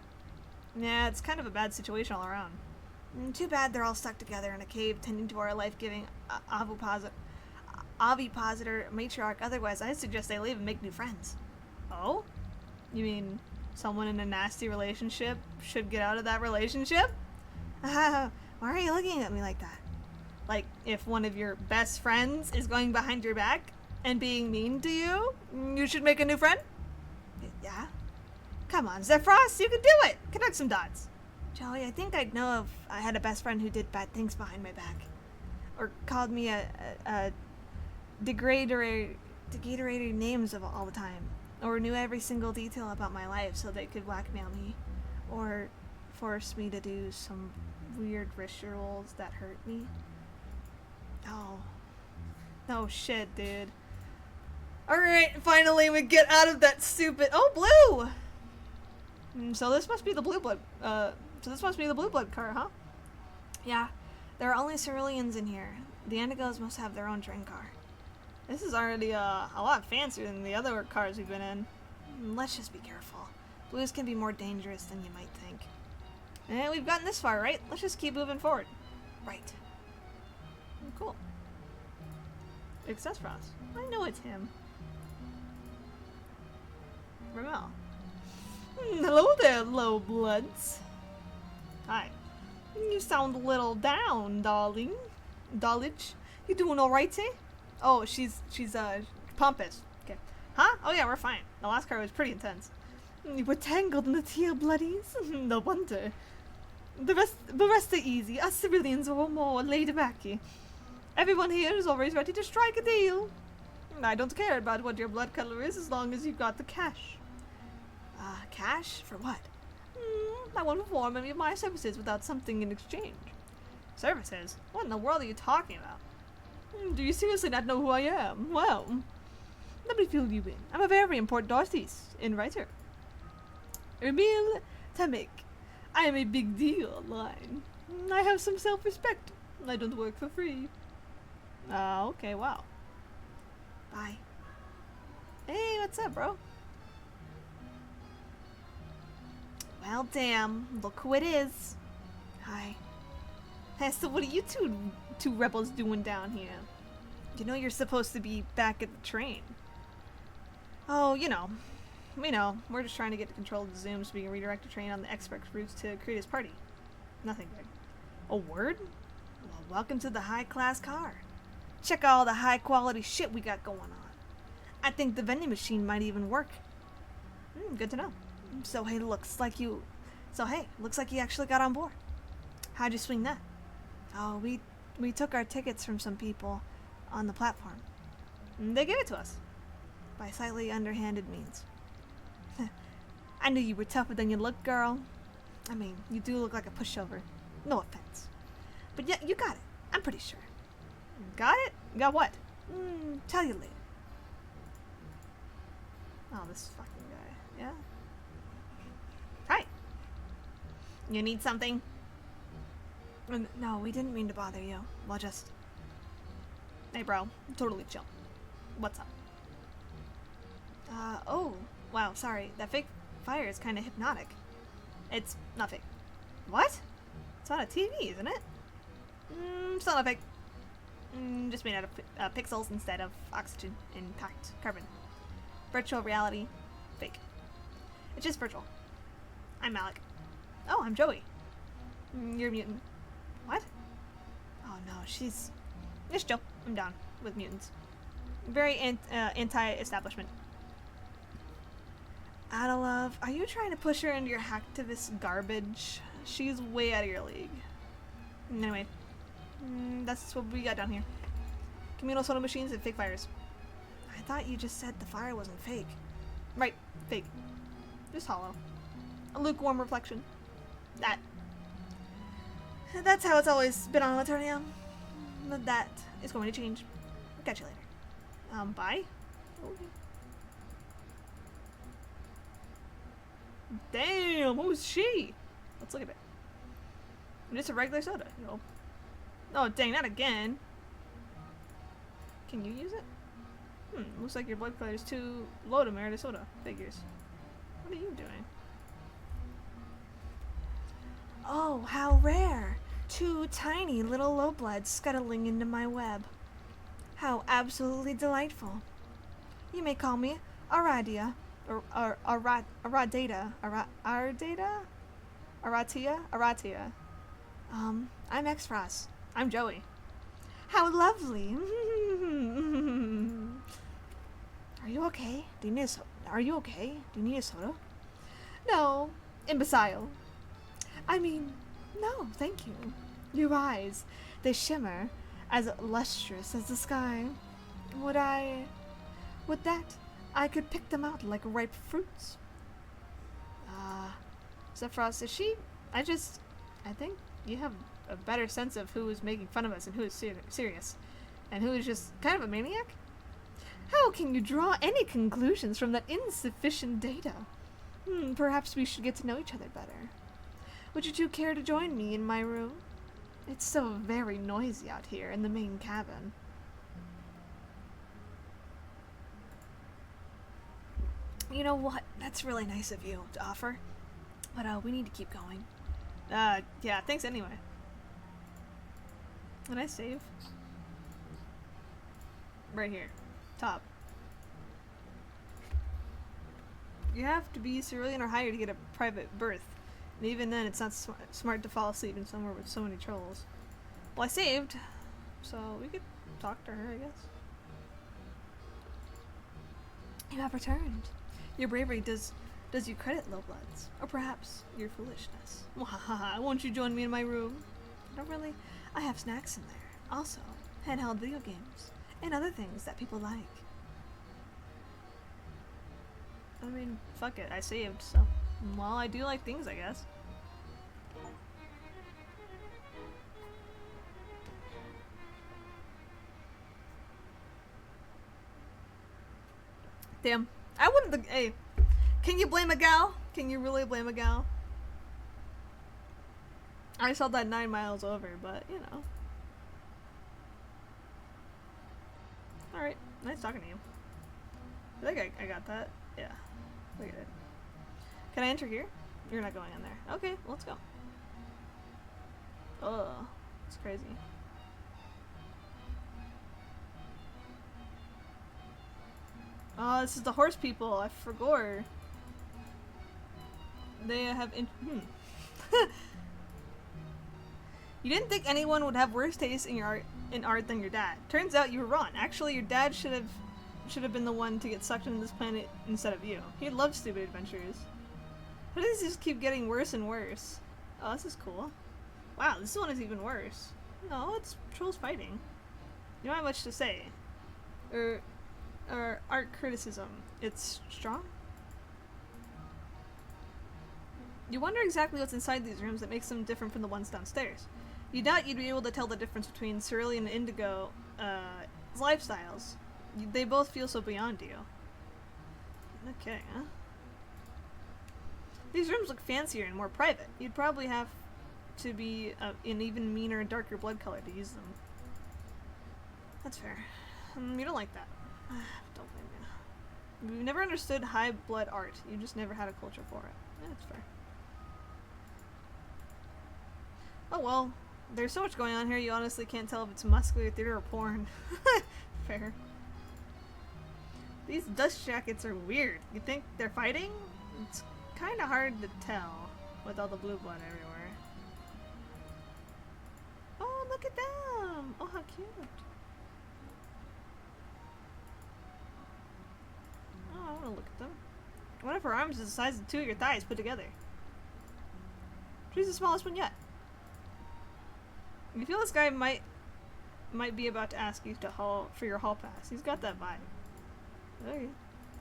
Speaker 2: Yeah, it's kind of a bad situation all around.
Speaker 3: Too bad they're all stuck together in a cave tending to our life-giving ovipositor matriarch. Otherwise, I suggest they leave and make new friends.
Speaker 2: Oh? You mean someone in a nasty relationship should get out of that relationship?
Speaker 3: Why are you looking at me like that?
Speaker 2: Like, if one of your best friends is going behind your back and being mean to you, you should make a new friend?
Speaker 3: Yeah?
Speaker 2: Come on, Zephyros, you can do it! Connect some dots.
Speaker 3: Joey, I think I'd know if I had a best friend who did bad things behind my back. Or called me a degradatory names of all the time. Or knew every single detail about my life so they could blackmail me. Or force me to do some weird rituals that hurt me.
Speaker 2: Oh shit, dude. Alright, finally we get out of that stupid— Oh, blue! So this must be the blue blood, car, huh?
Speaker 3: Yeah, there are only ceruleans in here. The Indigos must have their own train car.
Speaker 2: This is already a lot fancier than the other cars we've been in.
Speaker 3: Let's just be careful. Blues can be more dangerous than you might think.
Speaker 2: And we've gotten this far, right? Let's just keep moving forward.
Speaker 3: Right.
Speaker 2: Cool. It's Zephyros. I know it's him. Ramel. Hello there, low bloods. Hi. You sound a little down, darling. Dollage. You doing alright, eh? Oh, she's pompous. Okay. Huh? Oh yeah, we're fine. The last car was pretty intense. You were tangled in the tear bloodies? No wonder. The rest are easy. Us civilians are more laid back. Everyone here is always ready to strike a deal. I don't care about what your blood color is as long as you've got the cash.
Speaker 3: Cash? For what?
Speaker 2: I won't perform any of my services without something in exchange. Services? What in the world are you talking about? Do you seriously not know who I am? Well, let me fill you in. I'm a very important artist and writer. Emil Tamek. I am a big deal online. I have some self-respect. I don't work for free. Okay, wow.
Speaker 3: Bye.
Speaker 2: Hey, what's up, bro?
Speaker 3: Well, damn. Look who it is. Hi.
Speaker 2: Hey, so what are you two rebels doing down here? You know you're supposed to be back at the train. Oh, you know. We know. We're just trying to get control of the Zoom so we can redirect the train on the express routes to Creator's party. Nothing big. A word?
Speaker 3: Well, welcome to the high-class car. Check out all the high-quality shit we got going on. I think the vending machine might even work.
Speaker 1: Good to know.
Speaker 2: So hey, looks like you actually got on board. How'd you swing that?
Speaker 1: Oh, we took our tickets from some people on the platform.
Speaker 2: They gave it to us.
Speaker 1: By slightly underhanded means. I knew you were tougher than you look, girl. I mean, you do look like a pushover. No offense. But yeah, you got it. I'm pretty sure.
Speaker 2: Got it? Got what?
Speaker 1: Tell you later.
Speaker 2: Oh, this fucking guy. Yeah. Hi. You need something?
Speaker 1: No, we didn't mean to bother you. We'll just...
Speaker 2: Hey, bro. Totally chill. What's up?
Speaker 1: Oh. Wow, sorry. That fake fire is kind of hypnotic.
Speaker 2: It's not fake. What? It's on a TV, isn't it? It's not fake. Just made out of pixels instead of oxygen and packed carbon. Virtual reality. Fake. It's just virtual. I'm Malik. Oh, I'm Joey. You're a mutant. What?
Speaker 1: Oh no, she's...
Speaker 2: It's Joe. I'm down with mutants. Very anti-establishment.
Speaker 1: Out of love, are you trying to push her into your hacktivist garbage?
Speaker 2: She's way out of your league. Anyway, that's what we got down here. Communal soda machines and fake fires.
Speaker 1: I thought you just said the fire wasn't fake.
Speaker 2: Right, fake. Just hollow. A lukewarm reflection.
Speaker 1: That's how it's always been on Laternium.
Speaker 2: But that is going to change. Catch you later. Bye? Okay. Damn, who's she? Let's look at it. Just a regular soda, you know. Oh, dang, not again. Can you use it? Looks like your blood color is too low to merit a soda. Figures. What are you doing?
Speaker 1: Oh, how rare. 2 tiny little lowbloods scuttling into my web. How absolutely delightful. You may call me Aradia. Aradata. Aratia. I'm X-Frost.
Speaker 2: I'm Joey.
Speaker 1: How lovely. Are you okay? Do you need a soda?
Speaker 2: No, imbecile.
Speaker 1: I mean, no, thank you. Your eyes, they shimmer as lustrous as the sky. Would that, I could pick them out like ripe fruits.
Speaker 2: Sephiroth, is she? I think you have a better sense of who is making fun of us and who is serious. And who is just kind of a maniac?
Speaker 1: How can you draw any conclusions from that insufficient data? Perhaps we should get to know each other better. Would you two care to join me in my room? It's so very noisy out here in the main cabin. You know what? That's really nice of you to offer. But we need to keep going.
Speaker 2: Yeah, thanks anyway. Can I save? Right here. Top. You have to be cerulean or higher to get a private berth. And even then, it's not smart to fall asleep in somewhere with so many trolls. Well, I saved, so we could talk to her, I guess.
Speaker 1: You have returned. Your bravery does you credit, lowbloods, or perhaps your foolishness.
Speaker 2: Won't you join me in my room?
Speaker 1: Not really. I have snacks in there. Also, handheld video games and other things that people like.
Speaker 2: I mean, fuck it. I saved, so well, I do like things, I guess. Damn. I wouldn't. Hey, can you blame a gal? Can you really blame a gal? I saw that 9 miles over, but you know. Alright, nice talking to you. I think I got that. Yeah. Look at it. Can I enter here? You're not going in there. Okay, let's go. Oh, it's crazy. Oh, this is the horse people. I forgot. They have You didn't think anyone would have worse taste in art than your dad. Turns out you were wrong. Actually, your dad should should have been the one to get sucked into this planet instead of you. He loves stupid adventures. How does this just keep getting worse and worse? Oh, this is cool. Wow, this one is even worse. No, it's trolls fighting. You don't have much to say. Or art criticism. It's strong? You wonder exactly what's inside these rooms that makes them different from the ones downstairs. You doubt you'd be able to tell the difference between Cerulean and Indigo lifestyles. They both feel so beyond you. Okay, huh? These rooms look fancier and more private. You'd probably have to be an even meaner, darker blood color to use them. That's fair. You don't like that. Don't blame you. You've never understood high blood art. You just never had a culture for it. Yeah, that's fair. Oh well. There's so much going on here, you honestly can't tell if it's muscular theater or porn. Fair. These dust jackets are weird. You think they're fighting? It's kind of hard to tell with all the blue blood everywhere. Oh, look at them! Oh, how cute. Oh, I want to look at them. One of her arms is the size of 2 of your thighs put together. She's the smallest one yet. You feel this guy might be about to ask you for your hall pass. He's got that vibe. Okay.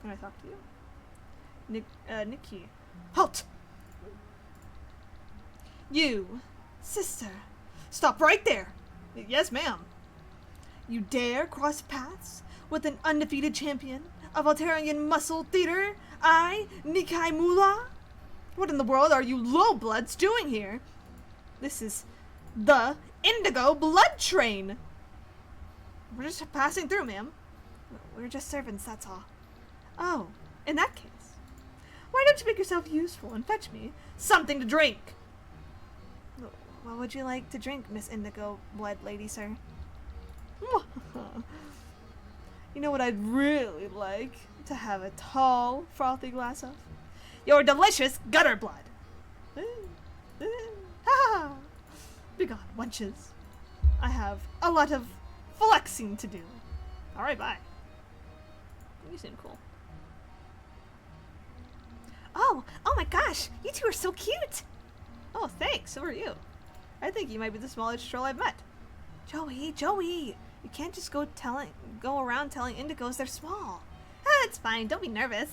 Speaker 2: Can I talk to you? Nikki. Halt! You, sister, stop right there! Yes, ma'am. You dare cross paths with an undefeated champion of Altarian muscle theater? I, Nikai Mula? What in the world are you low-bloods doing here? This is the Indigo Blood Train! We're just passing through, ma'am. We're just servants, that's all. Oh, in that case, why don't you make yourself useful and fetch me something to drink? What would you like to drink, Miss Indigo Blood Lady, sir? You know what I'd really like to have a tall, frothy glass of? Your delicious gutter blood! Ha! Begone, wenches. I have a lot of flexing to do. Alright, bye. You seem cool.
Speaker 3: Oh my gosh, you two are so cute!
Speaker 2: Oh, thanks, so are you. I think you might be the smallest troll I've met.
Speaker 3: Joey, you can't just go around telling indigos they're small. It's fine, don't be nervous.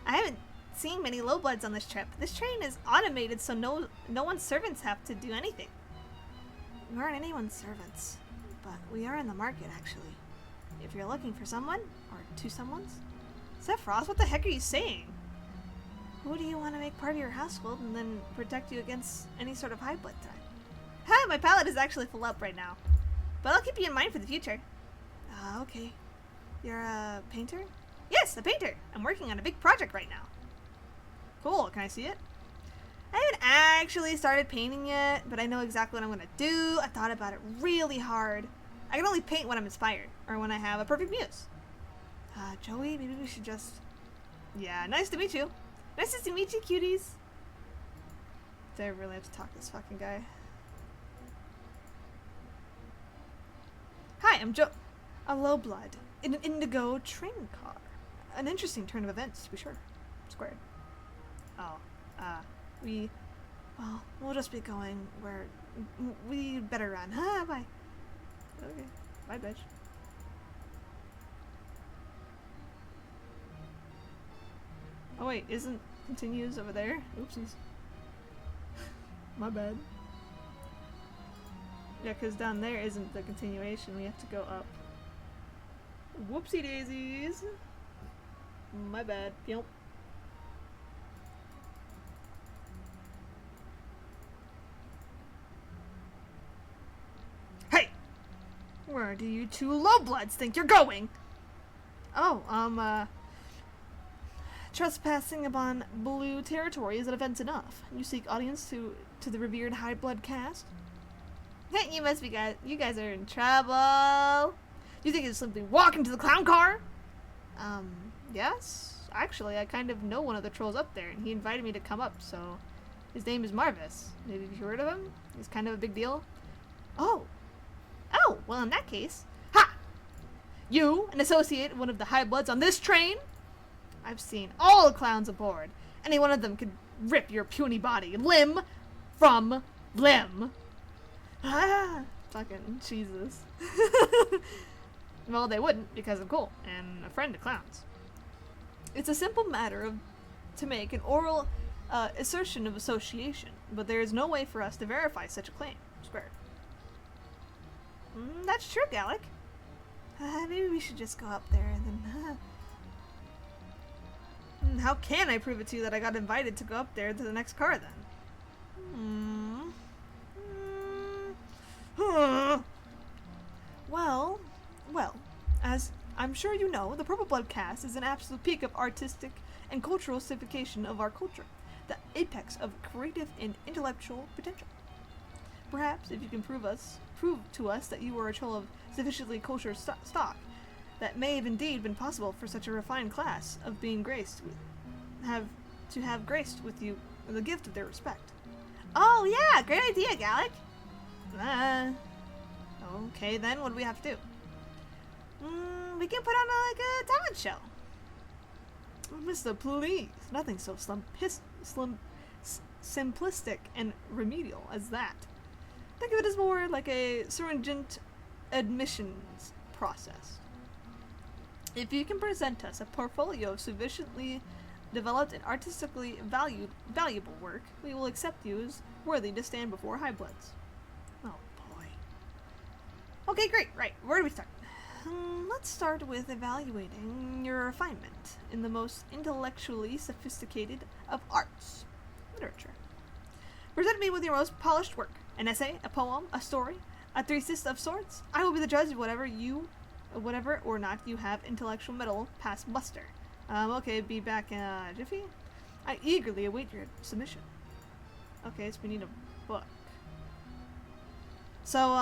Speaker 3: I haven't seen many lowbloods on this trip. This train is automated, so no one's servants have to do anything. We aren't anyone's servants, but we are in the market, actually. If you're looking for someone, or two someones.
Speaker 2: Sephiroth, what the heck are you saying?
Speaker 3: Who do you want to make part of your household and then protect you against any sort of high blood threat?
Speaker 2: Ha! My palette is actually full up right now. But I'll keep you in mind for the future.
Speaker 3: Okay. You're a painter?
Speaker 2: Yes, a painter. I'm working on a big project right now. Cool, can I see it?
Speaker 3: I haven't actually started painting yet, but I know exactly what I'm gonna do. I thought about it really hard.
Speaker 2: I can only paint when I'm inspired, or when I have a perfect muse.
Speaker 3: Joey, maybe we should just...
Speaker 2: Yeah, nice to meet you.
Speaker 3: Nice to meet you, cuties.
Speaker 2: Do I really have to talk to this fucking guy? Hi, I'm a low blood in an indigo train car. An interesting turn of events, to be sure. Squared. Oh,
Speaker 3: we'll just be going where we better run. Bye.
Speaker 2: Okay. Bye, bitch. Oh wait, isn't continues over there? Oopsies. My bad. Yeah, because down there isn't the continuation. We have to go up. Whoopsie daisies. My bad. Yep. Hey! Where do you two lowbloods think you're going?
Speaker 3: Oh, trespassing upon blue territory is an offense enough. You seek audience to the revered high blood cast?
Speaker 2: You guys are in trouble. You think it's simply walk into the clown car? Yes. Actually, I kind of know one of the trolls up there, and he invited me to come up, so... His name is Marvis. Maybe you've heard of him? He's kind of a big deal.
Speaker 3: Oh, well in that case...
Speaker 2: Ha!
Speaker 1: You, an associate, one of the high bloods on this train? I've seen all the clowns aboard. Any one of them could rip your puny body limb from limb. Ah, fucking Jesus. Well, they wouldn't because I'm cool and a friend of clowns.
Speaker 2: It's a simple matter to make an oral assertion of association, but there is no way for us to verify such a claim. Squared.
Speaker 3: That's true, Gallic. Maybe we should just go up there and then...
Speaker 2: How can I prove it to you that I got invited to go up there to the next car then? Well, as I'm sure you know, the Purple Blood cast is an absolute peak of artistic and cultural signification of our culture, the apex of creative and intellectual potential. Perhaps if you can prove to us that you are a troll of sufficiently cultured stock, that may have indeed been possible for such a refined class of being graced with, have graced with you the gift of their respect.
Speaker 3: Oh yeah, great idea, Gallic.
Speaker 2: Okay then, what do we have to do?
Speaker 3: We can put on a talent show.
Speaker 2: Mister, please, nothing so simplistic and remedial as that. Think of it as more like a stringent admissions process. If you can present us a portfolio of sufficiently developed and artistically valuable work, we will accept you as worthy to stand before high bloods. Oh boy. Okay, great. Right, where do we start? Let's start with evaluating your refinement in the most intellectually sophisticated of arts, literature. Present me with your most polished work, an essay, a poem, a story, a thesis of sorts. I will be the judge of whatever or not you have intellectual metal pass muster. Okay, be back in a jiffy. I eagerly await your submission. Okay, so we need a book. So,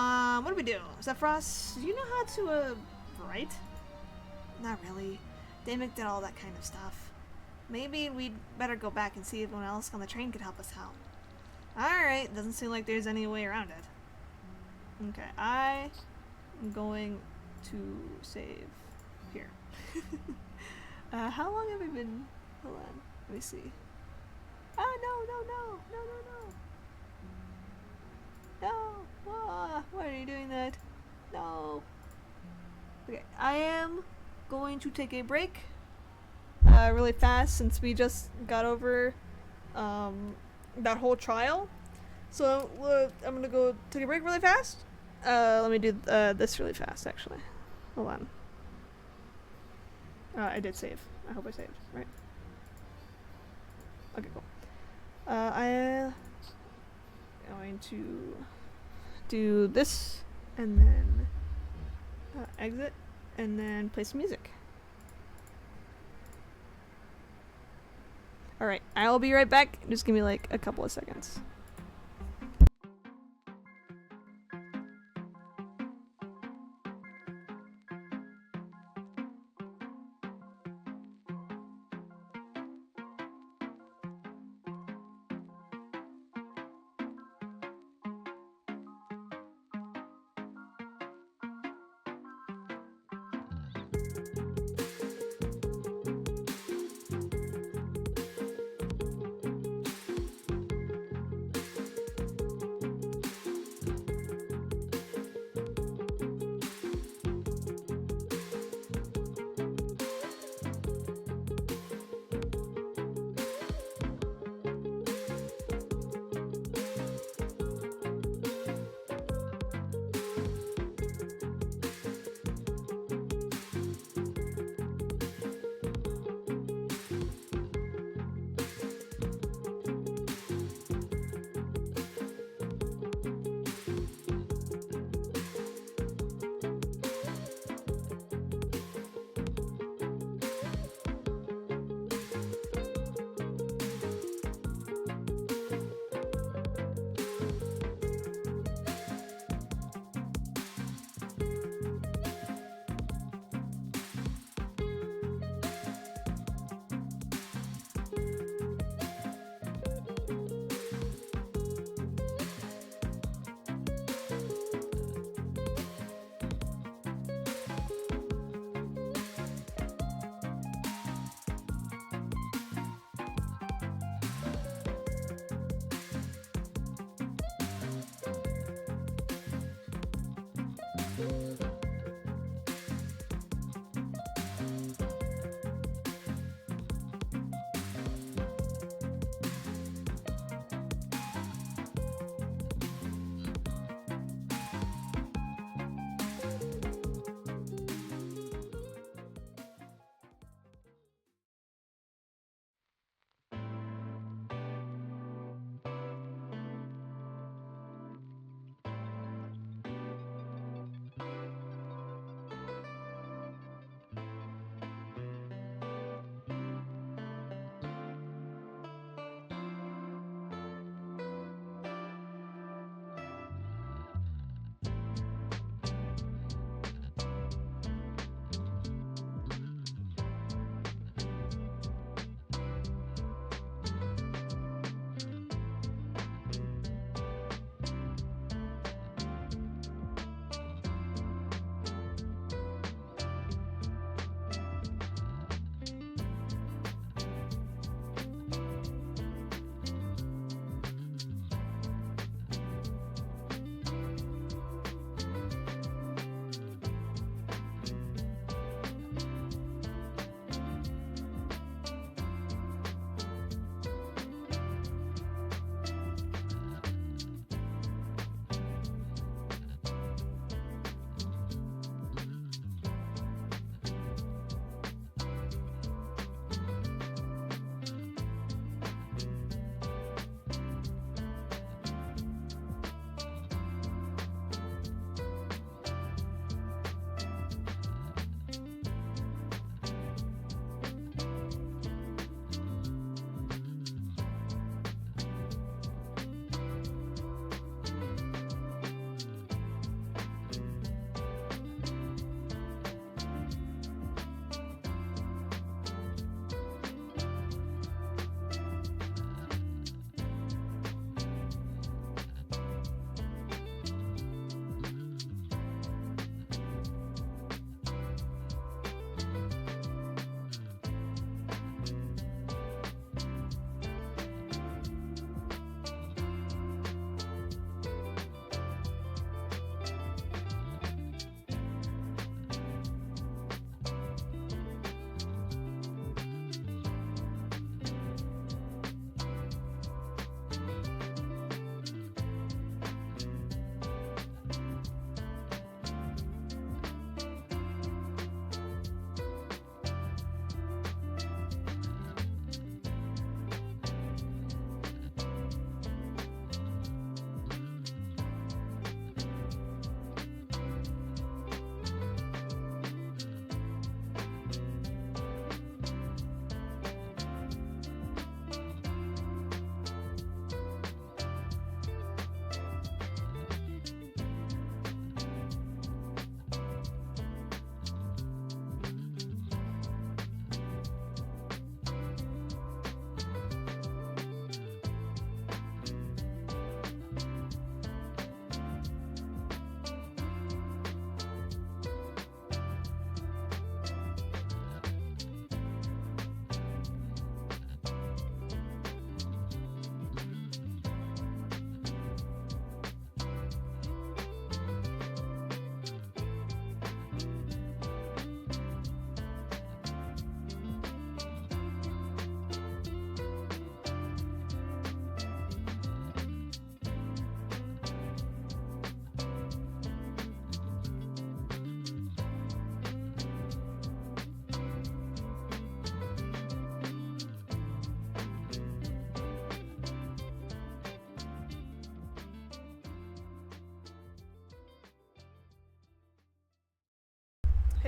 Speaker 2: what do we do? Sephiroth, do you know how to, write?
Speaker 3: Not really. Damick did all that kind of stuff. Maybe we'd better go back and see if anyone else on the train could help us out.
Speaker 2: Alright, doesn't seem like there's any way around it. Okay, I am going to save here. How long have we been? Hold on, let me see. Ah, no. Why are you doing that? No. Okay, I am going to take a break really fast since we just got over that whole trial. So I'm gonna go take a break really fast. Let me do this really fast actually. Hold on. I did save. I hope I saved, right? Okay, cool. I am going to do this and then exit and then play some music. Alright, I'll be right back. Just give me like a couple of seconds.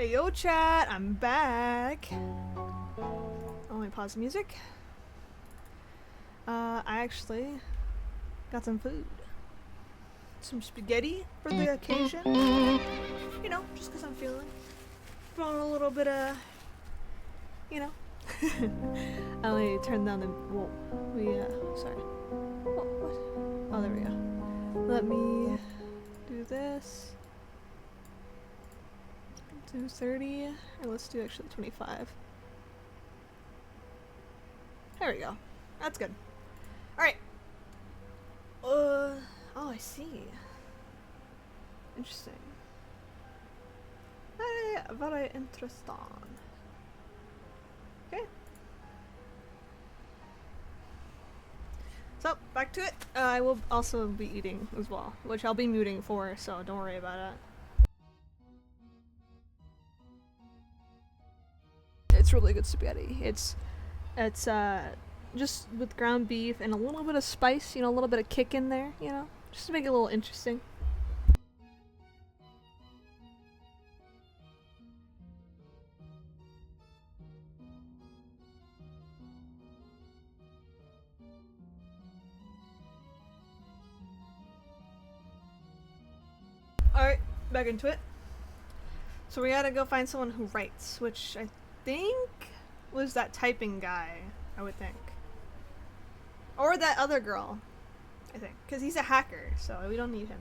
Speaker 1: Hey yo chat, I'm back. Let me pause the music. I actually got some food. Some spaghetti for the occasion. You know, just because I'm feeling a little bit of, you know. Let me turn down the, whoa, sorry. Oh, what? Oh, there we go. Let me do this. Do 30, or let's do actually 25. There we go. That's good. Alright. Oh, I see. Interesting. Very interesting. Okay. So, back to it. I will also be eating as well, which I'll be muting for, so don't worry about it. It's really good spaghetti. It's just with ground beef and a little bit of spice, you know, a little bit of kick in there, you know, just to make it a little interesting. Alright, back into it. So we gotta go find someone who writes, which I think was that typing guy, I would think. Or that other girl, I think. Because he's a hacker, so we don't need him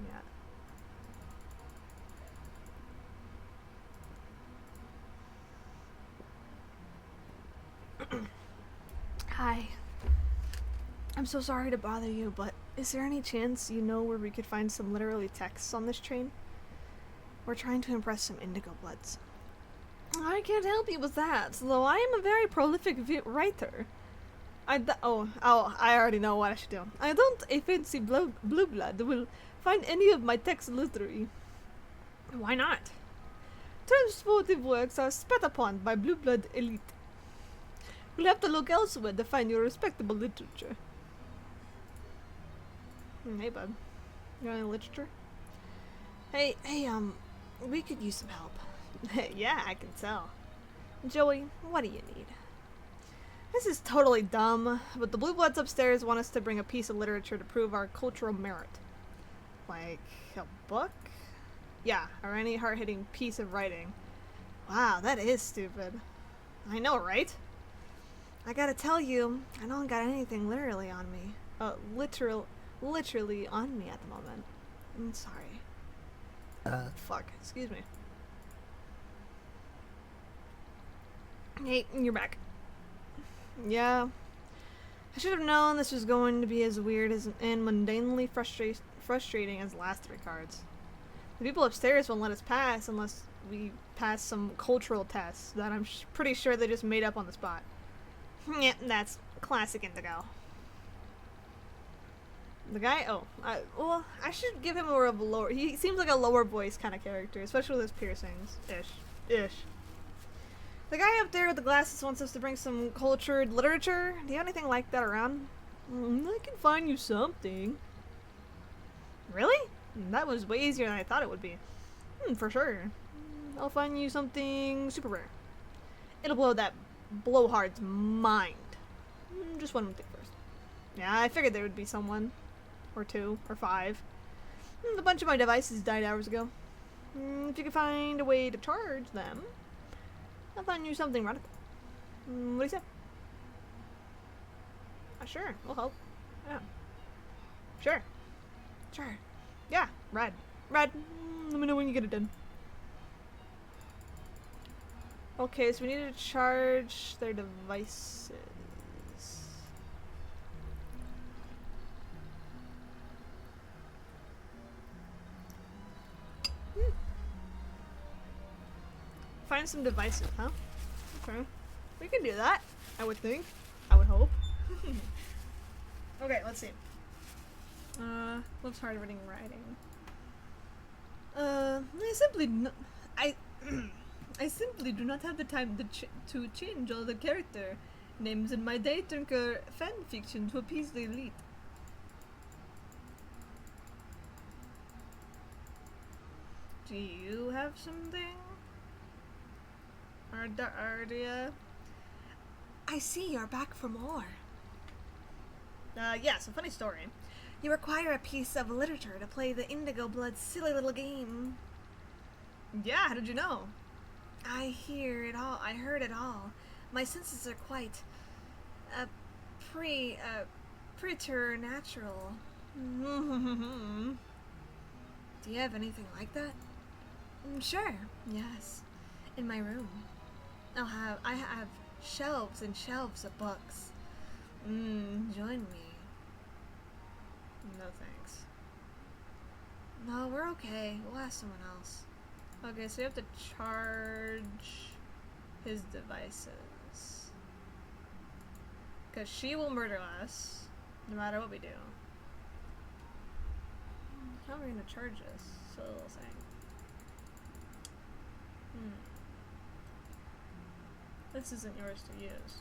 Speaker 1: yet. Hi. I'm so sorry to bother you, but is there any chance you know where we could find some literary texts on this train? We're trying to impress some indigo bloods. I can't help you with that, though I am a very prolific writer. I already know what I should do. I don't fancy blue blood will find any of my texts literary. Why not? Transportive works are spat upon by blue blood elite. You'll have to look elsewhere to find your respectable literature. Hey bud. You got any literature? Hey, we could use some help. Yeah, I can tell. Joey, what do you need? This is totally dumb, but the Blue Bloods upstairs want us to bring a piece of literature to prove our cultural merit. Like, a book? Yeah, or any hard-hitting piece of writing. Wow, that is stupid. I know, right? I gotta tell you, I don't got anything literally on me. Literally on me at the moment. I'm sorry. Fuck, excuse me. Hey, you're back. Yeah. I should have known this was going to be as weird and mundanely frustrating as last three cards. The people upstairs won't let us pass unless we pass some cultural tests that I'm pretty sure they just made up on the spot. Yeah, that's classic Indigo. The guy? Oh, well, I should give him more of a lower... He seems like a lower voice kind of character, especially with his piercings. Ish. The guy up there with the glasses wants us to bring some cultured literature. Do you have anything like that around? I can find you something. Really? That was way easier than I thought it would be. For sure. I'll find you something super rare. It'll blow that blowhard's mind. Just one thing first. Yeah, I figured there would be someone. Or two. Or five. A bunch of my devices died hours ago. If you could find a way to charge them, I'll find you something radical. What do you say? Sure, we'll help. Yeah. Sure. Yeah, rad. Let me know when you get it done. Okay, so we need to charge their devices. Find some devices, huh? Okay. We can do that, I would think. I would hope. Okay, let's see. What's hard reading and writing? I simply do not have the time to change all the character names in my Daytrinker fanfiction to appease the elite. Do you have something?
Speaker 3: I see you're back for more.
Speaker 1: Yeah, so funny story.
Speaker 3: You require a piece of literature to play the Indigo Blood's silly little game.
Speaker 1: Yeah, how did you know?
Speaker 3: I hear it all. I heard it all. My senses are quite, preternatural.
Speaker 1: Mm-hmm.
Speaker 3: Do you have anything like that? Sure, yes. In my room. I have shelves and shelves of books. Join me.
Speaker 1: No thanks.
Speaker 3: No, we're okay. We'll ask someone else.
Speaker 1: Okay, so you have to charge his devices. Because she will murder us, no matter what we do. How are we going to charge this silly little thing? This isn't yours to use.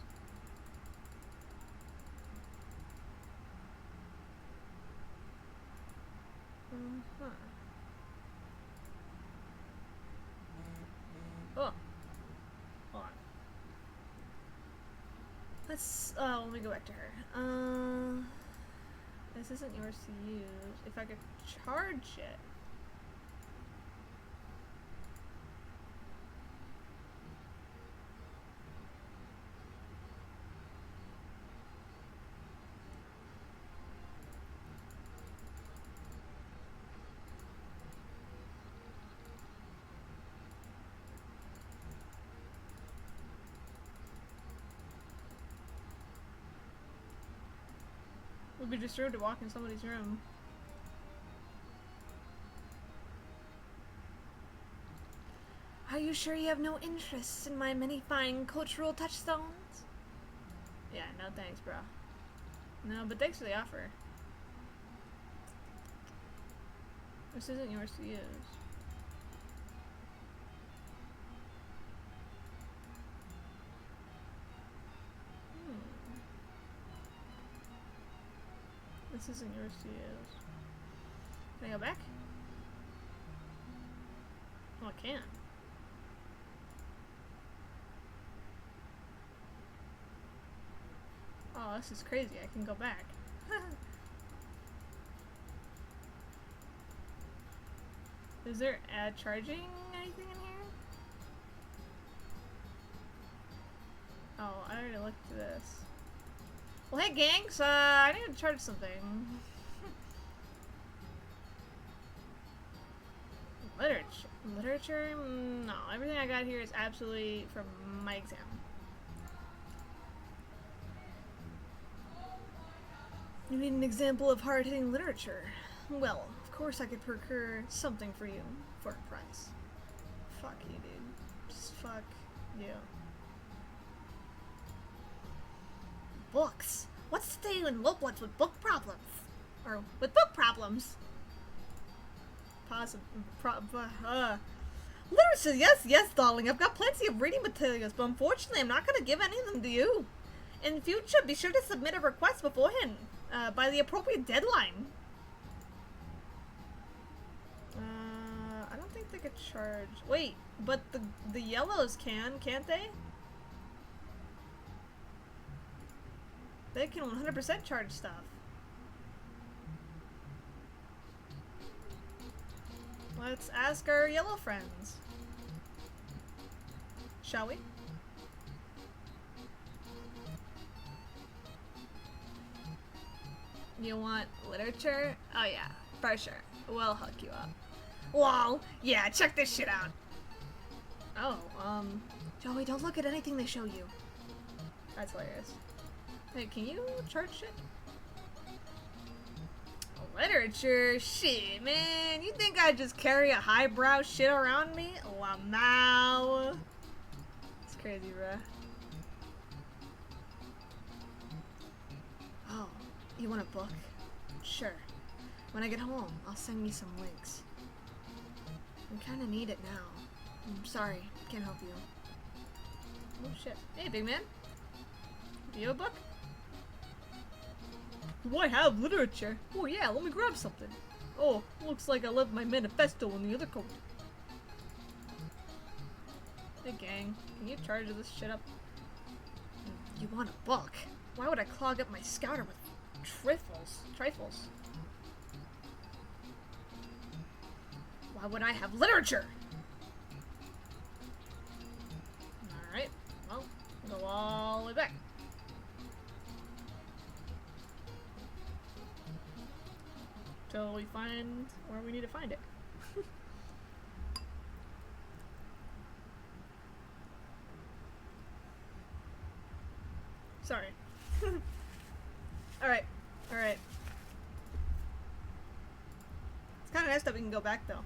Speaker 1: Oh. Hold on. Let me go back to her. This isn't yours to use. If I could charge it. It would be disturbed to walk in somebody's room.
Speaker 3: Are you sure you have no interest in my many fine cultural touchstones?
Speaker 1: Yeah, no thanks, bro. No, but thanks for the offer. This isn't yours to use. This isn't yours to use. Can I go back? Oh, I can. Oh, this is crazy. I can go back. Is there charging anything in here? Oh, I already looked at this. Well, hey, gangs, I need to charge something. Literature. Literature? No, everything I got here is absolutely from my exam.
Speaker 3: You need an example of hard-hitting literature. Well, of course I could procure something for you for a price.
Speaker 1: Fuck you, dude. Just fuck you.
Speaker 3: Books. What's to do in Lobloods with book problems? Or with book problems?
Speaker 1: Literature, yes, darling. I've got plenty of reading materials, but unfortunately I'm not going to give any of them to you. In future, be sure to submit a request beforehand, by the appropriate deadline. I don't think they could charge... Wait, but the yellows can't they? They can 100% charge stuff. Let's ask our yellow friends. Shall we? You want literature? Oh yeah, for sure. We'll hook you up. Whoa, yeah, check this shit out. Oh,
Speaker 3: Joey, don't look at anything they show you.
Speaker 1: that's hilarious. Hey, can you charge shit? Literature? Shit, man. You think I just carry a highbrow shit around me? Wow. It's crazy, bruh.
Speaker 3: Oh, you want a book? Sure. When I get home, I'll send you some links. I kinda need it now. I'm sorry, can't help you.
Speaker 1: Oh shit. Hey, big man. Do you have a book? Do I have literature? Oh yeah, let me grab something. Oh, looks like I left my manifesto in the other coat. Hey gang, can you charge this shit up? You want a book? Why would I clog up my scouter with trifles? Why would I have literature? Alright, well, go all the way back. Till we find where we need to find it. Sorry. Alright, alright. It's kind of nice that we can go back though.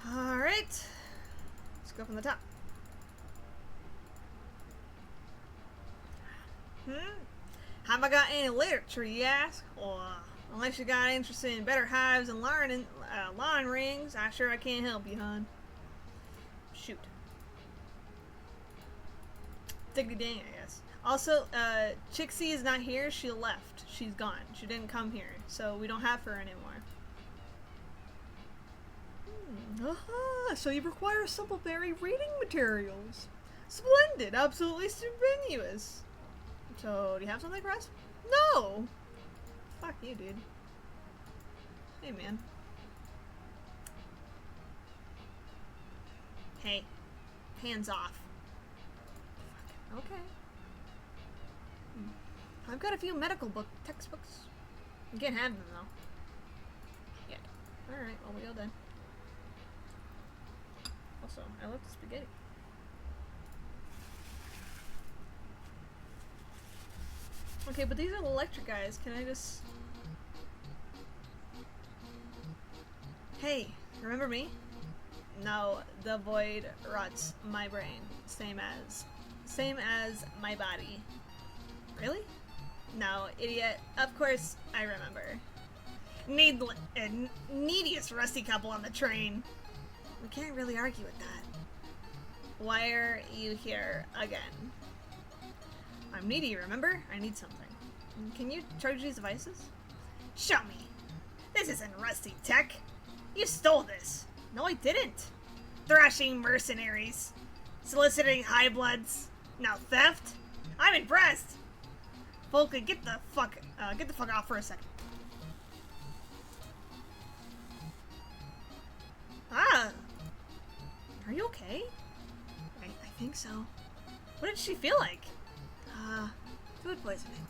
Speaker 1: Alright. Let's go from the top. Have I got any literature, you ask? Well, unless you got interested in better hives and lawn rings, I can't help you, hon. Shoot. Diggity dang, I guess. Also, Chixie is not here. She left. She's gone. She didn't come here, so we don't have her anymore. Aha! So you require supplementary reading materials. Splendid! Absolutely stupendous! So, do you have something for us? No! Fuck you, dude. Hey, man. Hey. Hands off. Fuck. Okay. I've got a few medical textbooks. You can't have them, though. Yeah. Alright, well, we go then. Also, I love the spaghetti. Okay, but these are the electric guys. Can I just... Hey, remember me? No, the void rots my brain. Same as my body. Really? No, idiot. Of course I remember. Neediest rusty couple on the train. We can't really argue with that. Why are you here again? I'm needy, remember? I need something. Can you charge these devices? Show me! This isn't rusty tech! You stole this! No, I didn't! Thrashing mercenaries! Soliciting high bloods! Now theft? I'm impressed! Volka, get the fuck off for a second. Ah! Are you okay? I think so. What did she feel like? Food poisoning.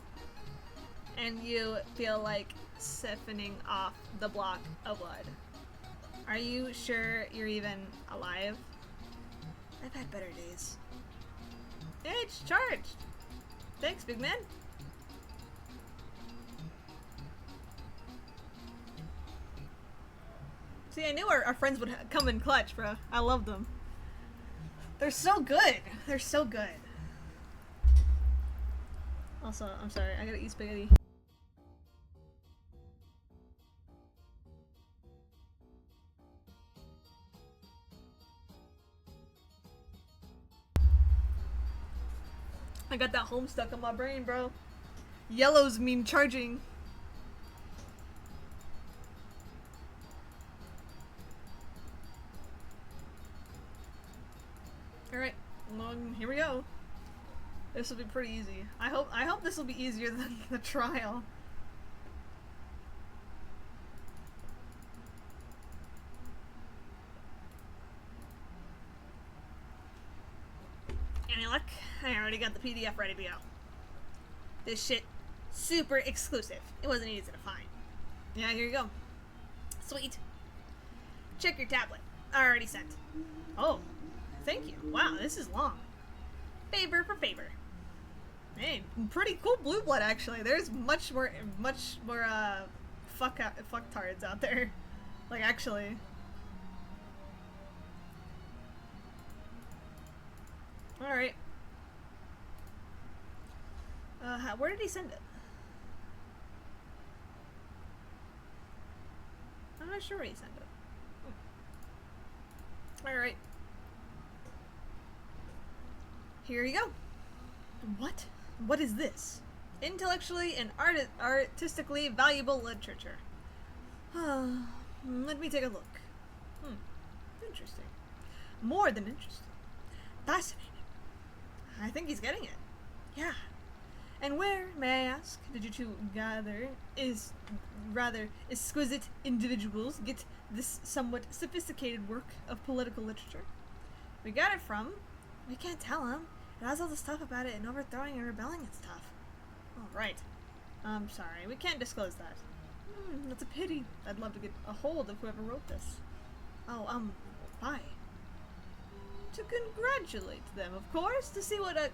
Speaker 1: And you feel like siphoning off the block of blood. Are you sure you're even alive? I've had better days. Hey, it's charged! Thanks, big man. See, I knew our friends would come in clutch, bro. I love them. They're so good. They're so good. Also, I'm sorry, I gotta eat spaghetti. I got that Homestuck on my brain, bro. Yellows mean charging. Alright, well, here we go. This will be pretty easy. I hope this will be easier than the trial. Any luck? I already got the PDF ready to go. This shit, super exclusive. It wasn't easy to find. Yeah, here you go. Sweet. Check your tablet. Already sent. Oh, thank you. Wow, this is long. Favor for favor. Hey, pretty cool blue blood actually. There's much more fucktards out there. Like actually. All right. Where did he send it? I'm not sure where he sent it. All right. Here you go. What? What is this? Intellectually and artistically valuable literature. Let me take a look. interesting. More than interesting. Fascinating. I think he's getting it. Yeah. And where, may I ask, did you two rather exquisite individuals get this somewhat sophisticated work of political literature? We got it from... We can't tell him. It has all the stuff about it and overthrowing and rebelling and stuff. Oh, right. I'm sorry, we can't disclose that. That's a pity. I'd love to get a hold of whoever wrote this. Oh, why? To congratulate them, of course, to see what I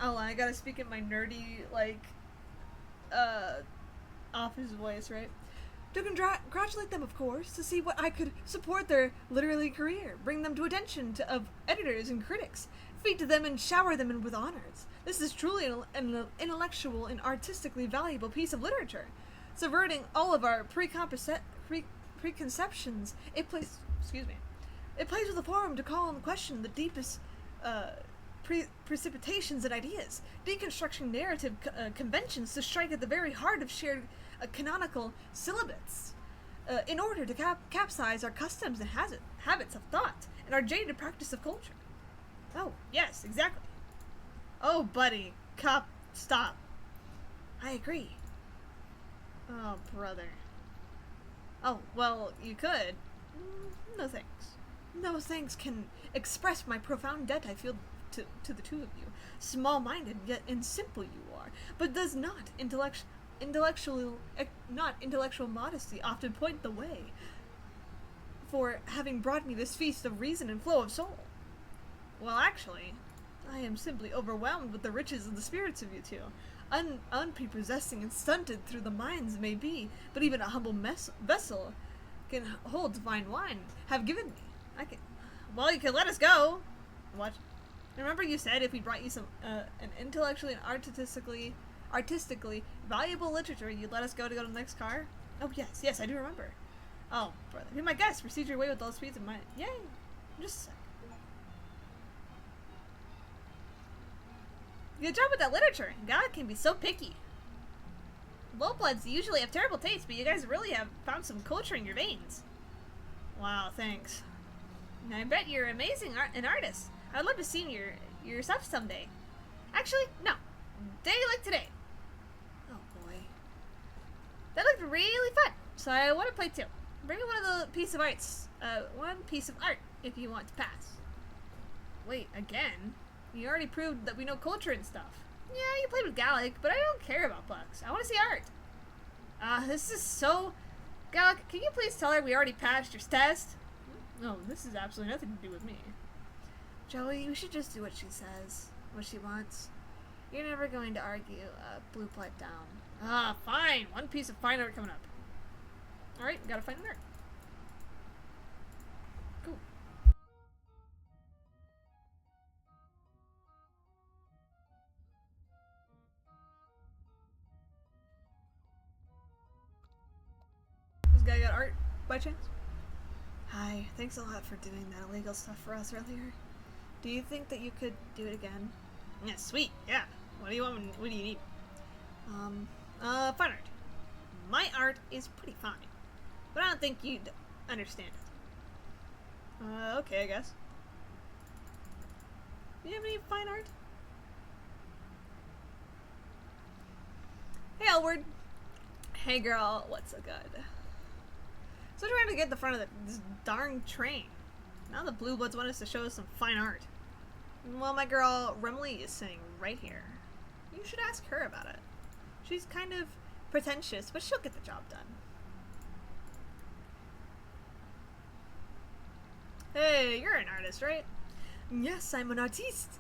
Speaker 1: oh, I gotta speak in my nerdy, like, office voice, right? To congratulate them, of course, to see what I could support their literary career, bring them to attention of editors and critics, feed to them and shower them with honors. This is truly an intellectual and artistically valuable piece of literature, subverting all of our preconceptions. It plays with a forum to call into question the deepest precipitations and ideas, deconstructing narrative conventions to strike at the very heart of shared canonical syllables, in order to capsize our customs and habits of thought and our jaded practice of culture. Oh, yes, exactly. Oh, buddy, stop. I agree. Oh, brother. Oh, well, you could. No thanks. No thanks can express my profound debt I feel to the two of you. Small-minded yet and simple you are, but does not intellectual modesty often point the way for having brought me this feast of reason and flow of soul? Well, actually, I am simply overwhelmed with the riches of the spirits of you two. Unprepossessing and stunted through the minds may be, but even a humble vessel can hold divine wine have given me. Well, you can let us go. What? Remember you said if we brought you some an intellectually and artistically valuable literature, you'd let us go to the next car? Oh, yes, I do remember. Oh, brother. Be my guest. Proceed your way with all speeds in mind. Yay. Just a sec. Good job with that literature. God can be so picky. Low-bloods usually have terrible taste, but you guys really have found some culture in your veins. Wow, thanks. I bet you're amazing an artist. I'd love to see your stuff someday. Actually, no. Day like today. Oh boy. That looked really fun, so I want to play too. Bring one of the one piece of art if you want to pass. Wait, again? You already proved that we know culture and stuff. Yeah, you played with Gallic, but I don't care about bugs. I want to see art. This is so... Gallic, can you please tell her we already passed your test? No, this has absolutely nothing to do with me. Joey, you should just do what she says, what she wants. You're never going to argue blue pipe down. Fine. One piece of fine art coming up. Alright, we gotta find an art. Cool. This guy got art by chance? Hi, thanks a lot for doing that illegal stuff for us earlier. Do you think that you could do it again? Yeah, sweet, yeah. What do you want? What do you need? Fine art. My art is pretty fine, but I don't think you'd understand it. Okay, I guess. Do you have any fine art? Hey, Elward. Hey, girl. What's so good? So we're trying to get the front of this darn train. Now the Blue Bloods want us to show us some fine art. Well, my girl Remley is sitting right here. You should ask her about it. She's kind of pretentious, but she'll get the job done. Hey, you're an artist, right? Yes, I'm an artiste.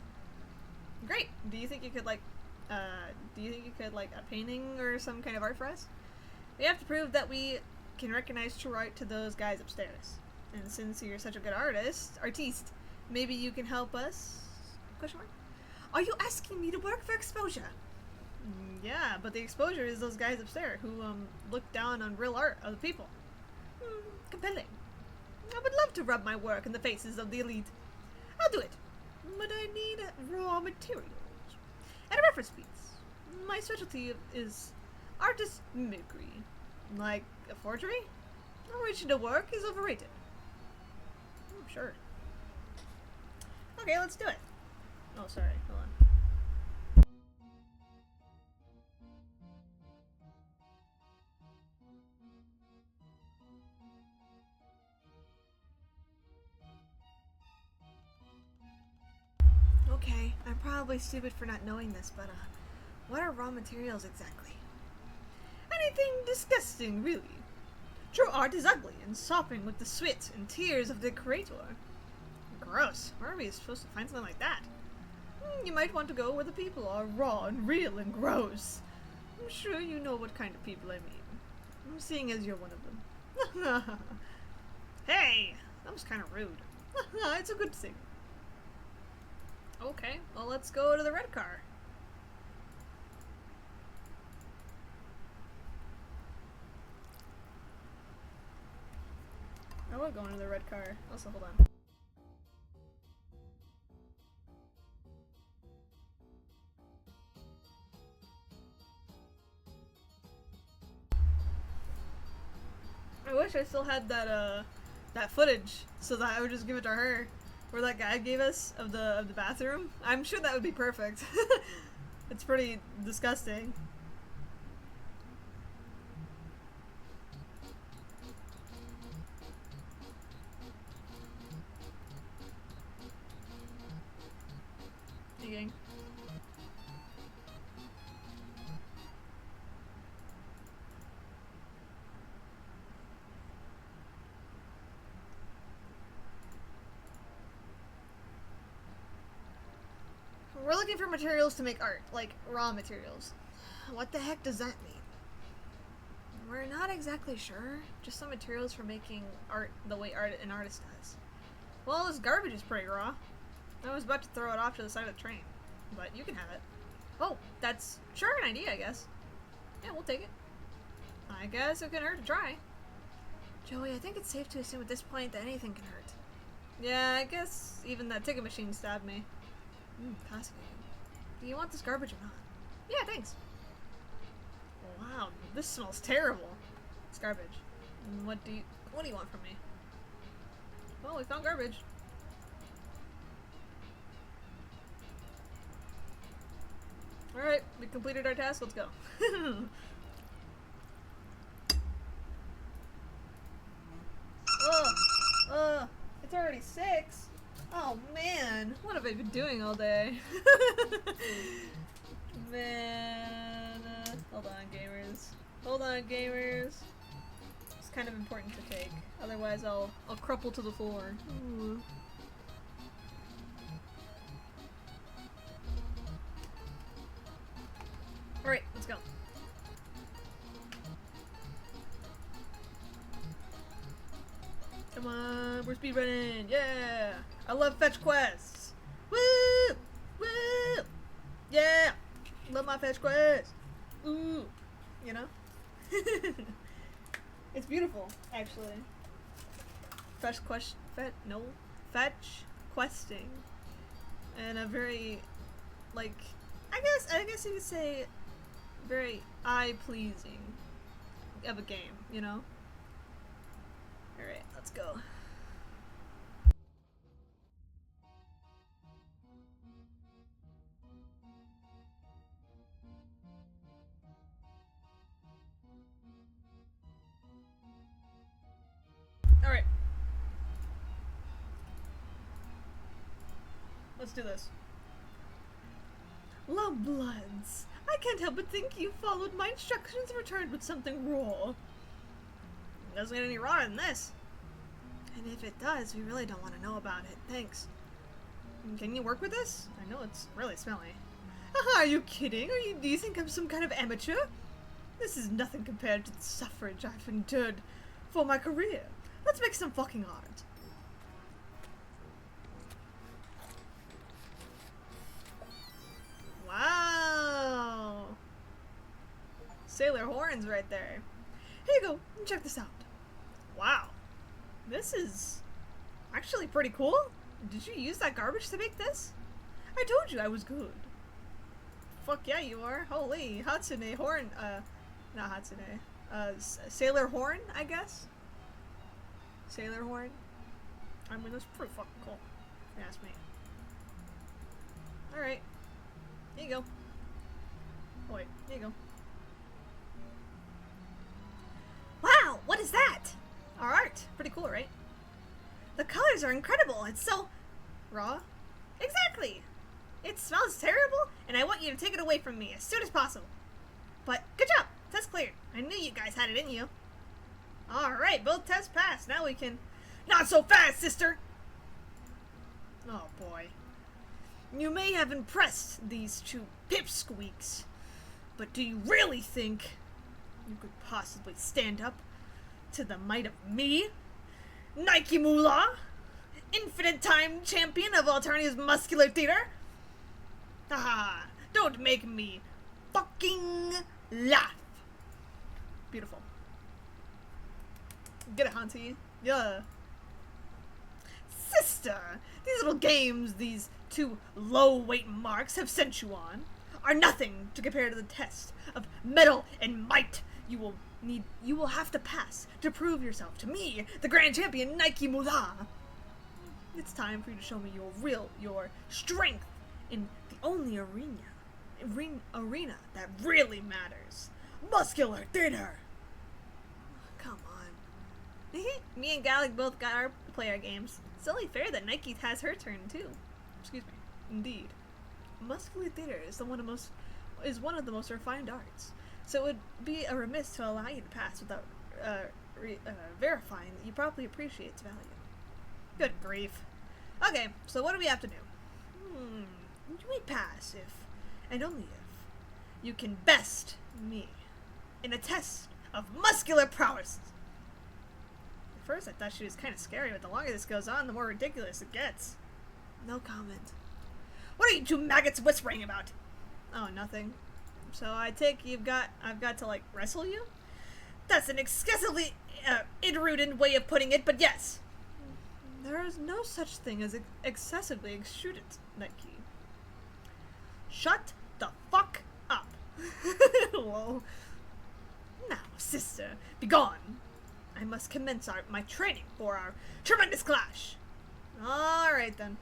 Speaker 1: Great. Do you think you could like a painting or some kind of art for us? We have to prove that we can recognize true art to those guys upstairs. And since you're such a good artiste, maybe you can help us? Question mark? Are you asking me to work for exposure? Yeah, but the exposure is those guys upstairs who look down on real art of the people. Compelling. I would love to rub my work in the faces of the elite. I'll do it, but I need raw materials and a reference piece. My specialty is artist mimicry. Like a forgery? Original work is overrated. Sure. Okay, let's do it. Oh, sorry. Hold on.
Speaker 2: Okay, I'm probably stupid for not knowing this, but what are raw materials exactly?
Speaker 1: Anything disgusting, really. True art is ugly and sopping with the sweat and tears of the creator. Gross. Where are we supposed to find something like that? You might want to go where the people are raw and real and gross. I'm sure you know what kind of people I mean. Seeing as you're one of them. Hey! That was kind of rude. It's a good thing. Okay, well let's go to the red car. I love going to the red car. Also, hold on. I wish I still had that footage so that I would just give it to her. Where that guy gave us of the bathroom. I'm sure that would be perfect. It's pretty disgusting. Hey, gang. We're looking for materials to make art, like raw materials. What the heck does that mean? We're not exactly sure. Just some materials for making art the way an artist does. Well, this garbage is pretty raw. I was about to throw it off to the side of the train, but you can have it. Oh, that's sure an idea, I guess. Yeah, we'll take it. I guess it can hurt to try. Joey, I think it's safe to assume at this point that anything can hurt. Yeah, I guess even that ticket machine stabbed me. Fascinating. Do you want this garbage or not? Yeah, thanks. Wow, this smells terrible. It's garbage. What do you want from me? Well, we found garbage. Alright, we completed our task, let's go. It's already 6. Oh man, what have I been doing all day? Man, hold on gamers. Hold on gamers. It's kind of important to take, otherwise I'll crumple to the floor. Ooh. Alright, let's go. Come on, we're speedrunning, yeah! I love fetch quests! Woo! Woo! Yeah! Love my fetch quests! Ooh! You know? It's beautiful, actually. Fetch questing. And a very, like, I guess you could say very eye-pleasing of a game, you know? Alright, let's go. Alright. Let's do this. Lovebloods, I can't help but think you followed my instructions and returned with something raw. Doesn't get any rawer than this. And if it does, we really don't want to know about it. Thanks. Can you work with this? I know it's really smelly. Are you kidding? Do you think I'm some kind of amateur? This is nothing compared to the suffrage I've endured for my career. Let's make some fucking art. Wow. Sailor horns right there. Here you go. Check this out. Wow. This is actually pretty cool. Did you use that garbage to make this? I told you I was good. Fuck yeah, you are. Holy Hatsune horn. Not Hatsune. Sailor horn, I guess. Sailor horn. I mean, that's pretty fucking cool, if you ask me. Alright. Here you go. Oh, wait, here you go.
Speaker 3: Wow, what is that?
Speaker 1: Our art. Pretty cool, right?
Speaker 3: The colors are incredible. It's so
Speaker 1: Raw?
Speaker 3: exactly. It smells terrible, and I want you to take it away from me as soon as possible. But good job. Test cleared. I knew you guys had it in you.
Speaker 1: Alright, both tests passed. Now we can...
Speaker 3: Not so fast, sister.
Speaker 1: Oh, boy. You may have impressed these two pipsqueaks, but do you really think you could possibly stand up to the might of me, Nike Moolah, infinite time champion of alternative muscular theater? Haha, don't make me fucking laugh. Beautiful. Get it, Hansi. Yeah. Sister, these little games these two low-weight marks have sent you on are nothing to compare to the test of mettle and might you will have to pass to prove yourself to me, the grand champion Nike Moolah. It's time for you to show me your strength in the only arena that really matters. Muscular theater. Come on. Me and Gallic both got our player games. It's only fair that Nike has her turn too. Excuse me. Indeed. Muscular theater is one of the most refined arts, so it would be a remiss to allow you to pass without verifying that you properly appreciate its value. Good grief. Okay, so what do we have to do? You may pass if, and only if, you can best me in a test of muscular prowess. At first I thought she was kind of scary, but the longer this goes on, the more ridiculous it gets. No comment. What are you two maggots whispering about? Oh, nothing. So I take I've got to, like, wrestle you? That's an excessively irrudent way of putting it, but yes. There is no such thing as excessively extruded, Nike. Shut the fuck up. Lol. Now, sister, begone. I must commence my training for our tremendous clash. Alright then.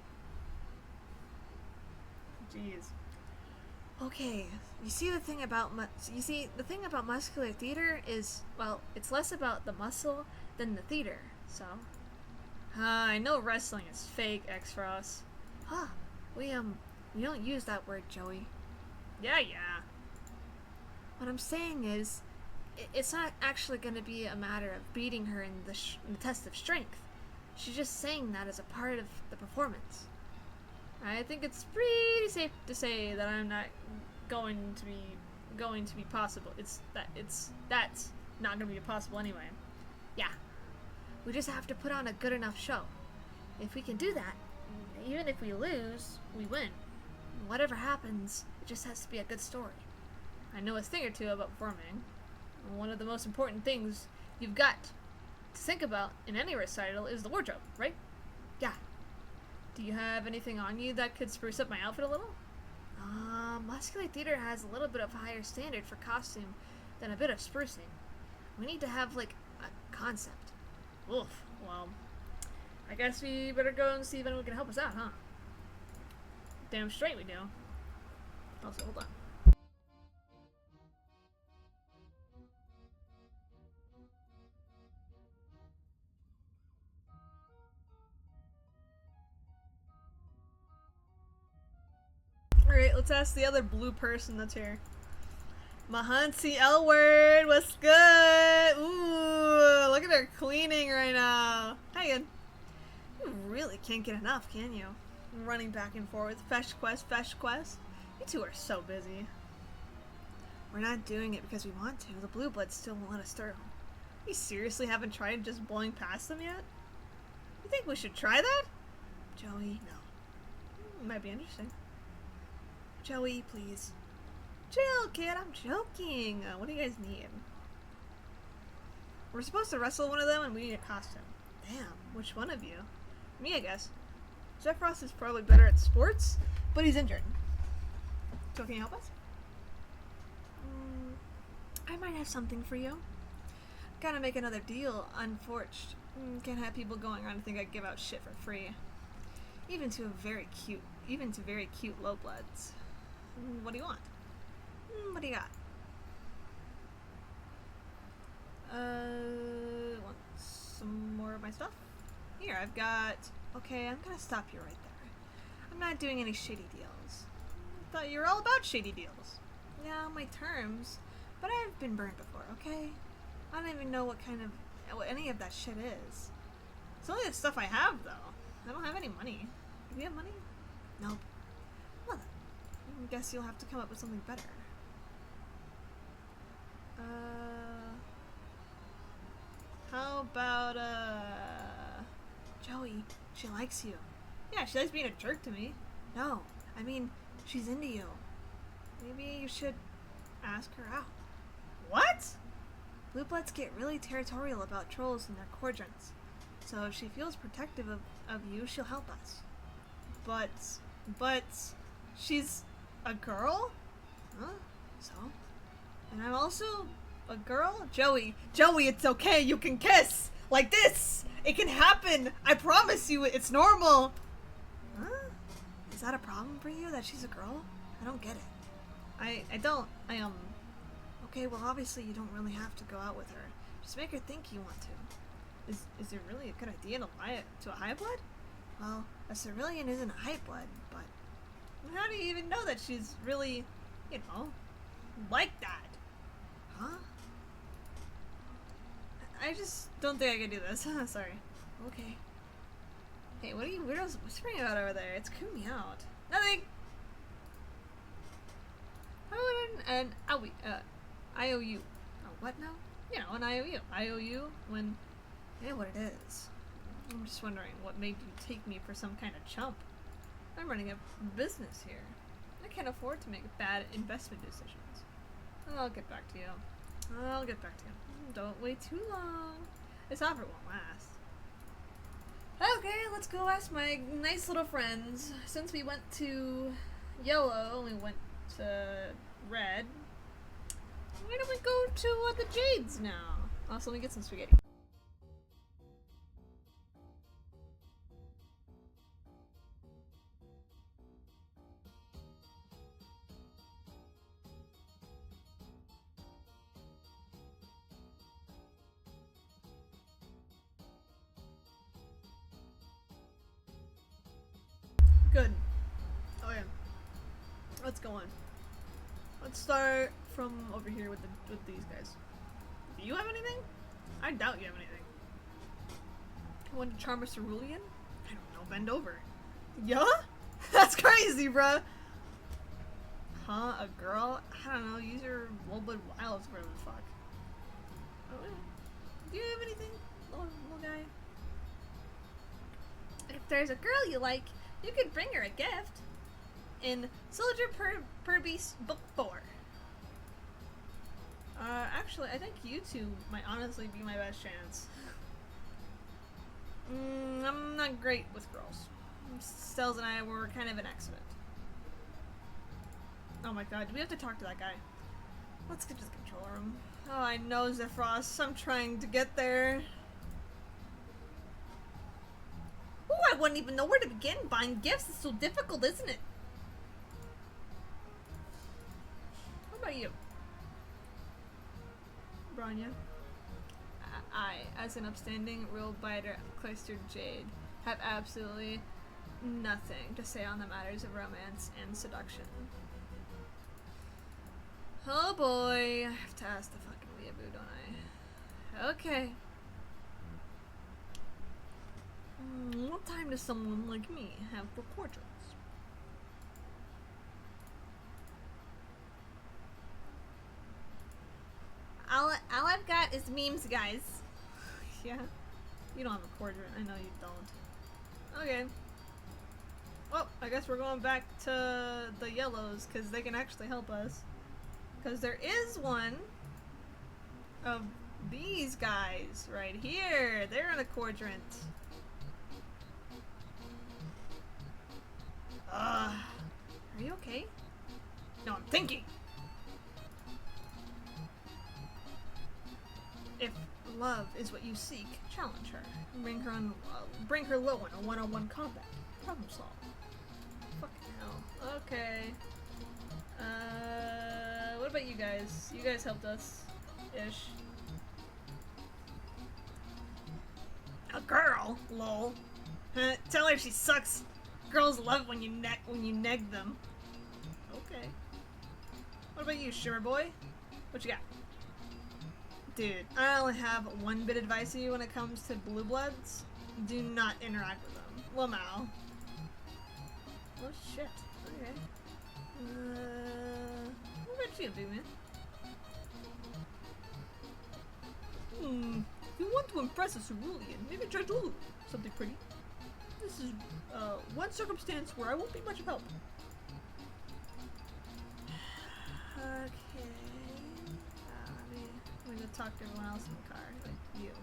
Speaker 1: Jeez.
Speaker 3: Okay, you see the thing about muscular theater is, well, it's less about the muscle than the theater. So,
Speaker 1: I know wrestling is fake, X-Frost.
Speaker 3: we don't use that word, Joey.
Speaker 1: Yeah.
Speaker 3: What I'm saying is, it's not actually going to be a matter of beating her in the test of strength. She's just saying that as a part of the performance.
Speaker 1: I think it's pretty safe to say that I'm not going to be possible. That's not going to be possible anyway.
Speaker 3: Yeah. We just have to put on a good enough show. If we can do that, even if we lose, we win. Whatever happens, it just has to be a good story.
Speaker 1: I know a thing or two about performing. One of the most important things you've got to think about in any recital is the wardrobe, right?
Speaker 3: Yeah.
Speaker 1: Do you have anything on you that could spruce up my outfit a little?
Speaker 3: Muscular theater has a little bit of a higher standard for costume than a bit of sprucing. We need to have, like, a concept.
Speaker 1: Oof. Well, I guess we better go and see if anyone can help us out, huh? Damn straight we do. Also, hold on. Alright, let's ask the other blue person that's here. Mahansi Elward, what's good? Ooh, look at her cleaning right now. Hi again. You really can't get enough, can you? Running back and forth, fetch quest. You two are so busy. We're not doing it because we want to. The blue bloods still won't let us through. You seriously haven't tried just blowing past them yet? You think we should try that? Joey, no. Might be interesting. Joey, please. Chill, kid, I'm joking. What do you guys need? We're supposed to wrestle one of them and we need a costume. Damn, which one of you? Me, I guess. Jeff Ross is probably better at sports, but he's injured. So can you help us?
Speaker 3: I might have something for you.
Speaker 1: Gotta make another deal, unforged. Can't have people going around to think I give out shit for free. Even to very cute low bloods. What do you want? What do you got? Want some more of my stuff? Here, I've got... Okay, I'm gonna stop you right there. I'm not doing any shady deals. I thought you were all about shady deals. Yeah, on my terms, but I've been burned before, okay? I don't even know what any of that shit is. It's only the stuff I have, though. I don't have any money. Do you have money? Nope. Well then, I guess you'll have to come up with something better. How about, Joey, she likes you. Yeah, she likes being a jerk to me. No, I mean, she's into you. Maybe you should ask her out. What? Blue Bloods get really territorial about trolls and their quadrants. So if she feels protective of you, she'll help us. But, she's a girl? Huh? So? And I'm also a girl? Joey, it's okay, you can kiss! Like this! It can happen! I promise you, it's normal! Huh? Is that a problem for you, that she's a girl? I don't get it. I don't, okay, well obviously you don't really have to go out with her. Just make her think you want to. Is it really a good idea to lie to a high blood? Well, a cerulean isn't a high blood, but how do you even know that she's really, like that? Huh? I just don't think I can do this. Sorry. Okay. Hey, what are you weirdos whispering about over there? It's creeping me out. Nothing! How would an IOU? Oh, what now? An IOU. IOU when... Yeah, what it is. I'm just wondering what made you take me for some kind of chump. I'm running a business here. I can't afford to make bad investment decisions. I'll get back to you. Don't wait too long. This offer won't last. Okay, let's go ask my nice little friends. Since we went to yellow and we went to red, why don't we go to the Jades now? Also, let me get some spaghetti. Good. Oh yeah. Let's go on. Let's start from over here with these guys. Do you have anything? I doubt you have anything. Want to charm a cerulean? I don't know. Bend over. Yeah? That's crazy, bruh. Huh? A girl? I don't know. Use your Woolwood Wilds, whatever the fuck. Oh, yeah. Do you have anything, little guy? If there's a girl you like, you could bring her a gift. In Soldier Purby's Book 4. Actually, I think you two might honestly be my best chance. I'm not great with girls. Stells and I were kind of an accident. Oh my god, do we have to talk to that guy? Let's get to the control room. Oh, I know, Zephyros. I'm trying to get there. Oh, I wouldn't even know where to begin. Buying gifts is so difficult, isn't it? How about you? Branya? I, as an upstanding rule-biter cloistered jade, have absolutely nothing to say on the matters of romance and seduction. Oh boy, I have to ask the fucking weeaboo, don't I? Okay. What time does someone like me have for portraits? All I've got is memes, guys. Yeah? You don't have a quadrant. I know you don't. Okay. Well, I guess we're going back to the yellows, because they can actually help us. Because there is one of these guys right here. They're in a quadrant. Are you okay? No, I'm thinking. If love is what you seek, challenge her. Bring her low in a one-on-one combat. Problem solve. Fucking hell. Okay. What about you guys? You guys helped us. Ish. A girl? Lol. Tell her she sucks. Girls love when you neg them. Okay. What about you, Shimmer Boy? What you got? Dude, I only have one bit of advice for you when it comes to blue bloods. Do not interact with them. Lamau. Oh shit. Okay. What about you, big man? If you want to impress a cerulean, maybe try Lulu. Something pretty. This is, one circumstance where I won't be much of help. Okay. Let me go talk to everyone else in the car, like you.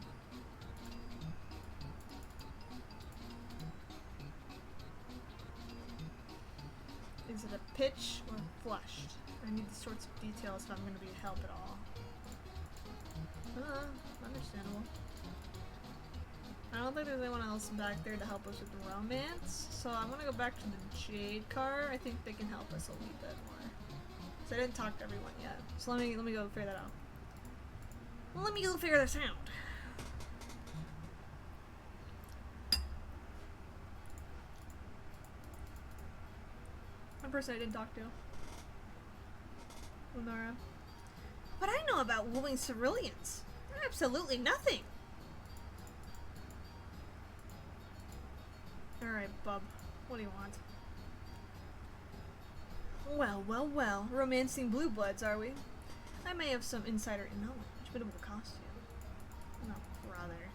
Speaker 1: Is it a pitch or flushed? I need the sorts of details if I'm going to be of help at all. Understandable. I don't think there's anyone else back there to help us with the romance, so I'm gonna go back to the Jade car. I think they can help us a little bit more. So I didn't talk to everyone yet. So let me go figure that out. Let me go figure this out. One person I didn't talk to. Lunara. What I know about wooing ceruleans? Absolutely nothing. Alright, bub. What do you want? Well, well, well. Romancing blue bloods, are we? I may have some insider knowledge, but it will cost you. No, rather.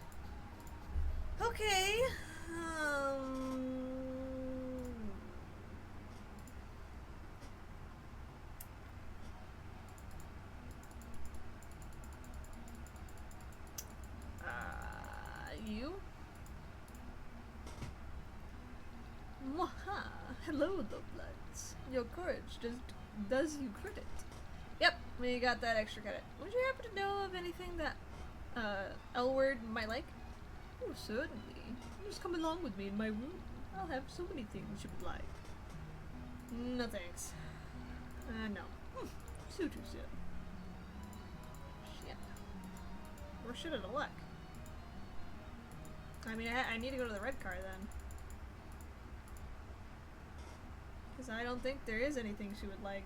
Speaker 1: Okay. You? Mwaha! Hello, the bloods. Your courage does you credit. Yep, we got that extra credit. Would you happen to know of anything that L-word might like? Oh, certainly. Just come along with me in my room. I'll have so many things you would like. No thanks. No. Suit yourself. Shit. We're shit out of luck. I mean, I need to go to the red car then. Because I don't think there is anything she would like.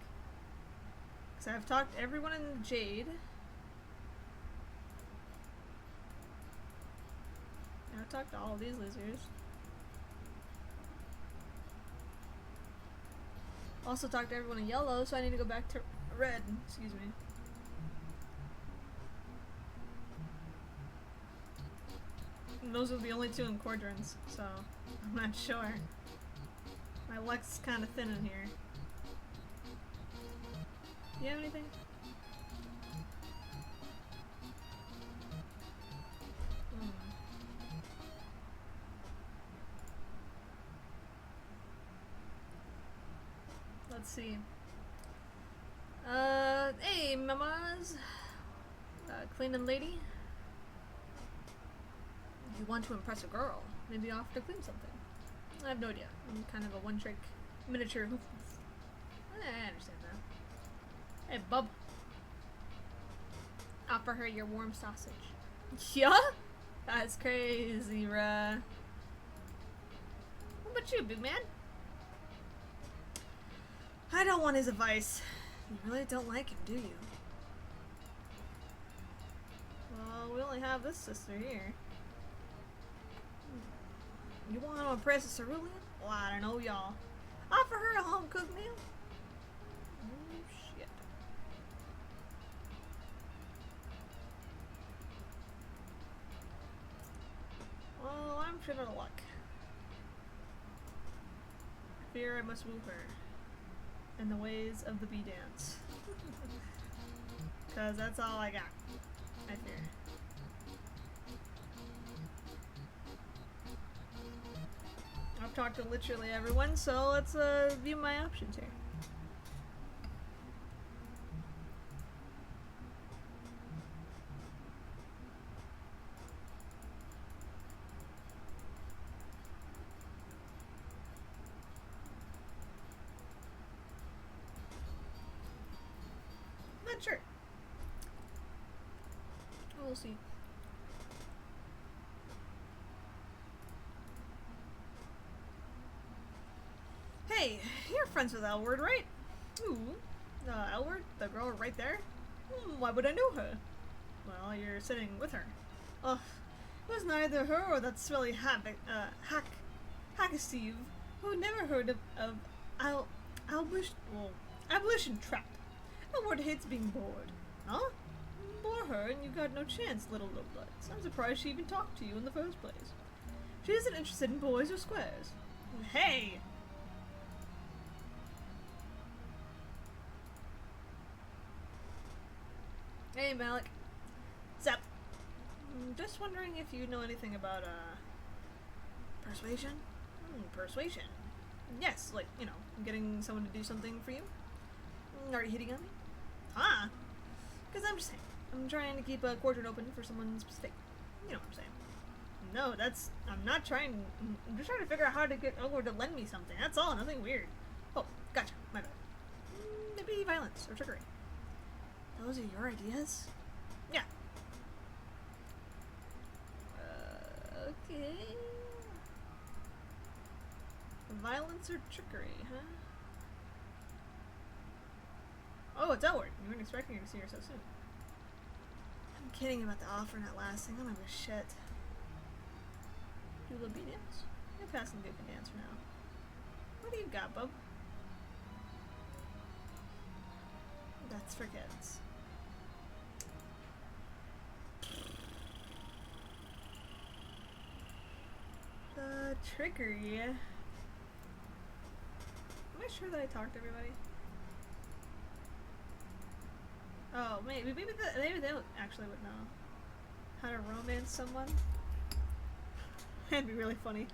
Speaker 1: Because I've talked to everyone in Jade. And I've talked to all of these losers. Also talked to everyone in yellow, so I need to go back to red. Excuse me. And those are the only two in quadrants, so I'm not sure. My luck's kind of thin in here. Do you have anything? Let's see. Hey, mamas! Cleaning lady? You want to impress a girl? Maybe offer to clean something. I have no idea. I'm kind of a one-trick miniature. I understand that. Hey, bub. Offer her your warm sausage. Yeah? That's crazy, bruh. What about you, big man? I don't want his advice. You really don't like him, do you? Well, we only have this sister here. You want to impress a cerulean? Well, I don't know, y'all. Offer her a home-cooked meal? Oh, shit. Well, I'm shit out of luck. I fear I must woo her in the ways of the bee dance. Because that's all I got, I fear. I've talked to literally everyone, so let's view my options here. not sure. We'll see. Hey, you're friends with Elward, right? Ooh, Elward, the girl right there? Why would I know her? Well, you're sitting with her. Ugh, it was neither her or that smelly Hacksteve, who never heard of abolition trap. Elward hates being bored. Huh? Bore her and you got no chance, little lowbloods. I'm surprised she even talked to you in the first place. She isn't interested in boys or squares. Hey! Hey, Malik. Zep. Just wondering if you know anything about, persuasion? Persuasion. Yes, like, you know, getting someone to do something for you. Are you hitting on me? Huh? Because I'm just saying. I'm trying to keep a quadrant open for someone specific. You know what I'm saying. No, I'm not trying, I'm just trying to figure out how to get Elward to lend me something. That's all, nothing weird. Oh, gotcha, my bad. Maybe violence or trickery. Those are your ideas? Yeah. Okay. Violence or trickery, huh? Oh, it's Elward. You weren't expecting her to see her so soon. I'm kidding about the offer not lasting. I don't give a shit. Do obedience? You're passing the good dance for now. What do you got, bub? That's for kids. The trickery. Am I sure that I talked to everybody? Oh, maybe they actually would know how to romance someone. That'd be really funny.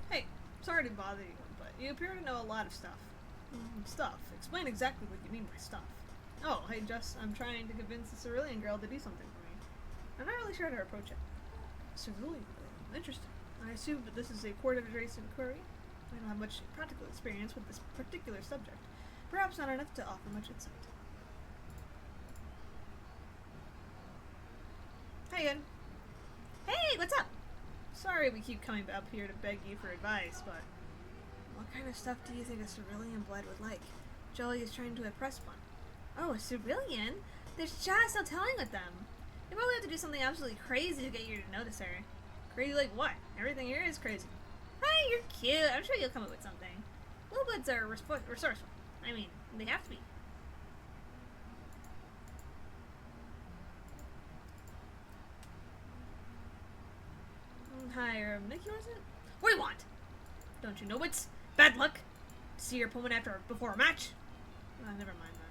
Speaker 1: Hey, sorry to bother you, but you appear to know a lot of stuff. Stuff. Explain exactly what you mean by stuff. Oh, hey Jess, I'm trying to convince the Cerulean girl to do something for me. I'm not really sure how to approach it. Cerulean girl? Interesting. I assume that this is a court-adjacent query. I don't have much practical experience with this particular subject. Perhaps not enough to offer much insight. Hey again. Hey, what's up? Sorry we keep coming up here to beg you for advice, but what kind of stuff do you think a Cerulean blood would like? Jolly is trying to impress one. Oh, a Cerulean? There's just no telling with them. You probably have to do something absolutely crazy to get you to notice her. Crazy like what? Everything here is crazy. Hey, you're cute. I'm sure you'll come up with something. Lowbloods are resourceful. I mean, they have to be. Hi, Mickey, was it? What do you want? Don't you know it's bad luck? See your opponent before a match? Never mind then.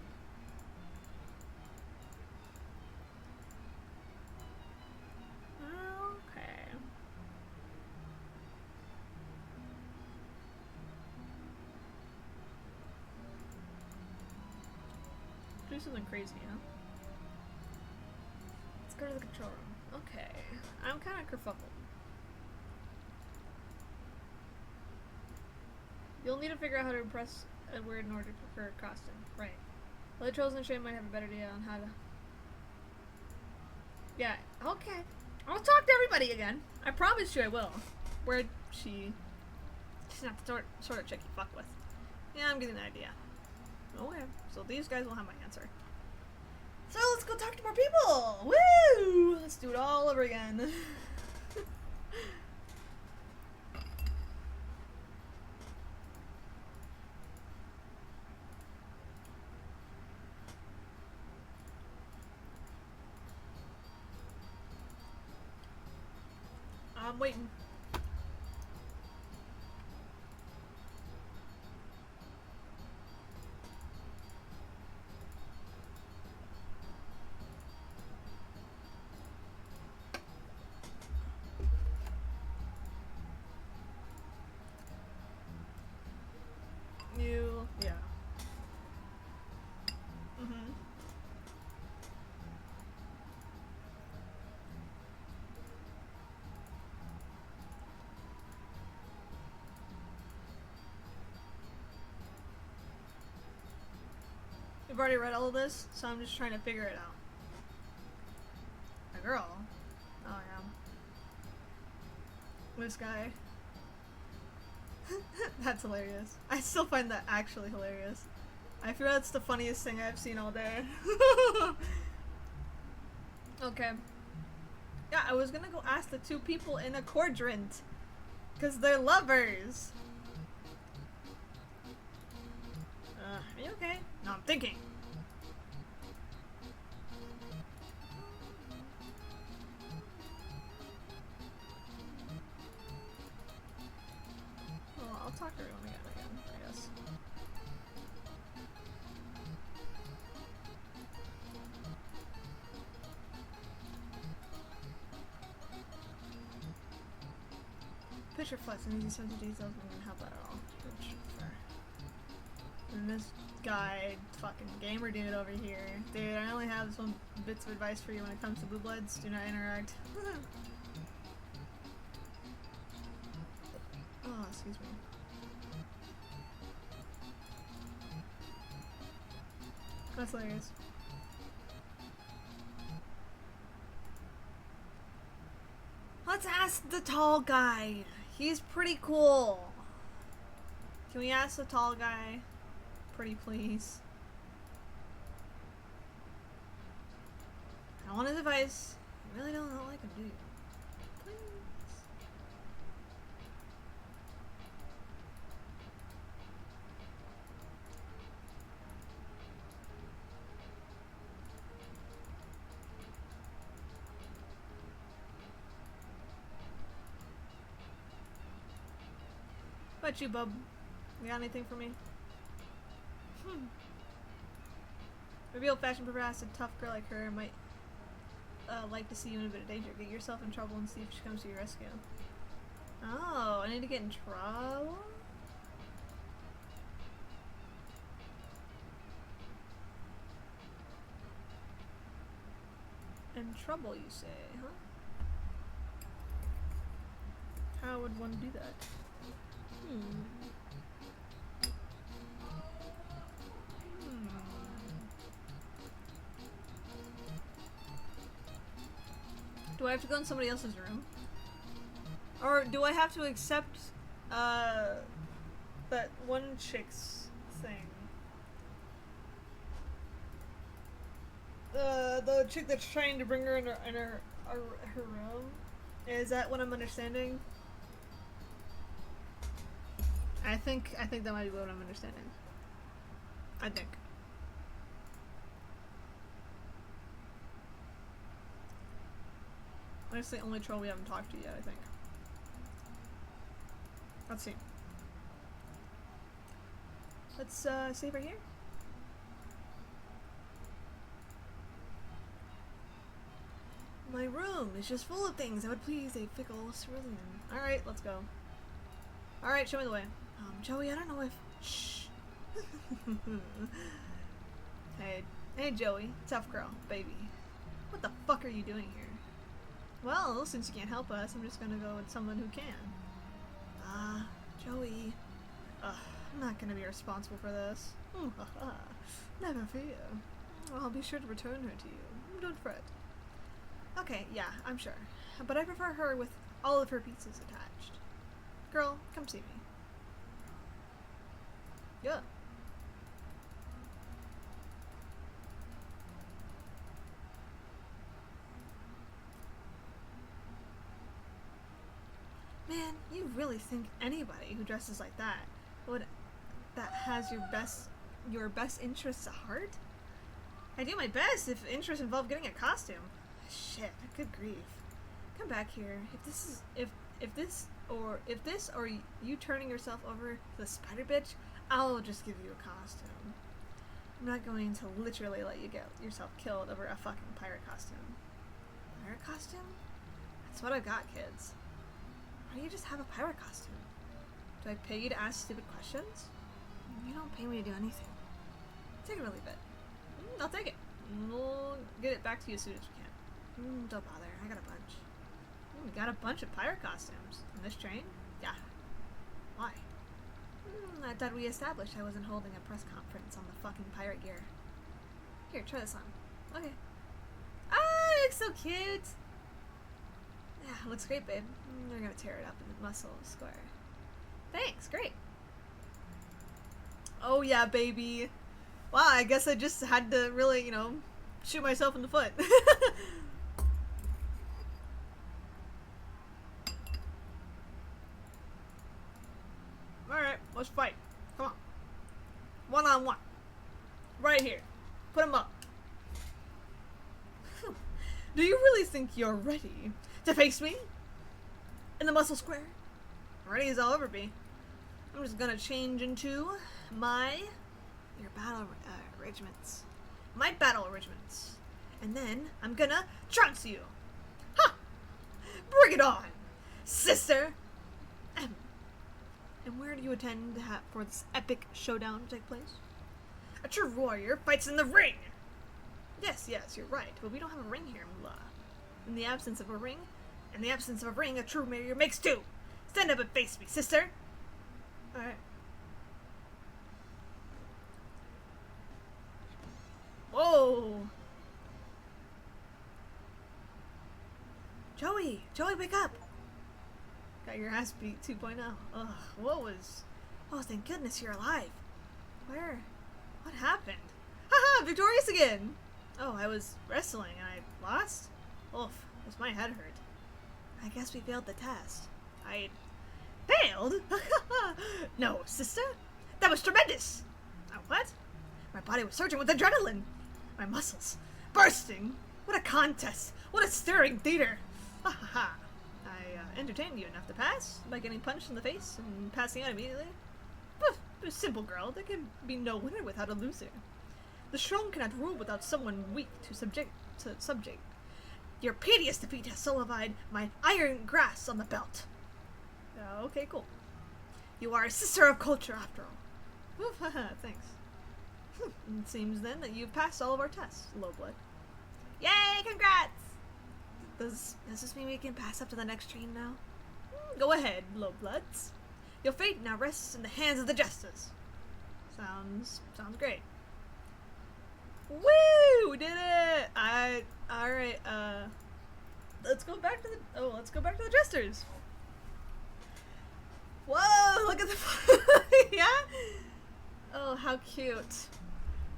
Speaker 1: Okay. Do something crazy, huh? Let's go to the control room. Okay. I'm kind of kerfuffled. You'll need to figure out how to impress Edward in order to prefer costume. Right. Well, the Trolls and Shane might have a better idea on how to... Yeah, okay. I'll talk to everybody again. I promise you I will. Where'd she... She's not the sort of chick you fuck with. Yeah, I'm getting the idea. Okay, so these guys will have my answer. So let's go talk to more people! Woo! Let's do it all over again. I'm waiting. Yeah. We've already read all of this, so I'm just trying to figure it out. A girl. Oh yeah. This guy. That's hilarious. I still find that actually hilarious. I feel that's the funniest thing I've seen all day. Okay. Yeah, I was gonna go ask the two people in a quadrant. Because they're lovers. Are you okay? No, I'm thinking. Well, I'll talk to everyone again, I guess. Picture flex and easy sense of details won't help at all. Which, fair. And this guy, fucking gamer dude over here. Dude, I only have some bits of advice for you when it comes to blue bloods. Do not interact. Oh, excuse me. That's hilarious. Let's ask the tall guy. He's pretty cool. Can we ask the tall guy? Pretty please. I want his advice. I really don't like him, do you? Please. What about you, bub? You got anything for me? Maybe old-fashioned perhaps a tough girl like her might like to see you in a bit of danger. Get yourself in trouble and see if she comes to your rescue. Oh, I need to get in trouble? In trouble, you say, huh? How would one do that? Do I have to go in somebody else's room? Or do I have to accept, that one chick's thing? The chick that's trying to bring her in her room? Is that what I'm understanding? I think that might be what I'm understanding. I think. That's the only troll we haven't talked to yet, I think. Let's see. Let's save right here. My room is just full of things that would please a fickle cerulean. Alright, let's go. Alright, show me the way. Joey, I don't know if... Shh. Hey, Joey. Tough girl, baby. What the fuck are you doing here? Well, since you can't help us, I'm just gonna go with someone who can. Joey. I'm not gonna be responsible for this. Never fear. I'll be sure to return her to you. Don't fret. Okay, yeah, I'm sure. But I prefer her with all of her pieces attached. Girl, come see me. Yeah. Man, you really think anybody who dresses like that has your best interests at heart? I do my best if interests involve getting a costume. Shit, good grief. Come back here. If this or you turning yourself over to the spider bitch, I'll just give you a costume. I'm not going to literally let you get yourself killed over a fucking pirate costume. Pirate costume? That's what I got, kids. Why don't you just have a pirate costume? Do I pay you to ask stupid questions? You don't pay me to do anything. Take it or leave it. I'll take it. We'll get it back to you as soon as we can. Don't bother. I got a bunch. We got a bunch of pirate costumes. On this train? Yeah. Why? I thought we established I wasn't holding a press conference on the fucking pirate gear. Here, try this on. Okay. Ah, it looks so cute. Yeah, looks great, babe. You're gonna tear it up in the muscle square. Thanks, great. Oh yeah, baby. Wow, I guess I just had to really, you know, shoot myself in the foot. Alright, let's fight. Come on. One on one. Right here. Put him up. Do you really think you're ready to face me? In the muscle square? Ready as I'll ever be. I'm just gonna change into your battle regiments. My battle regiments. And then I'm gonna trounce you. Ha! Bring it on, sister! And where do you intend to have for this epic showdown to take place? A true warrior fights in the ring! Yes, you're right, but we don't have a ring here, Mula. In the absence of a ring, a true warrior makes two! Stand up and face me, sister! Alright. Whoa! Joey, wake up! Got your ass beat 2.0. Ugh, oh, thank goodness you're alive. What happened? Haha, victorious again! Oh, I was wrestling and I lost? Oof, does my head hurt? I guess we failed the test. I failed? No, sister. That was tremendous! What? My body was surging with adrenaline. My muscles bursting. What a contest! What a stirring theater! Ha ha ha! I entertained you enough to pass by getting punched in the face and passing out immediately. A simple girl. There can be no winner without a loser. The strong cannot rule without someone weak to subject. Your piteous defeat has solidified my iron grasp on the belt. Okay, cool. You are a sister of culture after all. Oof, haha, thanks. It seems then that you've passed all of our tests, Lowblood. Yay, congrats! Does this mean we can pass up to the next train now? Go ahead, Lowbloods. Your fate now rests in the hands of the jesters. Sounds great. Woo! We did it! Alright, let's go back to the jesters. Whoa, look at the yeah? Oh, how cute.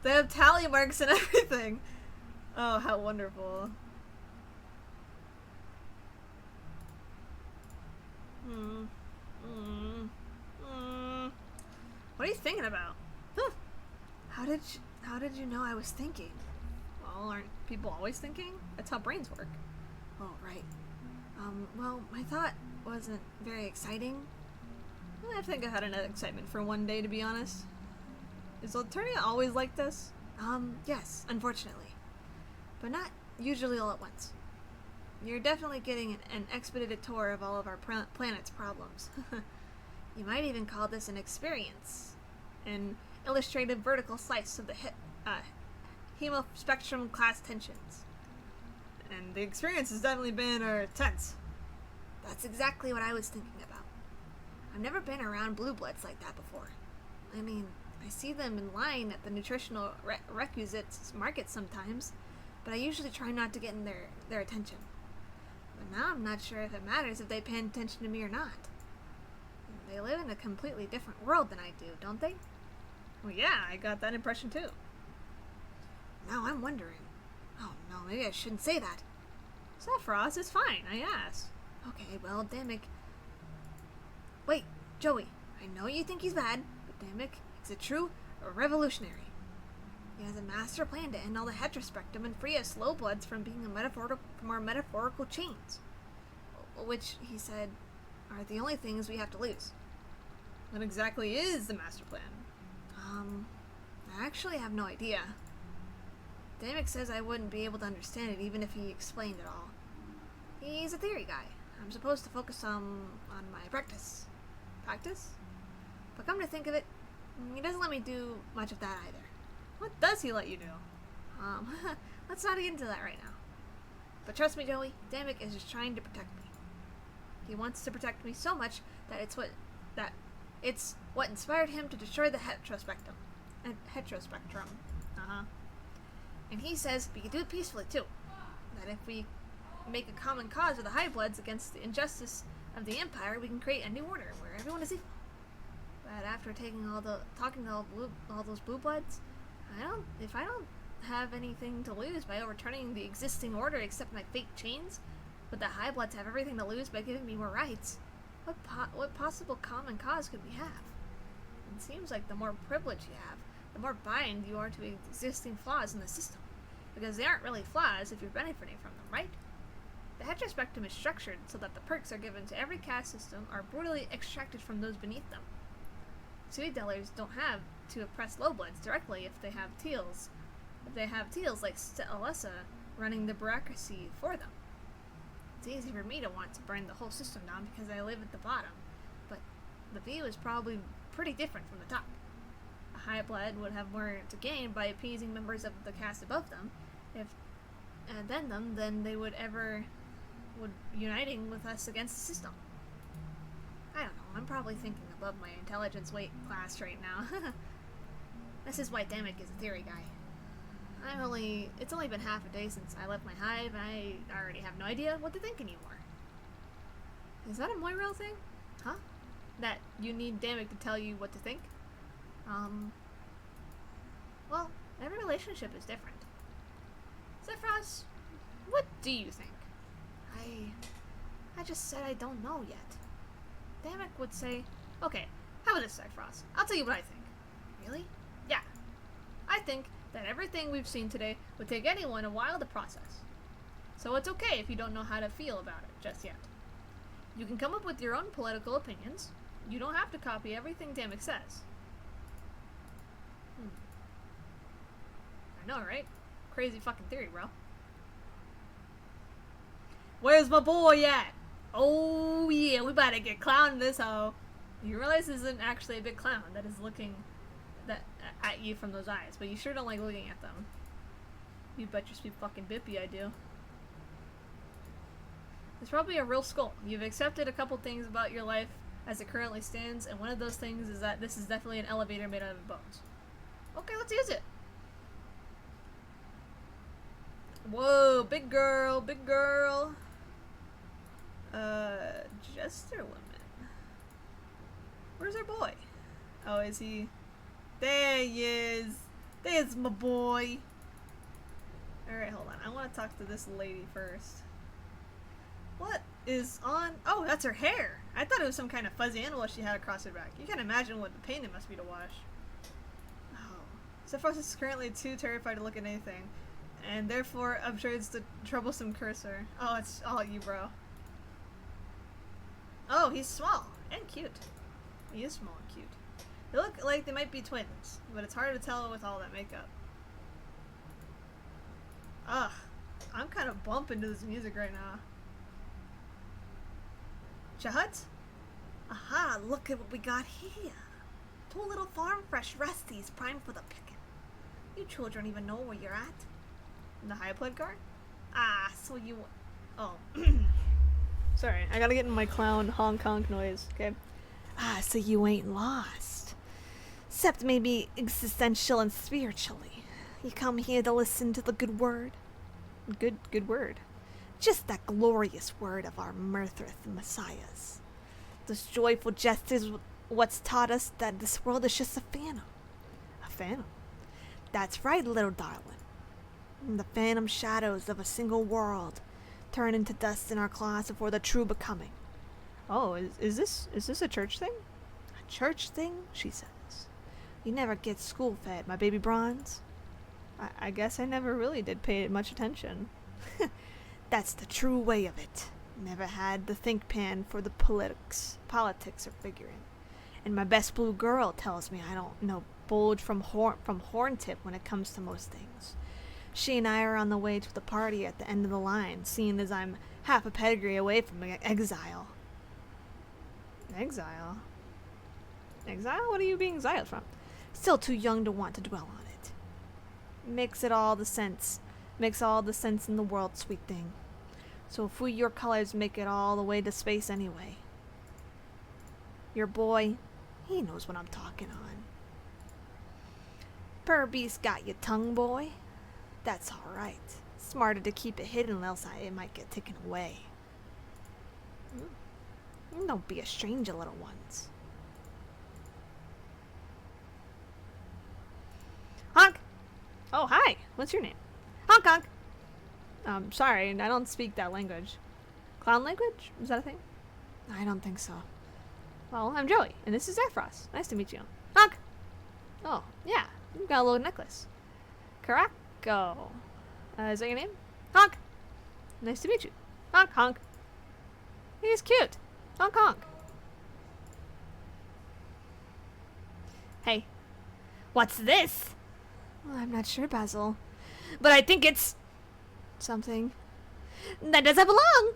Speaker 1: They have tally marks and everything. Oh, how wonderful. What are you thinking about? Huh. How did you know I was thinking? Well, aren't people always thinking? That's how brains work. Oh, right. Well, my thought wasn't very exciting. I think I had enough excitement for one day, to be honest. Is Alternia always like this? Yes, unfortunately. But not usually all at once. You're definitely getting an expedited tour of all of our planet's problems. You might even call this an experience. An illustrated vertical slice of the hemospectrum class tensions. And the experience has definitely been tense. That's exactly what I was thinking about. I've never been around blue bloods like that before. I mean, I see them in line at the nutritional requisites market sometimes, but I usually try not to get in their attention. But now I'm not sure if it matters if they pay attention to me or not. They live in a completely different world than I do, don't they? Well, yeah, I got that impression too. Now I'm wondering. Oh no, maybe I shouldn't say that. Sephiroth, it's fine, I asked. Okay, well, Damek. Wait, Joey, I know you think he's bad, but Damek is a true revolutionary. He has a master plan to end all the heterospectrum and free us slow bloods from being from our metaphorical chains. Which, he said, are the only things we have to lose. What exactly is the master plan? I actually have no idea. Damek says I wouldn't be able to understand it even if he explained it all. He's a theory guy. I'm supposed to focus on my practice. Practice? But come to think of it, he doesn't let me do much of that either. What does he let you do? Let's not get into that right now. But trust me, Joey, Damek is just trying to protect me. He wants to protect me so much that it's what inspired him to destroy the heterospectrum.
Speaker 3: And he says we can do it peacefully too. That if we make a common cause with the Highbloods against the injustice of the Empire, we can create a new order where everyone is equal. But after talking to all those blue bloods, if I don't have anything to lose by overturning the existing order except my fake chains, but the Highbloods have everything to lose by giving me more rights, what possible common cause could we have? It seems like the more privilege you have, the more bind you are to existing flaws in the system. Because they aren't really flaws if you're benefiting from them, right? The Hedge spectrum is structured so that the perks are given to every caste system are brutally extracted from those beneath them. Sweet-Dellers don't have to oppress lowbloods directly if they have teals. If they have teals like Alessa running the bureaucracy for them. It's easy for me to want to burn the whole system down because I live at the bottom, but the view is probably pretty different from the top. A high blood would have more to gain by appeasing members of the caste above them, than they would uniting with us against the system. I don't know, I'm probably thinking above my intelligence weight class right now. This is why Damek is a theory guy. It's only been half a day since I left my hive, and I already have no idea what to think anymore. Is that a Moirel thing? Huh? That you need Damek to tell you what to think? Well, every relationship is different. Sephiroth, what do you think? I just said I don't know yet. Damek would say, okay, how about this, Sephiroth? I'll tell you what I think. Really? Yeah. I think that everything we've seen today would take anyone a while to process. So it's okay if you don't know how to feel about it just yet. You can come up with your own political opinions. You don't have to copy everything Damek says. I know, right? Crazy fucking theory, bro. Where's my boy at? Oh yeah, we about to get clowned in this hoe. You realize this isn't actually a big clown that is looking at you from those eyes, but you sure don't like looking at them. You bet your sweet fucking bippy I do. It's probably a real skull. You've accepted a couple things about your life as it currently stands, and one of those things is that this is definitely an elevator made out of bones. Okay, let's use it. Whoa, big girl, big girl. Jester woman. Where's our boy? Oh, is he? There he is. There's my boy. Alright, hold on. I want to talk to this lady first. What is on? Oh, that's her hair. I thought it was some kind of fuzzy animal she had across her back. You can't imagine what the pain it must be to wash. Oh. Sephiroth is currently too terrified to look at anything, and therefore upgrades the troublesome cursor. Oh, it's all you, bro. Oh, he's small and cute. He is small and cute. They look like they might be twins, but it's hard to tell with all that makeup. Ugh, I'm kind of bumping to this music right now. Chahut? Aha, look at what we got here. Two little farm fresh resties primed for the picking. You children even know where you're at. In the high blood guard? Ah, so you... Oh. Sorry, I gotta get in my clown honk honk noise, okay? Ah, so you ain't lost. Except maybe existential and spiritually. You come here to listen to the good word. Good word. Just that glorious word of our Mirthrith Messiahs. Those joyful gestures what's taught us that this world is just a phantom. A phantom? That's right, little darling. The phantom shadows of a single world turn into dust in our claws before the true becoming. Oh, is this a church thing? A church thing? She says. You never get school fed, my baby bronze. I guess I never really did pay much attention. That's the true way of it. Never had the think pan for the politics or figuring. And my best blue girl tells me I don't know bulge from horn tip when it comes to most things. She and I are on the way to the party at the end of the line, seeing as I'm half a pedigree away from exile. Exile? Exile? What are you being exiled from? Still too young to want to dwell on it. Makes all the sense in the world, sweet thing. So if we, your colors, make it all the way to space anyway. Your boy, he knows what I'm talking on. Per beast got your tongue, boy.
Speaker 1: That's alright. Smarter to keep it hidden, else it might get taken away. Don't be a stranger, little ones. Honk! Oh, hi! What's your name? Honk honk! Sorry, I don't speak that language. Clown language? Is that a thing? I don't think so. Well, I'm Joey, and this is Zephros. Nice to meet you. Honk! Oh, yeah, you've got a little necklace. Caraco. Is that your name? Honk! Nice to meet you. Honk honk. He's cute. Honk honk. Hey. What's this? Well, I'm not sure, Basil. But I think it's... something that doesn't belong.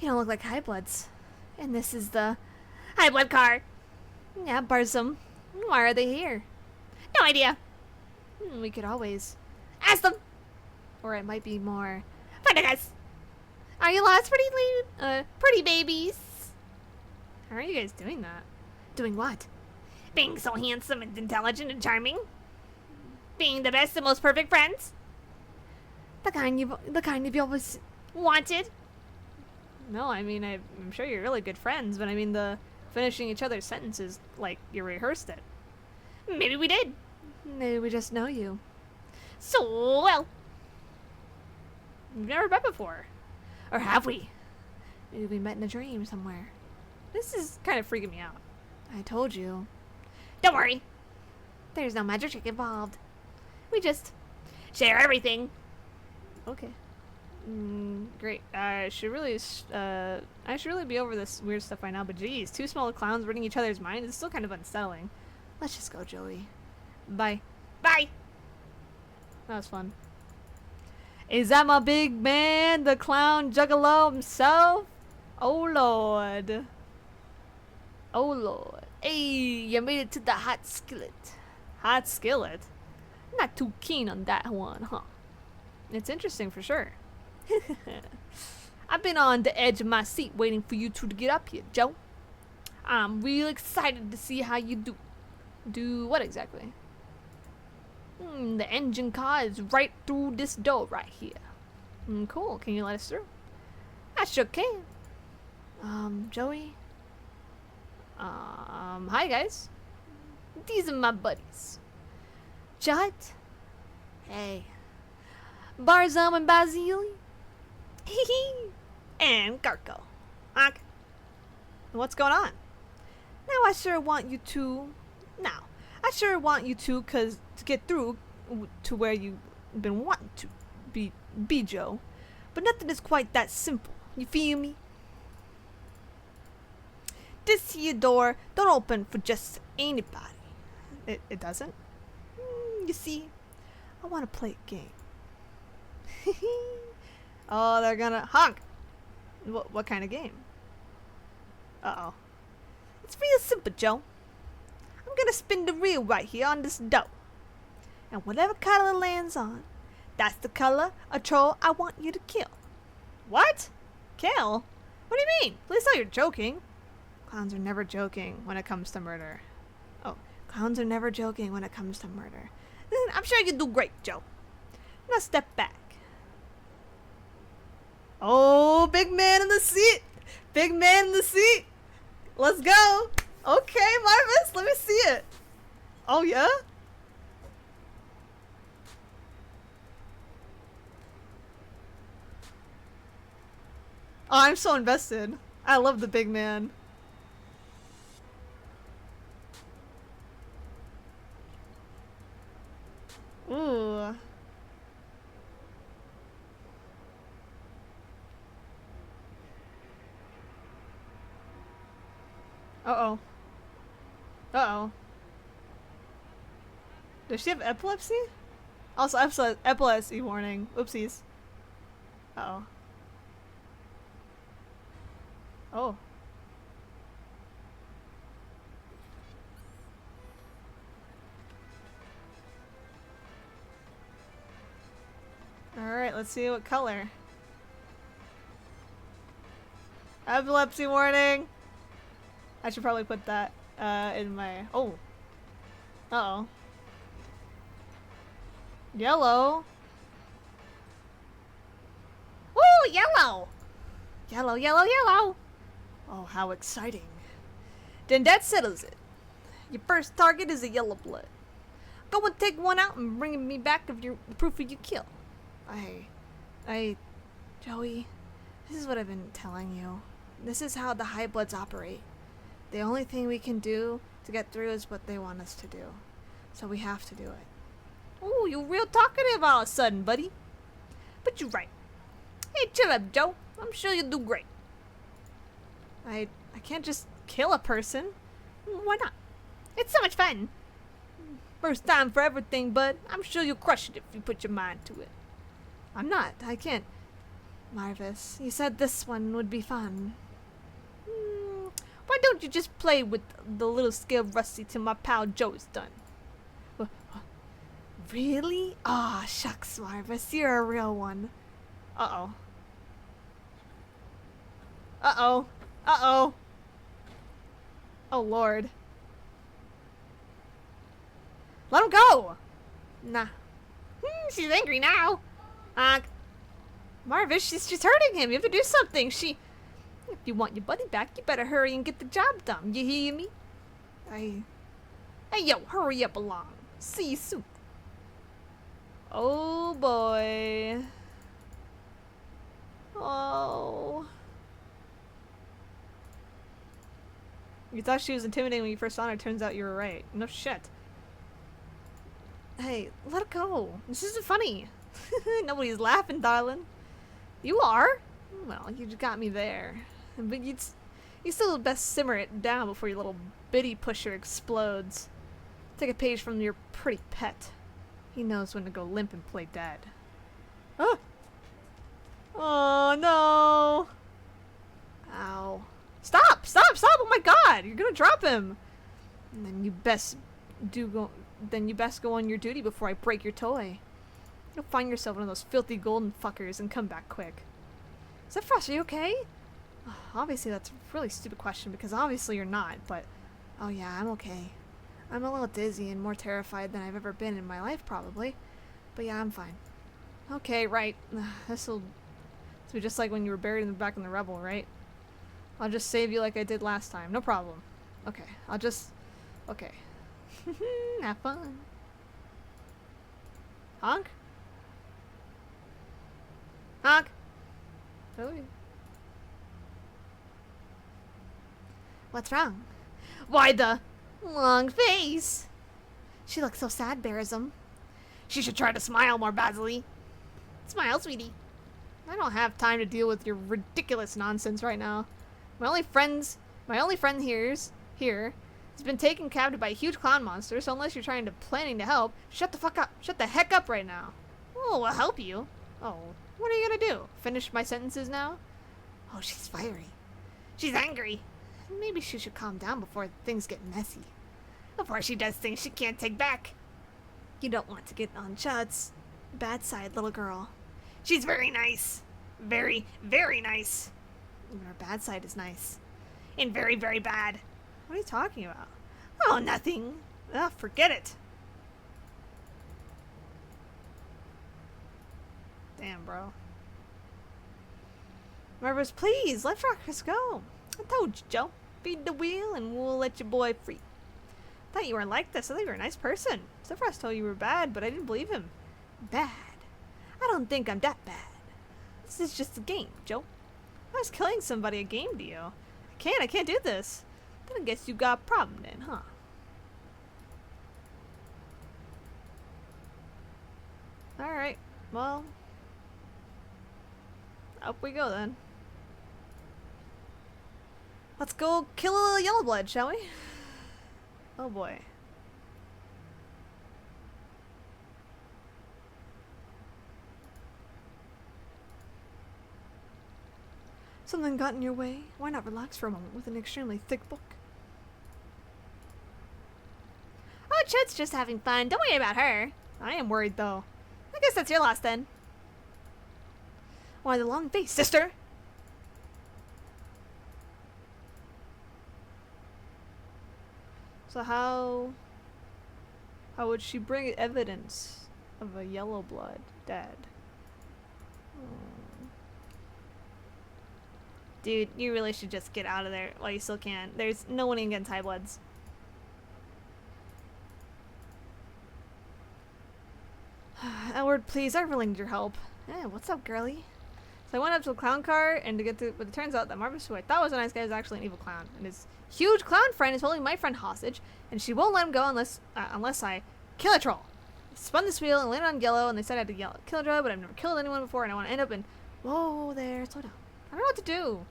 Speaker 1: You don't look like high bloods. And this is the high blood car. Yeah, Barzum. Why are they here? No idea. We could always ask them. Or it might be more find us. Are you lost, pretty babies? How are you guys doing that? Doing what? Being so handsome and intelligent and charming. Being the best and most perfect friends. The kind you've always wanted. No, I mean, I'm sure you're really good friends, but I mean the finishing each other's sentences like you rehearsed it. Maybe we did. Maybe we just know you. So well. We've never met before. Or have we? Maybe we met in a dream somewhere. This is kind of freaking me out. I told you. Don't worry. There's no magic trick involved. We just share everything. Okay. Great. I should really be over this weird stuff by now, but geez, two small clowns reading each other's minds is still kind of unsettling. Let's just go, Joey. Bye. Bye! That was fun. Is that my big man, the clown juggalo himself? Oh, Lord. Oh, Lord. Hey, you made it to the hot skillet. Hot skillet? Not too keen on that one, huh? It's interesting for sure. I've been on the edge of my seat waiting for you two to get up here, Joe. I'm real excited to see how you do. Do what exactly? The engine car is right through this door right here. Cool. Can you let us through? I sure can. Joey? Hi guys. These are my buddies. Judd? Hey. Barzum and Basile? And Garko. Honk. What's going on? I sure want you to, cause to get through to where you've been wanting to be Joe. But nothing is quite that simple. You feel me? This here door don't open for just anybody. It doesn't? You see, I want to play a game. Oh, they're gonna honk. What kind of game? Uh-oh. It's real simple, Joe. I'm gonna spin the wheel right here on this dough. And whatever color it lands on, that's the color of troll I want you to kill. What? Kill? What do you mean? Please tell you're joking. Clowns are never joking when it comes to murder. Oh, clowns are never joking when it comes to murder. I'm sure you do great, Joe. Now step back. Oh, big man in the seat. Big man in the seat. Let's go. Okay, Marvis, let me see it. Oh, yeah? Oh, I'm so invested. I love the big man. Ooh. Uh-oh. Uh-oh. Does she have epilepsy? Also, epilepsy warning. Oopsies. Uh-oh. Oh. Alright, let's see what color. Epilepsy warning! I should probably put that in my... Oh. Uh-oh. Yellow. Ooh, yellow! Yellow, yellow, yellow! Oh, how exciting. Then that settles it. Your first target is a yellow blood. Go and take one out and bring me back of your proof of your kill. Joey, this is what I've been telling you. This is how the high bloods operate. The only thing we can do to get through is what they want us to do. So we have to do it. Ooh, you real talkative all of a sudden, buddy. But you're right. Hey, chill up, Joe. I'm sure you'll do great. I can't just kill a person. Why not? It's so much fun. First time for everything, bud. I'm sure you'll crush it if you put your mind to it. I'm not. I can't. Marvis, you said this one would be fun. Why don't you just play with the little skill rusty till my pal Joe's done? Really? Aw, shucks, Marvis. You're a real one. Uh-oh. Uh-oh. Uh-oh. Oh, Lord. Let him go! Nah. She's angry now. Marvis, she's hurting him. You have to do something. If you want your buddy back, you better hurry and get the job done. You hear me? Hey, yo, hurry up along. See you soon. Oh, boy. Oh. You thought she was intimidating when you first saw her. Turns out you were right. No shit. Hey, let it go. This isn't funny. Nobody's laughing, darling. You are? Well, you just got me there. But you still best simmer it down before your little bitty pusher explodes. Take a page from your pretty pet. He knows when to go limp and play dead. Oh! Oh, no! Ow. Stop! Stop! Stop! Oh my god! You're gonna drop him! And then you best go on your duty before I break your toy. You'll find yourself one of those filthy golden fuckers and come back quick. Is that Frost? Are you okay? Obviously that's a really stupid question because obviously you're not, but... Oh yeah, I'm okay. I'm a little dizzy and more terrified than I've ever been in my life probably. But yeah, I'm fine. Okay, right. This'll be just like when you were buried in the back in the rubble, right? I'll just save you like I did last time. No problem. Okay, okay. Have fun. Honk? Honk? Really? What's wrong? Why the long face? She looks so sad, Bearism. She should try to smile more, Basilly. Smile, sweetie. I don't have time to deal with your ridiculous nonsense right now. My only friend here has been taken captive by a huge clown monster, so unless you're planning to help, shut the fuck up. Shut the heck up right now. Oh, we'll help you. Oh, what are you gonna do? Finish my sentences now? Oh, she's fiery. She's angry. Maybe she should calm down before things get messy. Before she does things she can't take back. You don't want to get on Chud's bad side, little girl. She's very nice. Very, very nice. Even her bad side is nice. And very, very bad. What are you talking about? Oh, nothing. Oh, forget it. Damn, bro. Marvis, please, let Frockus go. I told you, Joe. Feed the wheel and we'll let your boy free. I thought you weren't like this. I thought you were a nice person. Sephiroth told you were bad, but I didn't believe him. Bad? I don't think I'm that bad. This is just a game, Joe. How is killing somebody a game to you? I can't do this. Then I guess you got a problem then, huh? Alright, well. Up we go then. Let's go kill a yellow blood, shall we? Oh boy. Something got in your way? Why not relax for a moment with an extremely thick book? Oh, Chud's just having fun. Don't worry about her. I am worried, though. I guess that's your loss, then. Why, the long face, sister! So how How would she bring evidence of a yellow blood dead? Dude, you really should just get out of there while you still can. There's no one against high bloods. Edward, please, I really need your help. Yeah, what's up, girly? So I went up to a clown car and to get to, but it turns out that Marvis, who I thought was a nice guy, is actually an evil clown. And his huge clown friend is holding my friend hostage, and she won't let him go unless I kill a troll. I spun this wheel and landed on yellow, and they said I had to yell kill a troll, but I've never killed anyone before, and I want to end up in. Whoa there, slow down. I don't know what to do.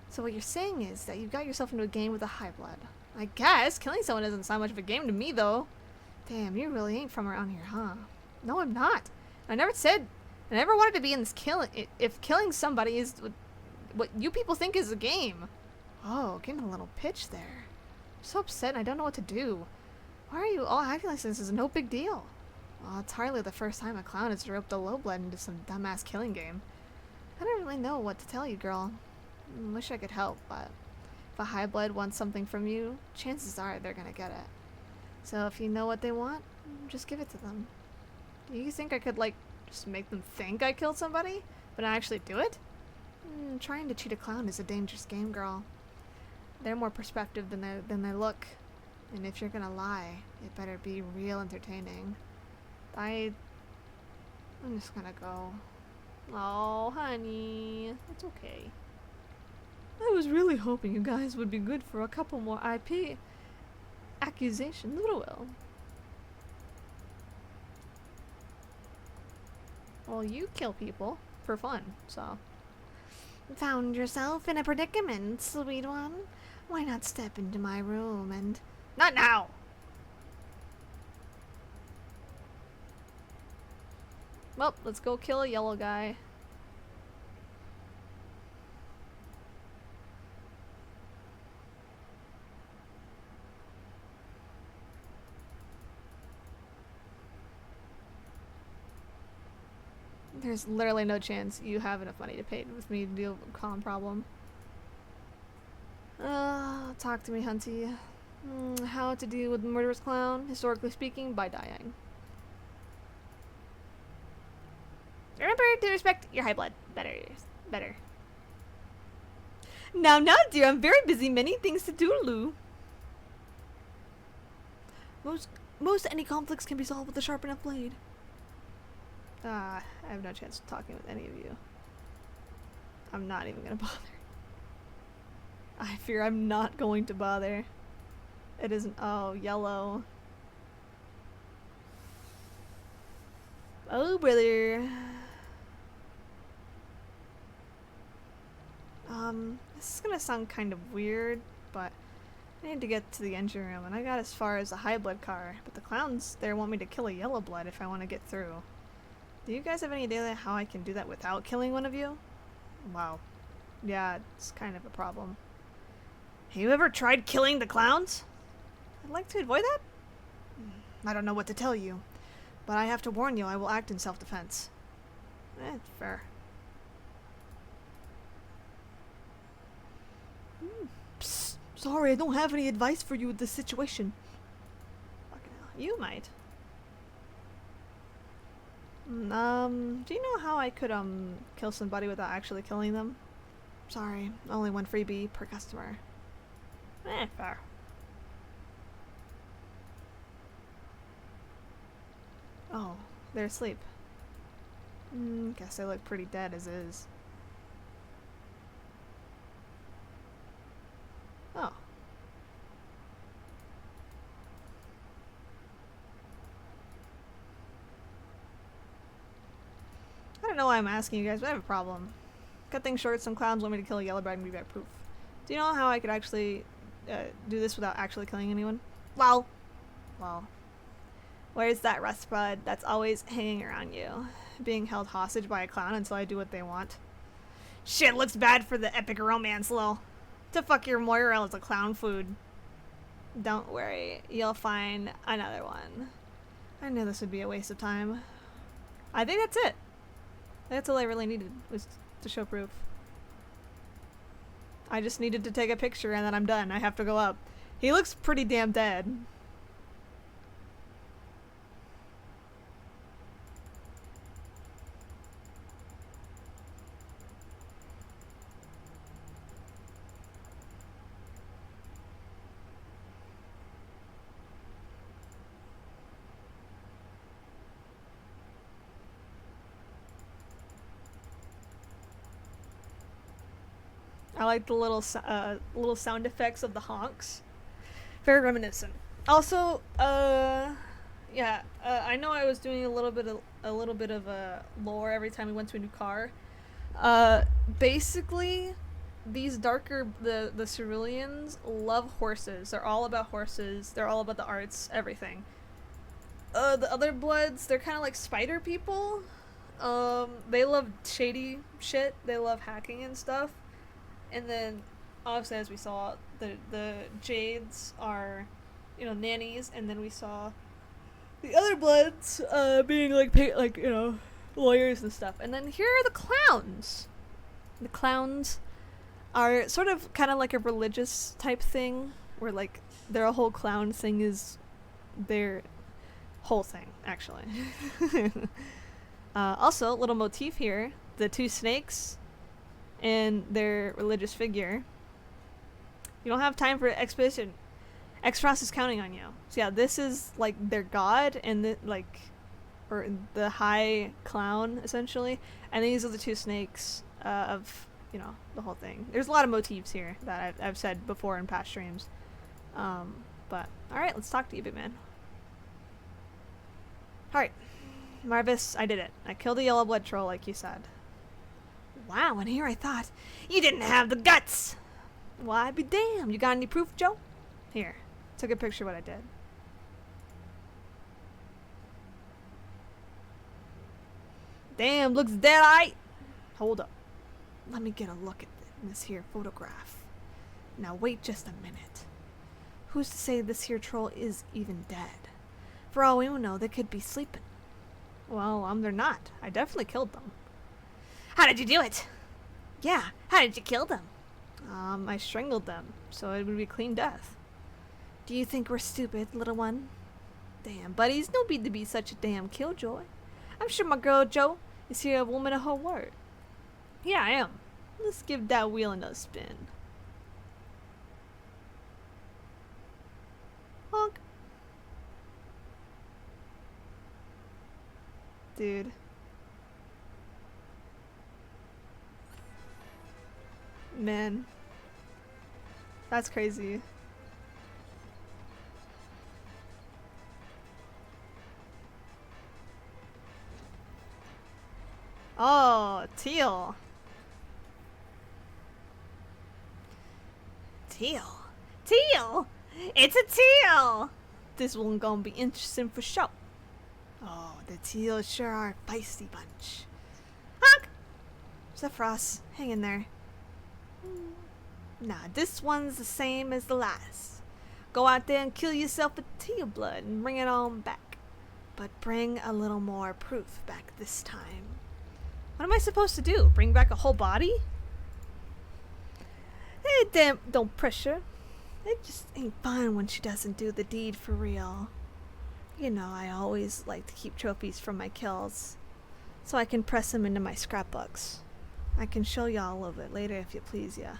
Speaker 1: So what you're saying is that you got yourself into a game with a high blood. I guess killing someone doesn't sound much of a game to me, though. Damn, you really ain't from around here, huh? No, I'm not. I never wanted to be in this killing. If killing somebody is what you people think is a game. Oh, getting a little pitch there. I'm so upset and I don't know what to do. Why are you all acting like this is no big deal? Well, it's hardly the first time a clown has roped a low blood into some dumbass killing game. I don't really know what to tell you, girl. I wish I could help, but if a high blood wants something from you, chances are they're gonna get it. So if you know what they want, just give it to them. Do you think I could, like, just make them think I killed somebody, but not actually do it? Trying to cheat a clown is a dangerous game, girl. They're more perspective than they look. And if you're gonna lie, it better be real entertaining. I'm just gonna go. Oh, honey. It's okay. I was really hoping you guys would be good for a couple more IP accusations, but well. Well, you kill people for fun, so. Found yourself in a predicament, sweet one. Why not step into my room and... Not now! Well, let's go kill a yellow guy. There's literally no chance you have enough money to pay with me to deal with a common problem. Talk to me, Hunty. How to deal with a murderous clown, historically speaking, by dying. Remember to respect your high blood. Better. Now, dear, I'm very busy. Many things to do, Lou. Most any conflicts can be solved with a sharp enough blade. I have no chance of talking with any of you. I'm not even gonna bother. I fear I'm not going to bother. It isn't. Oh, yellow. Oh, brother. This is gonna sound kind of weird, but I need to get to the engine room, and I got as far as a high blood car, but the clowns there want me to kill a yellow blood if I want to get through. Do you guys have any idea how I can do that without killing one of you? Wow. Yeah, it's kind of a problem. Have you ever tried killing the clowns? I'd like to avoid that? I don't know what to tell you, but I have to warn you I will act in self-defense. Fair. Psst. Sorry, I don't have any advice for you with this situation. Fucking hell. You might. Do you know how I could, kill somebody without actually killing them? Sorry, only one freebie per customer. Fair. Oh, they're asleep. Guess they look pretty dead as is. Oh. I don't know why I'm asking you guys, but I have a problem. Cut things short, some clowns want me to kill a yellow bride and be back proof. Do you know how I could actually do this without actually killing anyone? Well. Where's that rust bud that's always hanging around you? Being held hostage by a clown until I do what they want. Shit, looks bad for the epic romance, lol. To fuck your Moira as a clown food. Don't worry, you'll find another one. I knew this would be a waste of time. I think that's it. That's all I really needed, was to show proof. I just needed to take a picture and then I'm done. I have to go up. He looks pretty damn dead. I like the little sound effects of the honks. Very reminiscent. Also, yeah, I know I was doing a little bit of lore every time we went to a new car. Basically, these the ceruleans love horses. They're all about horses. They're all about the arts, everything. The other bloods, they're kind of like spider people. They love shady shit. They love hacking and stuff. And then, obviously, as we saw, the Jades are, nannies. And then we saw the other bloods being like lawyers and stuff. And then here are the clowns. The clowns are sort of kind of like a religious type thing, where like their whole clown thing is their whole thing, actually. Also, little motif here, the two snakes and their religious figure. You don't have time for exposition. X-Frost is counting on you. So yeah, this is like their god and or the high clown, essentially. And these are the two snakes of, the whole thing. There's a lot of motifs here that I've said before in past streams. But, alright, let's talk to you, big man. Alright. Marvis, I did it. I killed the yellow blood troll like you said. Wow, and here I thought, you didn't have the guts! Why be damned, you got any proof, Joe? Here, took a picture of what I did. Damn, looks dead-eyed! Hold up. Let me get a look at this here photograph. Now wait just a minute. Who's to say this here troll is even dead? For all we know, they could be sleeping. Well, they're not. I definitely killed them. How did you do it? Yeah, how did you kill them? I strangled them, so it would be clean death. Do you think we're stupid, little one? Damn, buddies, no need to be such a damn killjoy. I'm sure my girl Jo is here a woman of her word. Yeah, I am. Let's give that wheel another spin. Honk. Dude. Man. That's crazy. Oh, teal. Teal. Teal! It's a teal! This one gonna be interesting for sure. Oh, the teal sure are a feisty bunch. Honk! Zephyros, hang in there. Nah, this one's the same as the last. Go out there and kill yourself with teal blood and bring it on back. But bring a little more proof back this time. What am I supposed to do? Bring back a whole body? Eh, damn, don't pressure. It just ain't fun when she doesn't do the deed for real. I always like to keep trophies from my kills, so I can press them into my scrapbooks. I can show you all of it later if you please, yeah.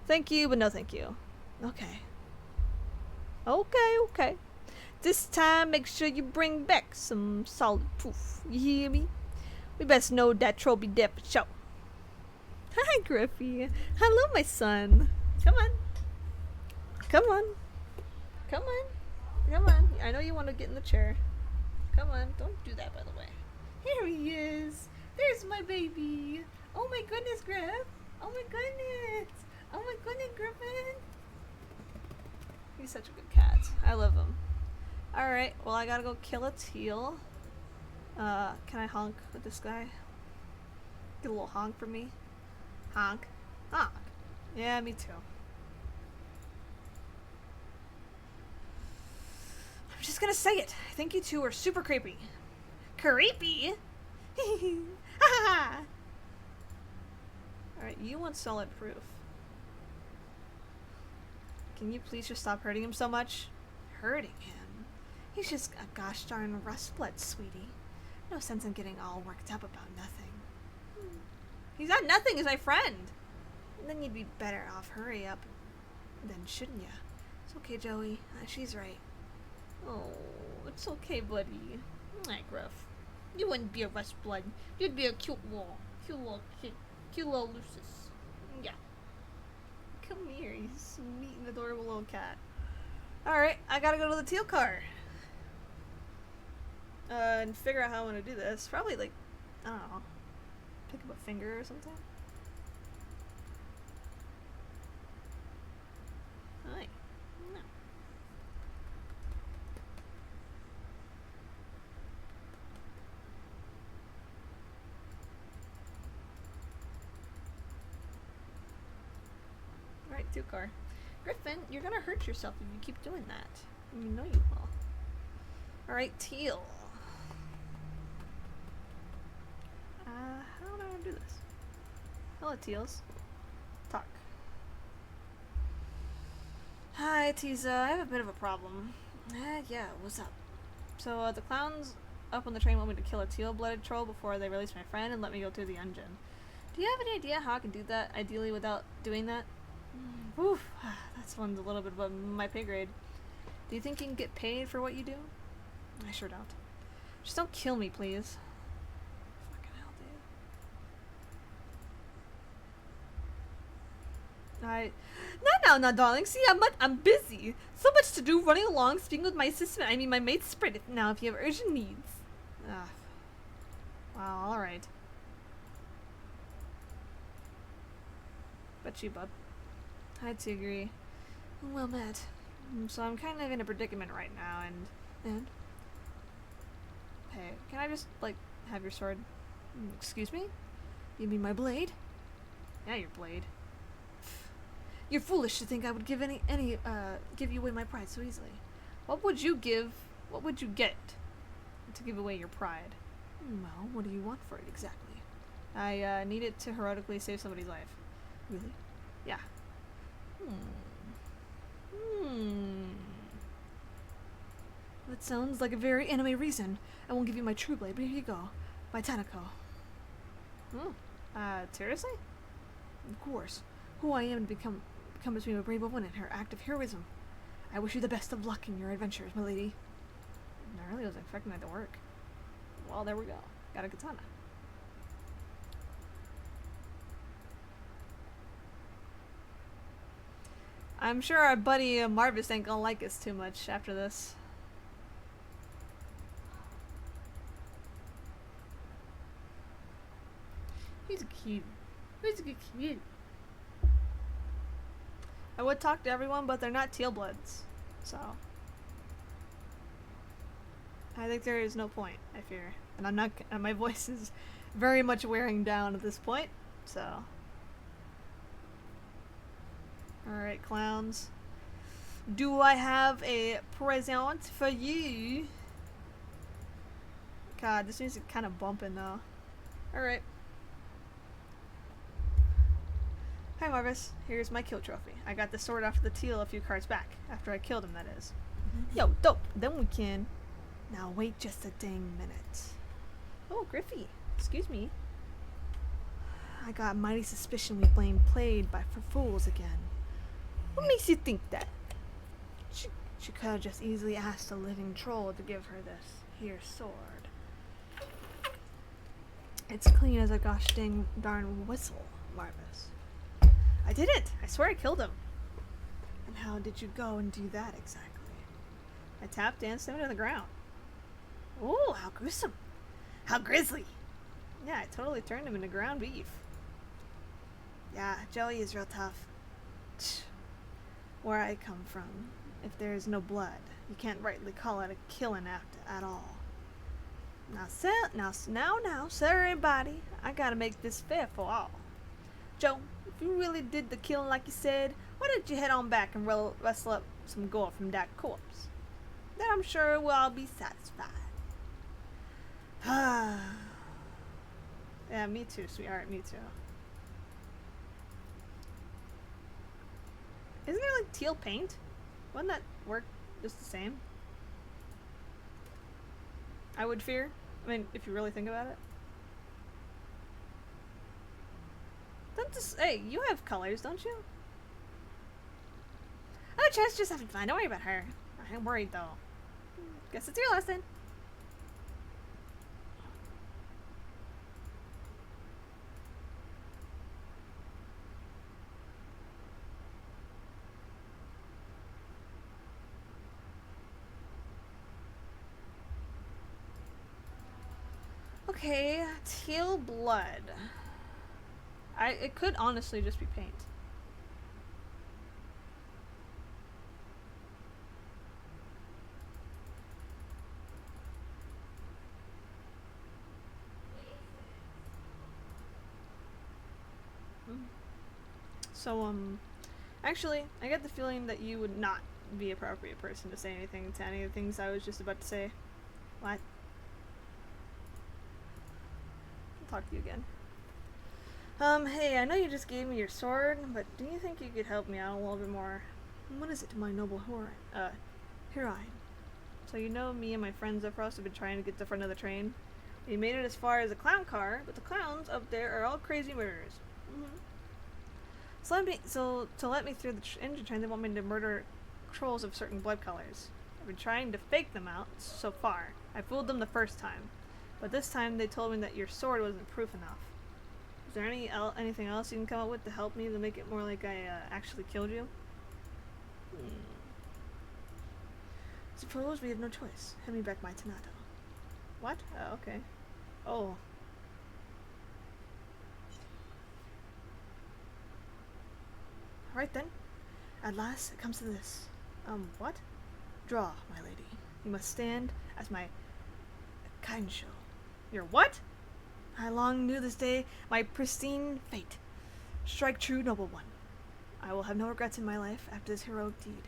Speaker 1: Thank you, but no thank you. Okay. Okay. This time, make sure you bring back some solid proof. You hear me? We best know that troll be dead for sure. Hi, Griffey. Hello, my son. Come on. I know you want to get in the chair. Come on. Don't do that, by the way. Here he is. There's my baby. Oh my goodness, Griff. Oh my goodness, Griffin. He's such a good cat. I love him. Alright, well, I gotta go kill a teal. Can I honk with this guy? Get a little honk for me. Honk. Yeah, me too. I'm just gonna say it. I think you two are super creepy. Creepy? Alright, you want solid proof. Can you please just stop hurting him so much? Hurting him? He's just a gosh darn rust blood, sweetie. No sense in getting all worked up about nothing. He's not nothing, he's my friend. And then you'd be better off hurry up then, shouldn't ya? It's okay, Joey. She's right. Oh, it's okay, buddy. My Gruff. You wouldn't be a rust blood. You'd be a cute little kid. Cute little Lucius. Yeah. Come here, you sweet and adorable little cat. Alright, I gotta go to the teal car. And figure out how I want to do this. Probably like, I don't know, pick up a finger or something. Hi. No. Alright, teal car. Griffin, you're gonna hurt yourself if you keep doing that. You know you will. Alright, teal. How do I do this? Hello, teals. Talk. Hi, Tiza. I have a bit of a problem. Yeah, what's up? So, the clowns up on the train want me to kill a teal-blooded troll before they release my friend and let me go through the engine. Do you have any idea how I can do that, ideally, without doing that? Oof, that one's a little bit above my pay grade. Do you think you can get paid for what you do? I sure don't. Just don't kill me, please. Fucking hell, dude. No, darling. See, I'm busy. So much to do, running along, speaking with my assistant. I mean, my maid Sprit. Now, if you have urgent needs. Ah. Wow, alright. But you, bub. Hi, Tigri. Well met. So I'm kind of in a predicament right now, and... Hey, can I just, like, have your sword? Excuse me? You mean my blade? Yeah, your blade. You're foolish to think I would give give you away my pride so easily. What would you get to give away your pride? Well, what do you want for it exactly? I need it to heroically save somebody's life. Really? Yeah. That sounds like a very anime reason. I won't give you my true blade, but here you go. My Tanako. Seriously? Of course. Who I am to become between a brave woman and her act of heroism. I wish you the best of luck in your adventures, my lady. I really wasn't expecting that to work. Well, there we go. Got a katana. I'm sure our buddy Marvis ain't gonna like us too much after this. He's cute. He's cute. I would talk to everyone, but they're not teal bloods, so I think there is no point. I fear, and I'm not. And my voice is very much wearing down at this point. So, all right, clowns. Do I have a present for you? God, this music kind of bumping though. All right. Hi Marvis, here's my kill trophy. I got the sword off the teal a few cards back. After I killed him, that is. Yo, dope. Then we can... Now wait just a dang minute. Oh, Griffy. Excuse me. I got a mighty suspicion we blame played for fools again. What makes you think that? She could have just easily asked a living troll to give her this here sword. It's clean as a gosh dang darn whistle, Marvis. I did it! I swear I killed him. And how did you go and do that exactly? I tap danced him to the ground. Ooh, how gruesome. How grisly. Yeah, I totally turned him into ground beef. Yeah, Joey is real tough. Where I come from, if there is no blood, you can't rightly call it a killing act at all. Now, sir, everybody, I gotta make this fair for all. Joe, if you really did the killing like you said, why don't you head on back and wrestle up some gore from that corpse? Then I'm sure we'll all be satisfied. Yeah, me too, sweetheart, me too. Isn't there like teal paint? Wouldn't that work just the same? I would fear. I mean, if you really think about it. Hey, you have colors, don't you? Oh, Chess just having fun. Don't worry about her. I ain't worried though. Guess it's your lesson. Okay, teal blood. It could honestly just be paint. So, actually, I get the feeling that you would not be an appropriate person to say anything to any of the things I was just about to say. What? I'll talk to you again. Hey, I know you just gave me your sword, but do you think you could help me out a little bit more?
Speaker 2: What is it, my noble Heroine?
Speaker 1: So you know me and my friends up front have been trying to get to the front of the train? We made it as far as the clown car, but the clowns up there are all crazy murderers. So to let me through the engine train, they want me to murder trolls of certain blood colors. I've been trying to fake them out so far. I fooled them the first time, but this time they told me that your sword wasn't proof enough. Is there anything else you can come up with to help me to make it more like I actually killed you?
Speaker 2: Suppose we have no choice. Hand me back my Tanato.
Speaker 1: What? Oh, okay. Oh.
Speaker 2: Alright then. At last, it comes to this.
Speaker 1: What?
Speaker 2: Draw, my lady. You must stand as my Kansho.
Speaker 1: Your what?
Speaker 2: I long knew this day my pristine fate. Strike true, noble one. I will have no regrets in my life after this heroic deed.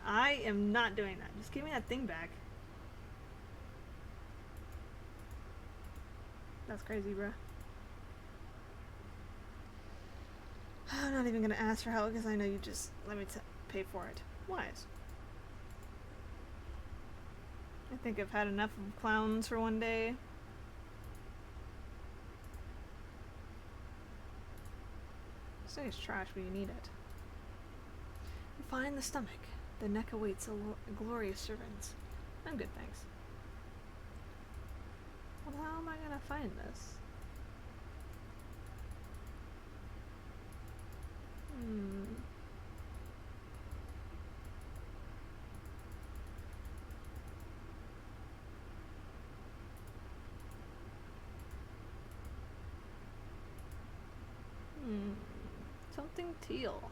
Speaker 1: I am not doing that. Just give me that thing back. That's crazy, bruh.
Speaker 2: I'm not even gonna ask for help because I know you just let me pay for it.
Speaker 1: Wise. I think I've had enough of clowns for one day. This thing is trash, but you need it.
Speaker 2: Find the stomach. The neck awaits a glorious servant.
Speaker 1: I'm good, thanks. Well, how am I gonna find this? Something teal.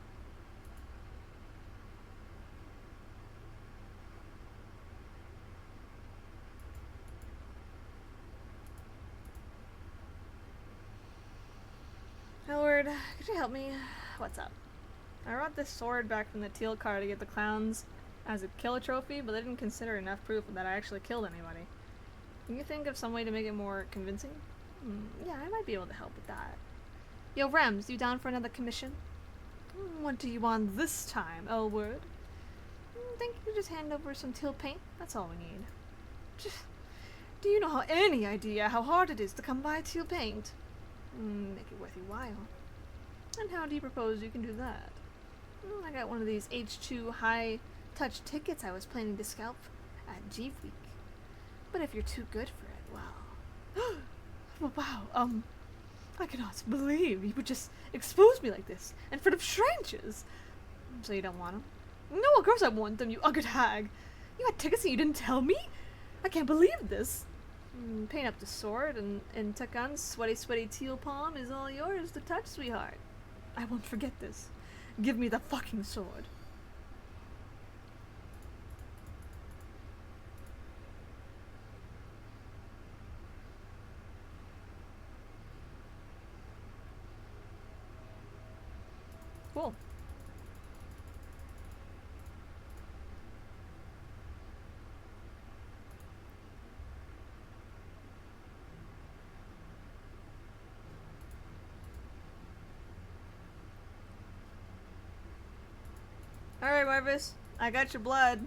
Speaker 1: Howard, could you help me? What's up? I brought this sword back from the teal car to get the clowns as a killer trophy, but they didn't consider enough proof that I actually killed anybody. Can you think of some way to make it more convincing?
Speaker 2: Yeah, I might be able to help with that. Yo, Rems, you down for another commission?
Speaker 1: What do you want this time, Elwood?
Speaker 2: Think you could just hand over some teal paint? That's all we need.
Speaker 1: Do you know any idea how hard it is to come by teal paint?
Speaker 2: Make it worth your while.
Speaker 1: And how do you propose you can do that?
Speaker 2: I got one of these H2 high-touch tickets I was planning to scalp at G Week. But if you're too good for it, well...
Speaker 1: Well, wow, I cannot believe you would just expose me like this in front of strangers.
Speaker 2: So you don't want them?
Speaker 1: No, of course I want them, you ugly hag. You had tickets and you didn't tell me? I can't believe this.
Speaker 2: Paint up the sword and Takan's sweaty teal palm is all yours to touch, sweetheart.
Speaker 1: I won't forget this. Give me the fucking sword. Cool. Alright, Marvis. I got your blood.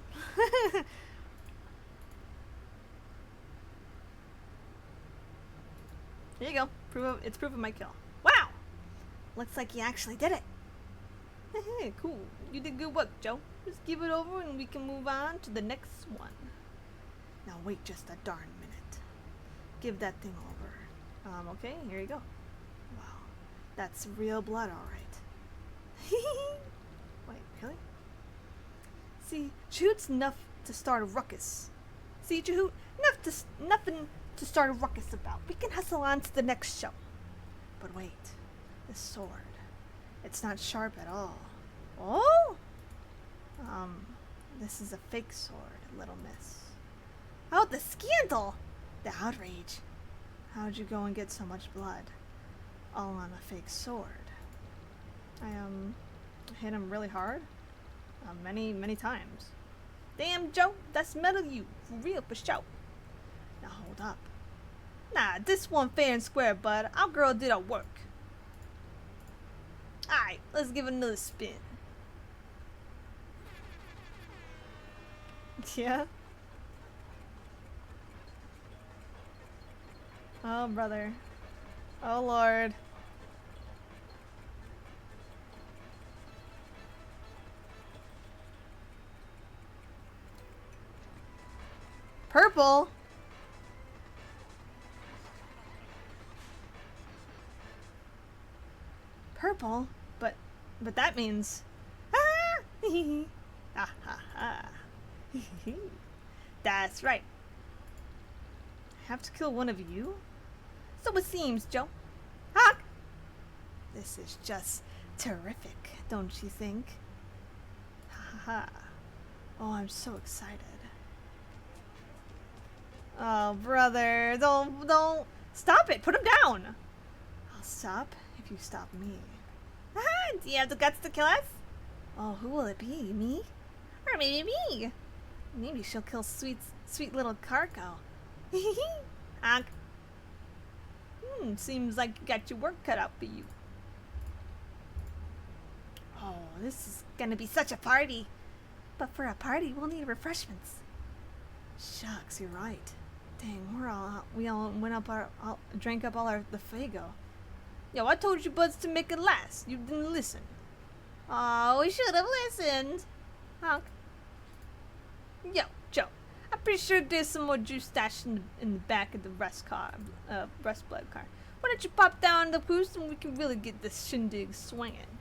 Speaker 1: Here you go. It's proof of my kill. Wow!
Speaker 2: Looks like you actually did it.
Speaker 1: Hey, cool. You did good work, Joe. Just give it over and we can move on to the next one.
Speaker 2: Now wait just a darn minute. Give that thing over.
Speaker 1: Okay, here you go.
Speaker 2: Wow, that's real blood, alright.
Speaker 1: Wait, really?
Speaker 2: See, Chahut's enough to start a ruckus. See, Chahut, nothing
Speaker 3: to start a ruckus about. We can hustle on to the next show. But wait, this sword. It's not sharp at all. Oh? This is a fake sword, little miss. Oh, the scandal! The outrage. How'd you go and get so much blood? All on a fake sword. I hit him really hard. Many times. Damn, Joe, that's metal you. For real, for show. Now hold up. Nah, this one fair and square, bud. Our girl did our work. Alright, let's give it another spin.
Speaker 1: Yeah? Oh, brother. Oh, Lord. Purple? Purple? But that means... Ah! Ah ha ha. That's right. I have to kill one of you? So it seems, Joe. Hawk! This is just terrific, don't you think? Ha ha ha. Oh, I'm so excited. Oh, brother, don't. Stop it, put him down. I'll stop if you stop me. Aha, do you have the guts to kill us? Oh, who will it be, me? Or maybe me? Maybe she'll kill sweet little Carco. Honk. Seems like you got your work cut out for you. Oh, this is gonna be such a party. But for a party, we'll need refreshments. Shucks, you're right. Dang, we all drank up all the Fago. Yo, I told you buds to make it last. You didn't listen. Oh, we should have listened. Honk. Yo, Joe, I'm pretty sure there's some more juice stashed in the back of the rest blood car. Why don't you pop down the boost and we can really get this shindig swinging?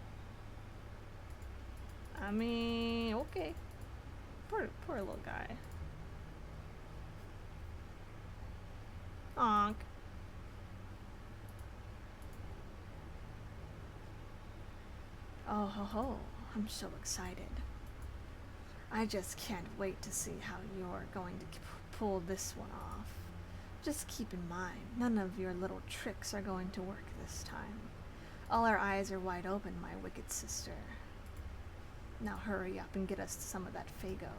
Speaker 1: I mean, okay. Poor little guy. Honk. Oh ho ho, I'm so excited. I just can't wait to see how you're going to pull this one off. Just keep in mind, none of your little tricks are going to work this time. All our eyes are wide open, my wicked sister. Now hurry up and get us some of that Fago.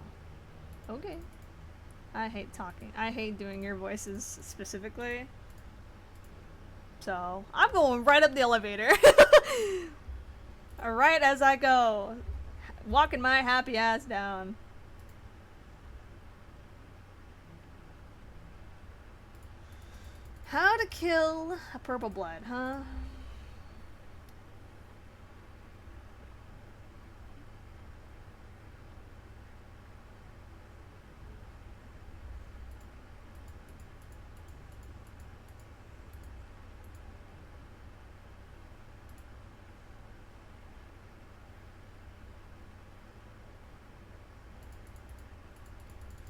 Speaker 1: Okay. I hate talking. I hate doing your voices specifically. So, I'm going right up the elevator. Right as I go. Walking my happy ass down. How to kill a purple blood, huh?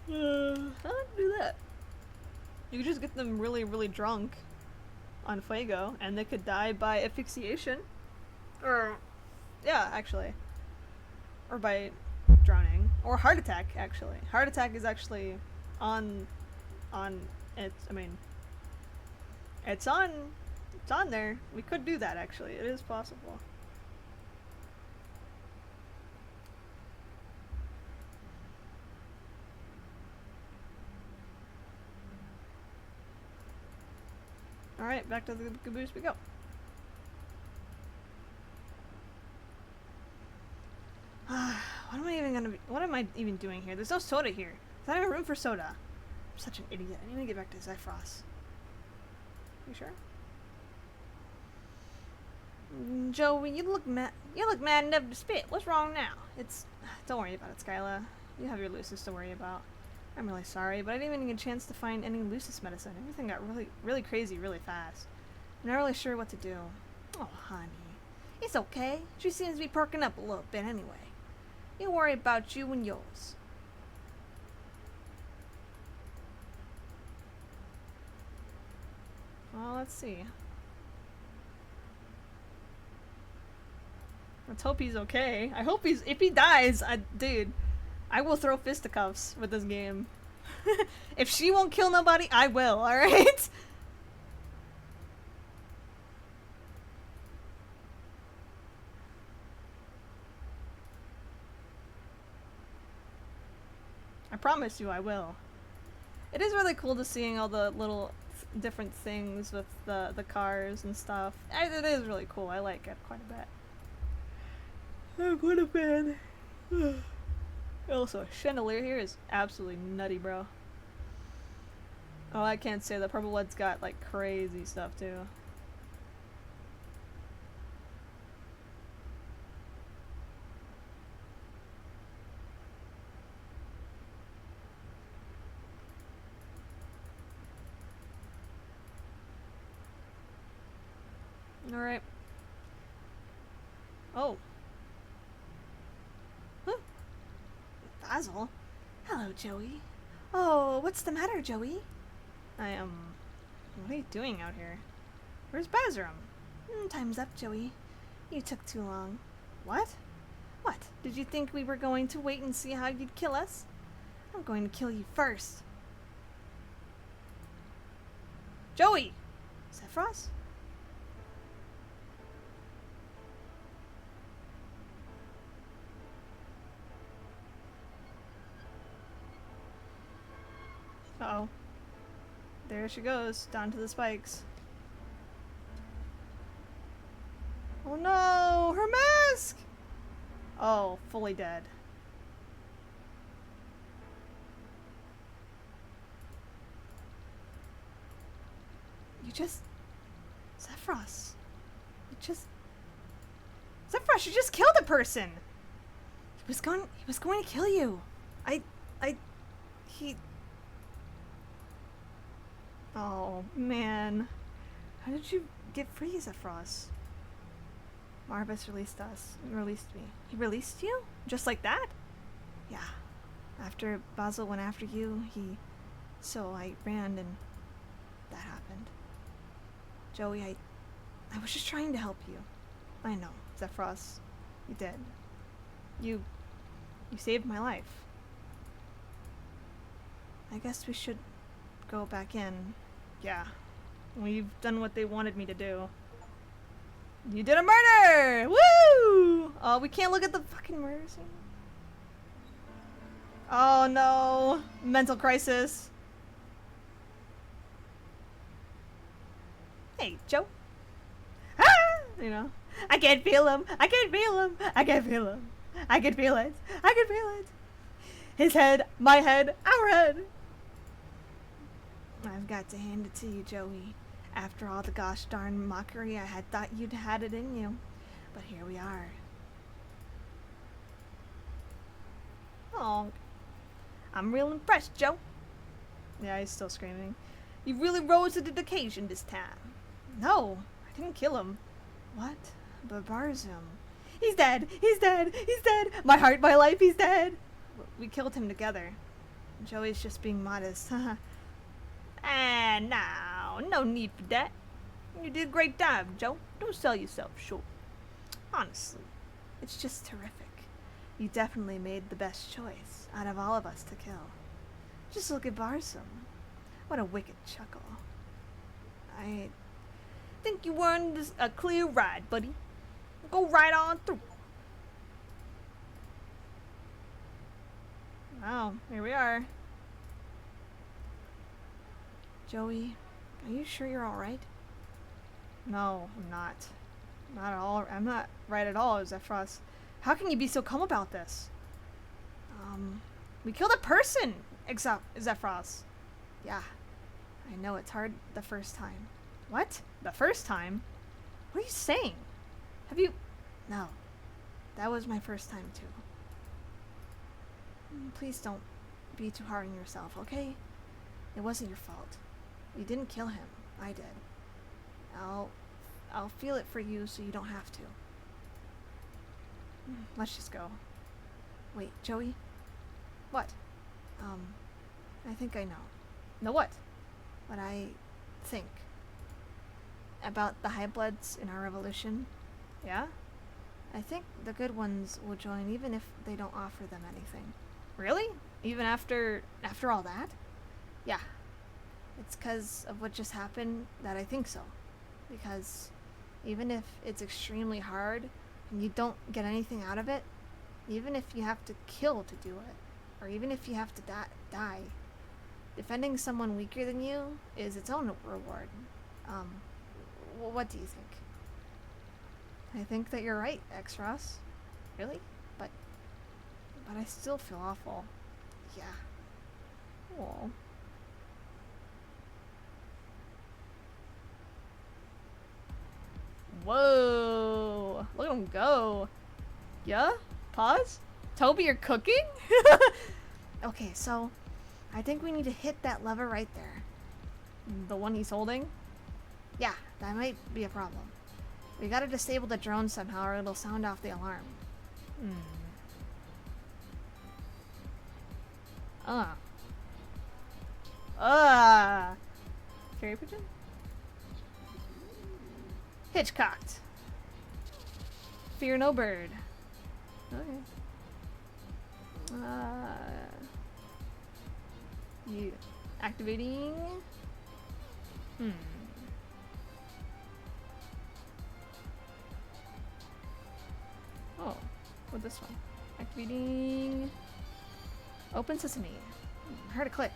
Speaker 1: How do I do that? You could just get them really, really drunk on Fuego, and they could die by asphyxiation. Or, yeah, actually. Or by drowning. Or heart attack, actually. Heart attack is actually on it's on there. We could do that, actually. It is possible. Alright, back to the caboose we go. What am I even doing here? There's no soda here. There's not even room for soda. I'm such an idiot. I need to get back to Zephyros. You sure? Joey, you look mad enough to spit. What's wrong now? Don't worry about it, Skyla. You have your Lucis to worry about. I'm really sorry, but I didn't even get a chance to find any Lucis medicine. Everything got really, really crazy really fast. I'm not really sure what to do. Oh, honey. It's okay. She seems to be perking up a little bit anyway. You worry about you and yours. let's see. Let's hope he's okay. I hope he's. If he dies, dude, I will throw fisticuffs with this game. If she won't kill nobody, I will. All right. I promise you, I will. It is really cool to seeing all the little different things with the cars and stuff. It is really cool. I like it quite a bit. I'm quite a fan. Also, chandelier here is absolutely nutty, bro. Oh, I can't say the purple one's got like crazy stuff too. All right. Oh. Huh. Basil?
Speaker 3: Hello, Joey. Oh, what's the matter, Joey?
Speaker 1: What are you doing out here? Where's Bazarum?
Speaker 3: Time's up, Joey. You took too long.
Speaker 1: What?
Speaker 3: What? Did you think we were going to wait and see how you'd kill us? I'm going to kill you first.
Speaker 1: Joey!
Speaker 3: Sephiroth?
Speaker 1: Uh-oh. There she goes, down to the spikes. Oh no! Her mask! Oh, fully dead.
Speaker 3: You just... Sephiroth. You just...
Speaker 1: Sephiroth, you just killed a person!
Speaker 3: He was going to kill you. He...
Speaker 1: Oh, man. How did you get free, Sephiroth? Marvis released us. Released me.
Speaker 3: He released you?
Speaker 1: Just like that?
Speaker 3: Yeah. After Basil went after you, so I ran and that happened. Joey, I was just trying to help you.
Speaker 1: I know, Sephiroth. You did. You saved my life.
Speaker 3: I guess we should go back in.
Speaker 1: Yeah. We've done what they wanted me to do. You did a murder! Woo! Oh, we can't look at the fucking murder scene. Oh no. Mental crisis. Hey, Joe. Ah! You know. I can't feel him. I can't feel him. I can't feel him. I can feel it. I can feel it. His head, my head, our head.
Speaker 3: I've got to hand it to you, Joey. After all the gosh darn mockery, I had thought you'd had it in you. But here we are.
Speaker 1: Oh, I'm real impressed, Joe. Yeah, he's still screaming. You really rose to the occasion this time. No, I didn't kill him.
Speaker 3: What? But Barzum.
Speaker 1: He's dead! He's dead! He's dead! My heart, my life, he's dead! We killed him together.
Speaker 3: Joey's just being modest.
Speaker 1: And now, no need for that. You did a great job, Joe. Don't sell yourself short. Honestly,
Speaker 3: it's just terrific. You definitely made the best choice out of all of us to kill. Just look at Barzum. What a wicked chuckle.
Speaker 1: I think you earned a clear ride, buddy. Go right on through. Wow, here we are.
Speaker 3: Joey, are you sure you're alright?
Speaker 1: No, I'm not. Not at all. I'm not right at all, Zephyros. How can you be so calm about this? We killed a person, Zephyros.
Speaker 3: Yeah, I know it's hard the first time.
Speaker 1: What? The first time? What are you saying? Have you...
Speaker 3: No, that was my first time too. Please don't be too hard on yourself, okay? It wasn't your fault. You didn't kill him. I did. I'll feel it for you so you don't have to.
Speaker 1: Let's just go.
Speaker 3: Wait, Joey?
Speaker 1: What?
Speaker 3: I think I know.
Speaker 1: Know what?
Speaker 3: What I think.
Speaker 1: about the high bloods in our revolution? Yeah? I think the good ones will join even if they don't offer them anything. Really? Even after all that? Yeah. It's 'cause of what just happened that I think so. Because even if it's extremely hard and you don't get anything out of it, even if you have to kill to do it, or even if you have to die, defending someone weaker than you is its own reward. What do you think? I think that you're right, X-Ross. Really? But I still feel awful. Yeah. Aw. Whoa! Look at him go. Yeah? Pause? Toby, you're cooking? Okay, so I think we need to hit that lever right there. The one he's holding? Yeah, that might be a problem. We gotta disable the drone somehow or it'll sound off the alarm. Carry pigeon? Hitchcocked. Fear no bird. Okay. You activating? Oh, what this one? Activating. Open sesame. Heard a click.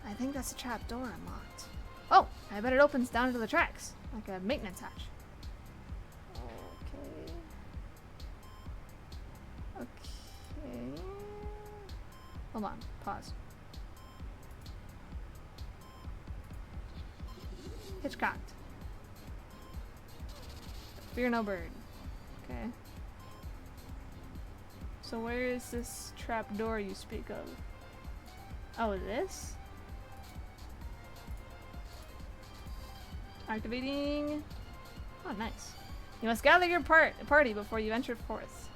Speaker 1: I think that's a trap door unlocked. Oh, I bet it opens down to the tracks, like a maintenance hatch. Okay. Hold on. Pause. Hitchcocked. Fear no bird. Okay. So where is this trap door you speak of? Oh, this? Activating. Oh, nice. You must gather your party before you enter forth.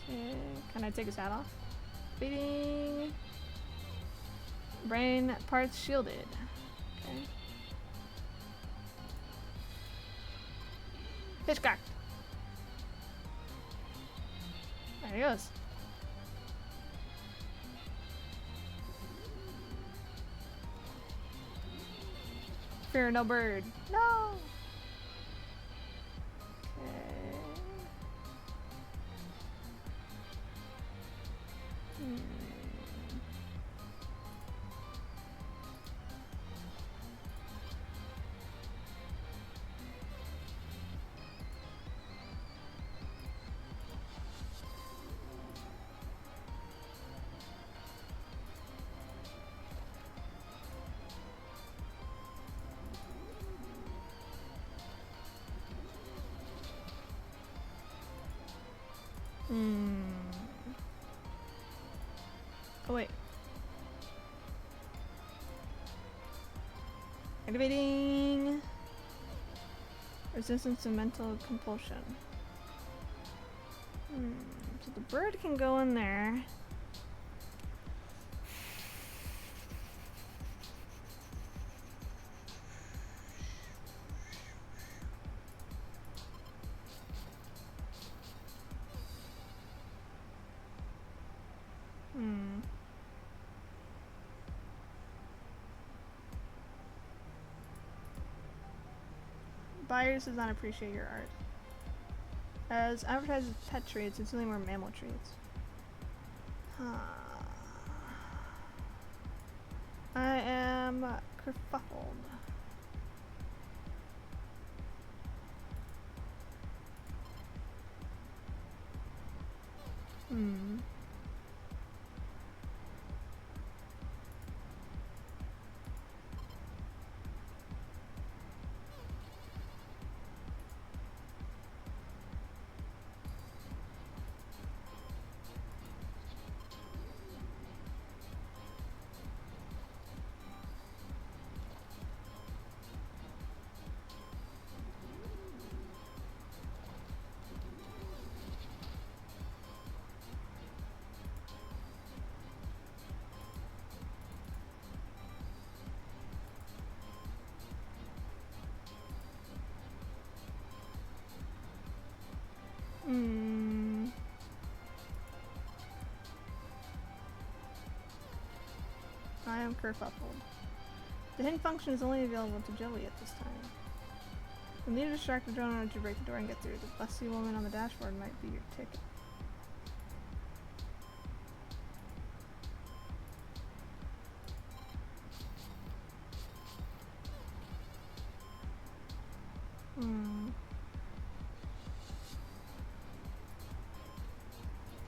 Speaker 1: Okay. Can I take his hat off? Activating. Brain parts shielded. Okay. Hitchcock. There he goes. Fear no bird. No. Okay. Oh wait. Activating resistance to mental compulsion. So the bird can go in there. Buyers does not appreciate your art. As advertised as pet treats, it's really more mammal treats. I am kerfuffled.
Speaker 2: I am kerfuffled. The hidden function is only available to Joey at this time. You'll need to distract the drone in order to break the door and get through. The fussy woman on the dashboard might be your ticket.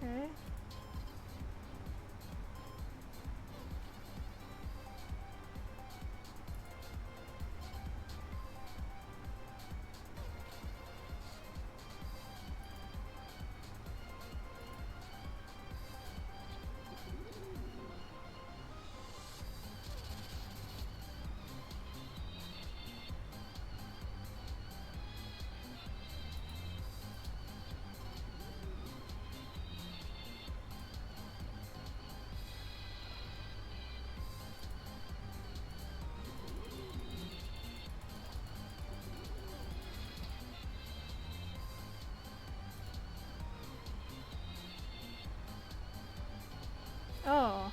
Speaker 2: Okay. Oh.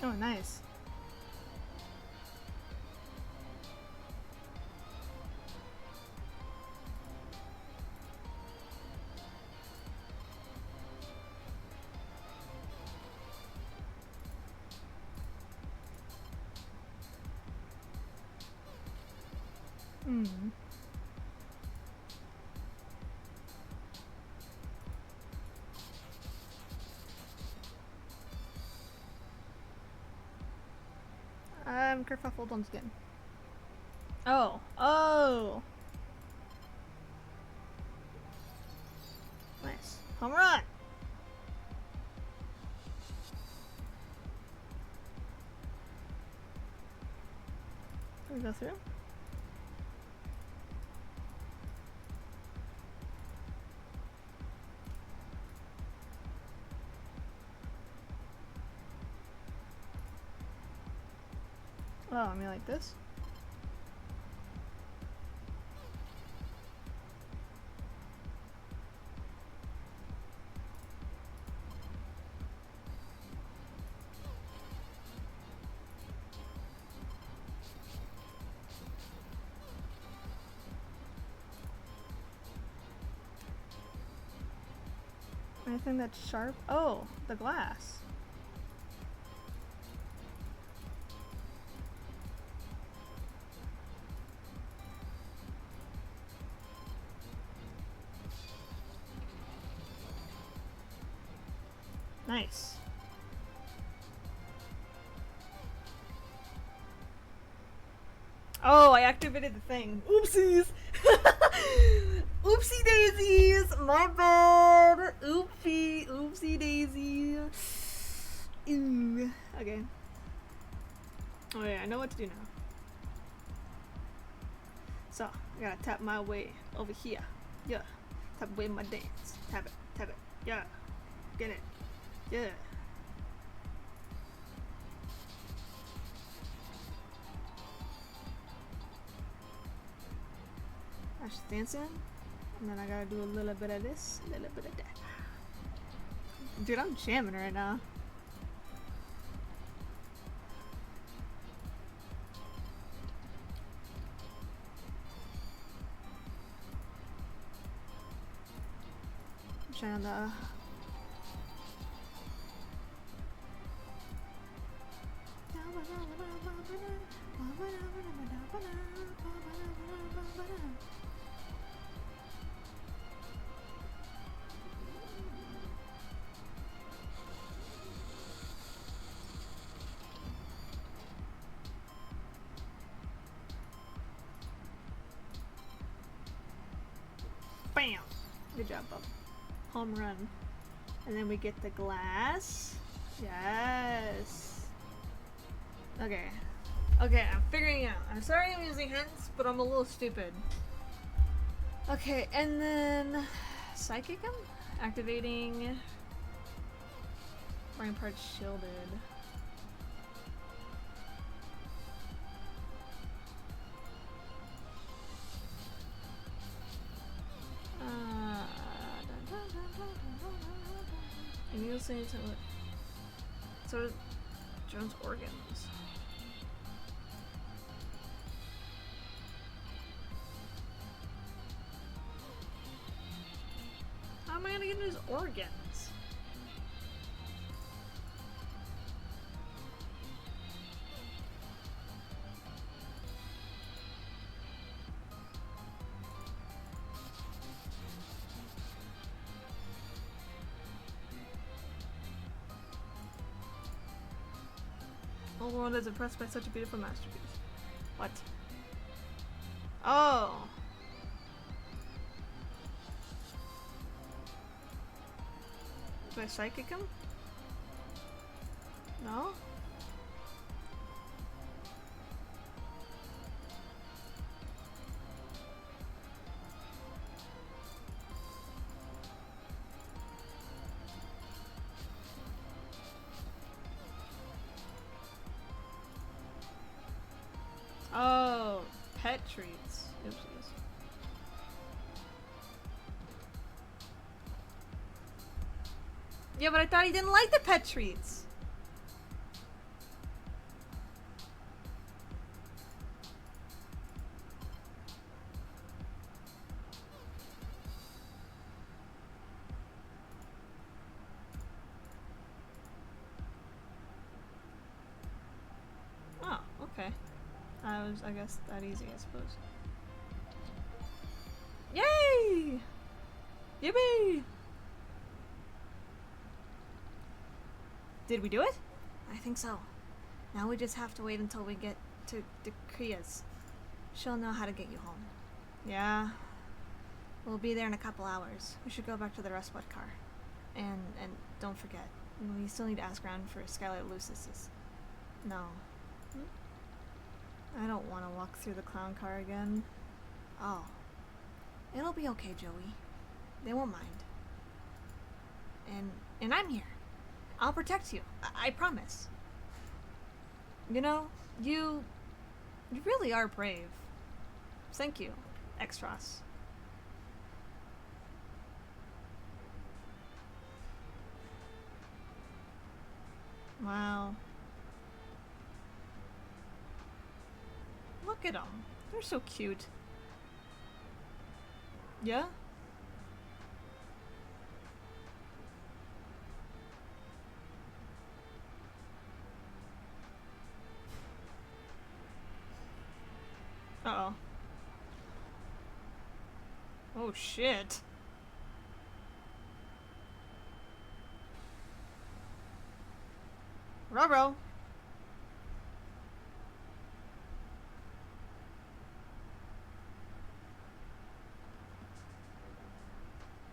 Speaker 2: Oh, nice. I'm kerfuffled once again. Oh. Oh! Nice. Home run! Can we go through? Oh, I mean like this? Anything that's sharp? Oh, the glass. Nice. Oh, I activated the thing. Oopsies! Oopsie daisies! My bad! Oopsie! Oopsie daisy! Ooh. Okay. Oh yeah, I know what to do now. So, I gotta tap my way over here. Yeah. Tap away my dance. Tap it. Tap it. Yeah. Get it. Yeah. I should dance in. And then I gotta do a little bit of this, a little bit of that. Dude, I'm jamming right now. I'm trying to... Bam! Good job, Bob. Home run.
Speaker 1: And then we get the glass. Yes. Okay. Okay, I'm figuring it out. I'm sorry I'm using hints, but I'm a little stupid. Okay, and then Psychicum? Activating brain parts shielded. And you'll say to what? Sort of Jones' organs. How am I gonna get his organs? The whole world is impressed by such a beautiful masterpiece. What? Oh. Do I psychic him? No? Oh, pet treats. Oopsies. Yeah, but I thought he didn't like the pet treats. Oh, okay. I guess that easy, I suppose. Yay! Yippee! Did we do it? I think so. Now we just have to wait until we get to Kriya's. She'll know how to get you home. Yeah. We'll be there in a couple hours. We should go back to the Hiveswap car. And don't forget, we still need to ask around for Skylight Lucis's. No. I don't want to walk through the clown car again. Oh. It'll be okay, Joey. They won't mind. And I'm here. I'll protect you. I promise. You know, you really are brave. Thank you, Extras. Wow. Look at them. They're so cute. Yeah? Uh-oh. Oh shit. Ruh-roh.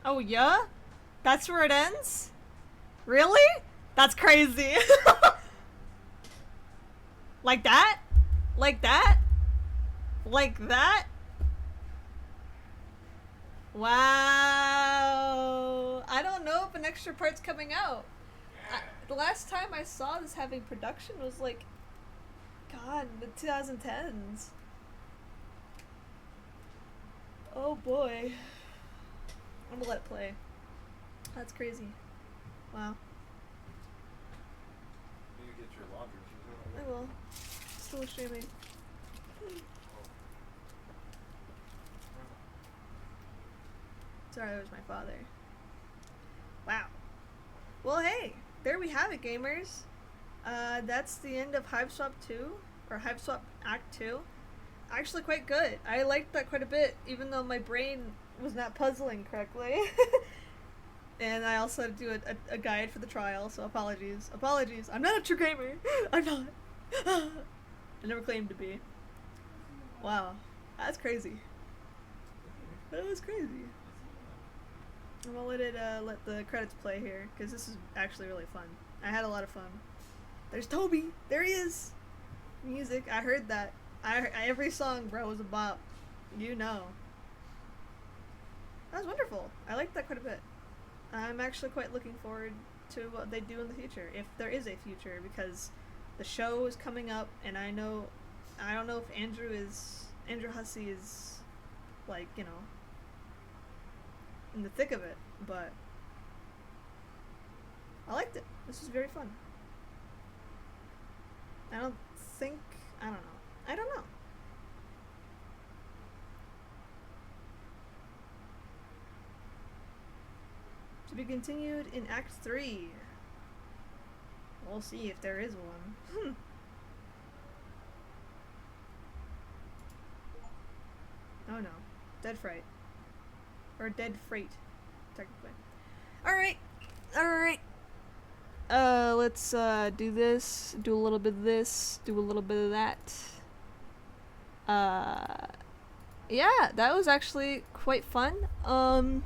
Speaker 1: Oh yeah? That's where it ends? Really? That's crazy. Like that? Like that? Like that? Wow. I don't know if an extra part's coming out. The last time I saw this having production was like, God, the 2010s. Oh boy. I'm gonna let it play. That's crazy. Wow.
Speaker 4: You get your laundry.
Speaker 1: I will. Still streaming. Sorry, that was my father. Wow. Well, hey, there we have it, gamers. That's the end of Hiveswap 2, or Hiveswap Act 2. Actually quite good. I liked that quite a bit, even though my brain was not puzzling correctly. And I also had to do a guide for the trial, so apologies. Apologies. I'm not a true gamer. I'm not. I never claimed to be. Wow. That's crazy. That was crazy. I'm gonna let it let the credits play here because this is actually really fun. I had a lot of fun. There's Toby. There he is. Music. I heard that. Every song, bro, was a bop. You know. That was wonderful. I liked that quite a bit. I'm actually quite looking forward to what they do in the future, if there is a future, because the show is coming up, and I don't know if Andrew Hussey is, like, you know, in the thick of it, but I liked it. This was very fun. I don't know. To be continued in Act 3. We'll see if there is one. Oh no. Dead Fright. Or Dead Freight, technically. Alright. Let's do this, do a little bit of this, do a little bit of that. Yeah, that was actually quite fun. We'll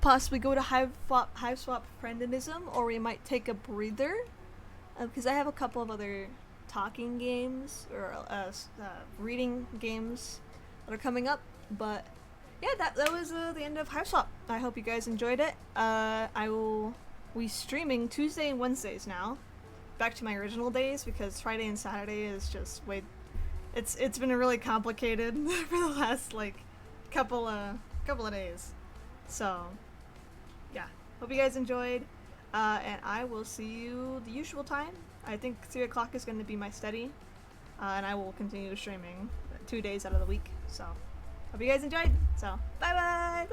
Speaker 1: possibly go to Hiveswap Friendenism, or we might take a breather, because I have a couple of other talking games, or reading games that are coming up, but yeah, that was the end of Hiveswap. I hope you guys enjoyed it. I will be streaming Tuesday and Wednesdays now, back to my original days, because Friday and Saturday is just it's been really complicated for the last like couple of days. So yeah, hope you guys enjoyed, and I will see you the usual time. I think 3 o'clock is going to be my study, and I will continue streaming 2 days out of the week. So hope you guys enjoyed. So bye bye.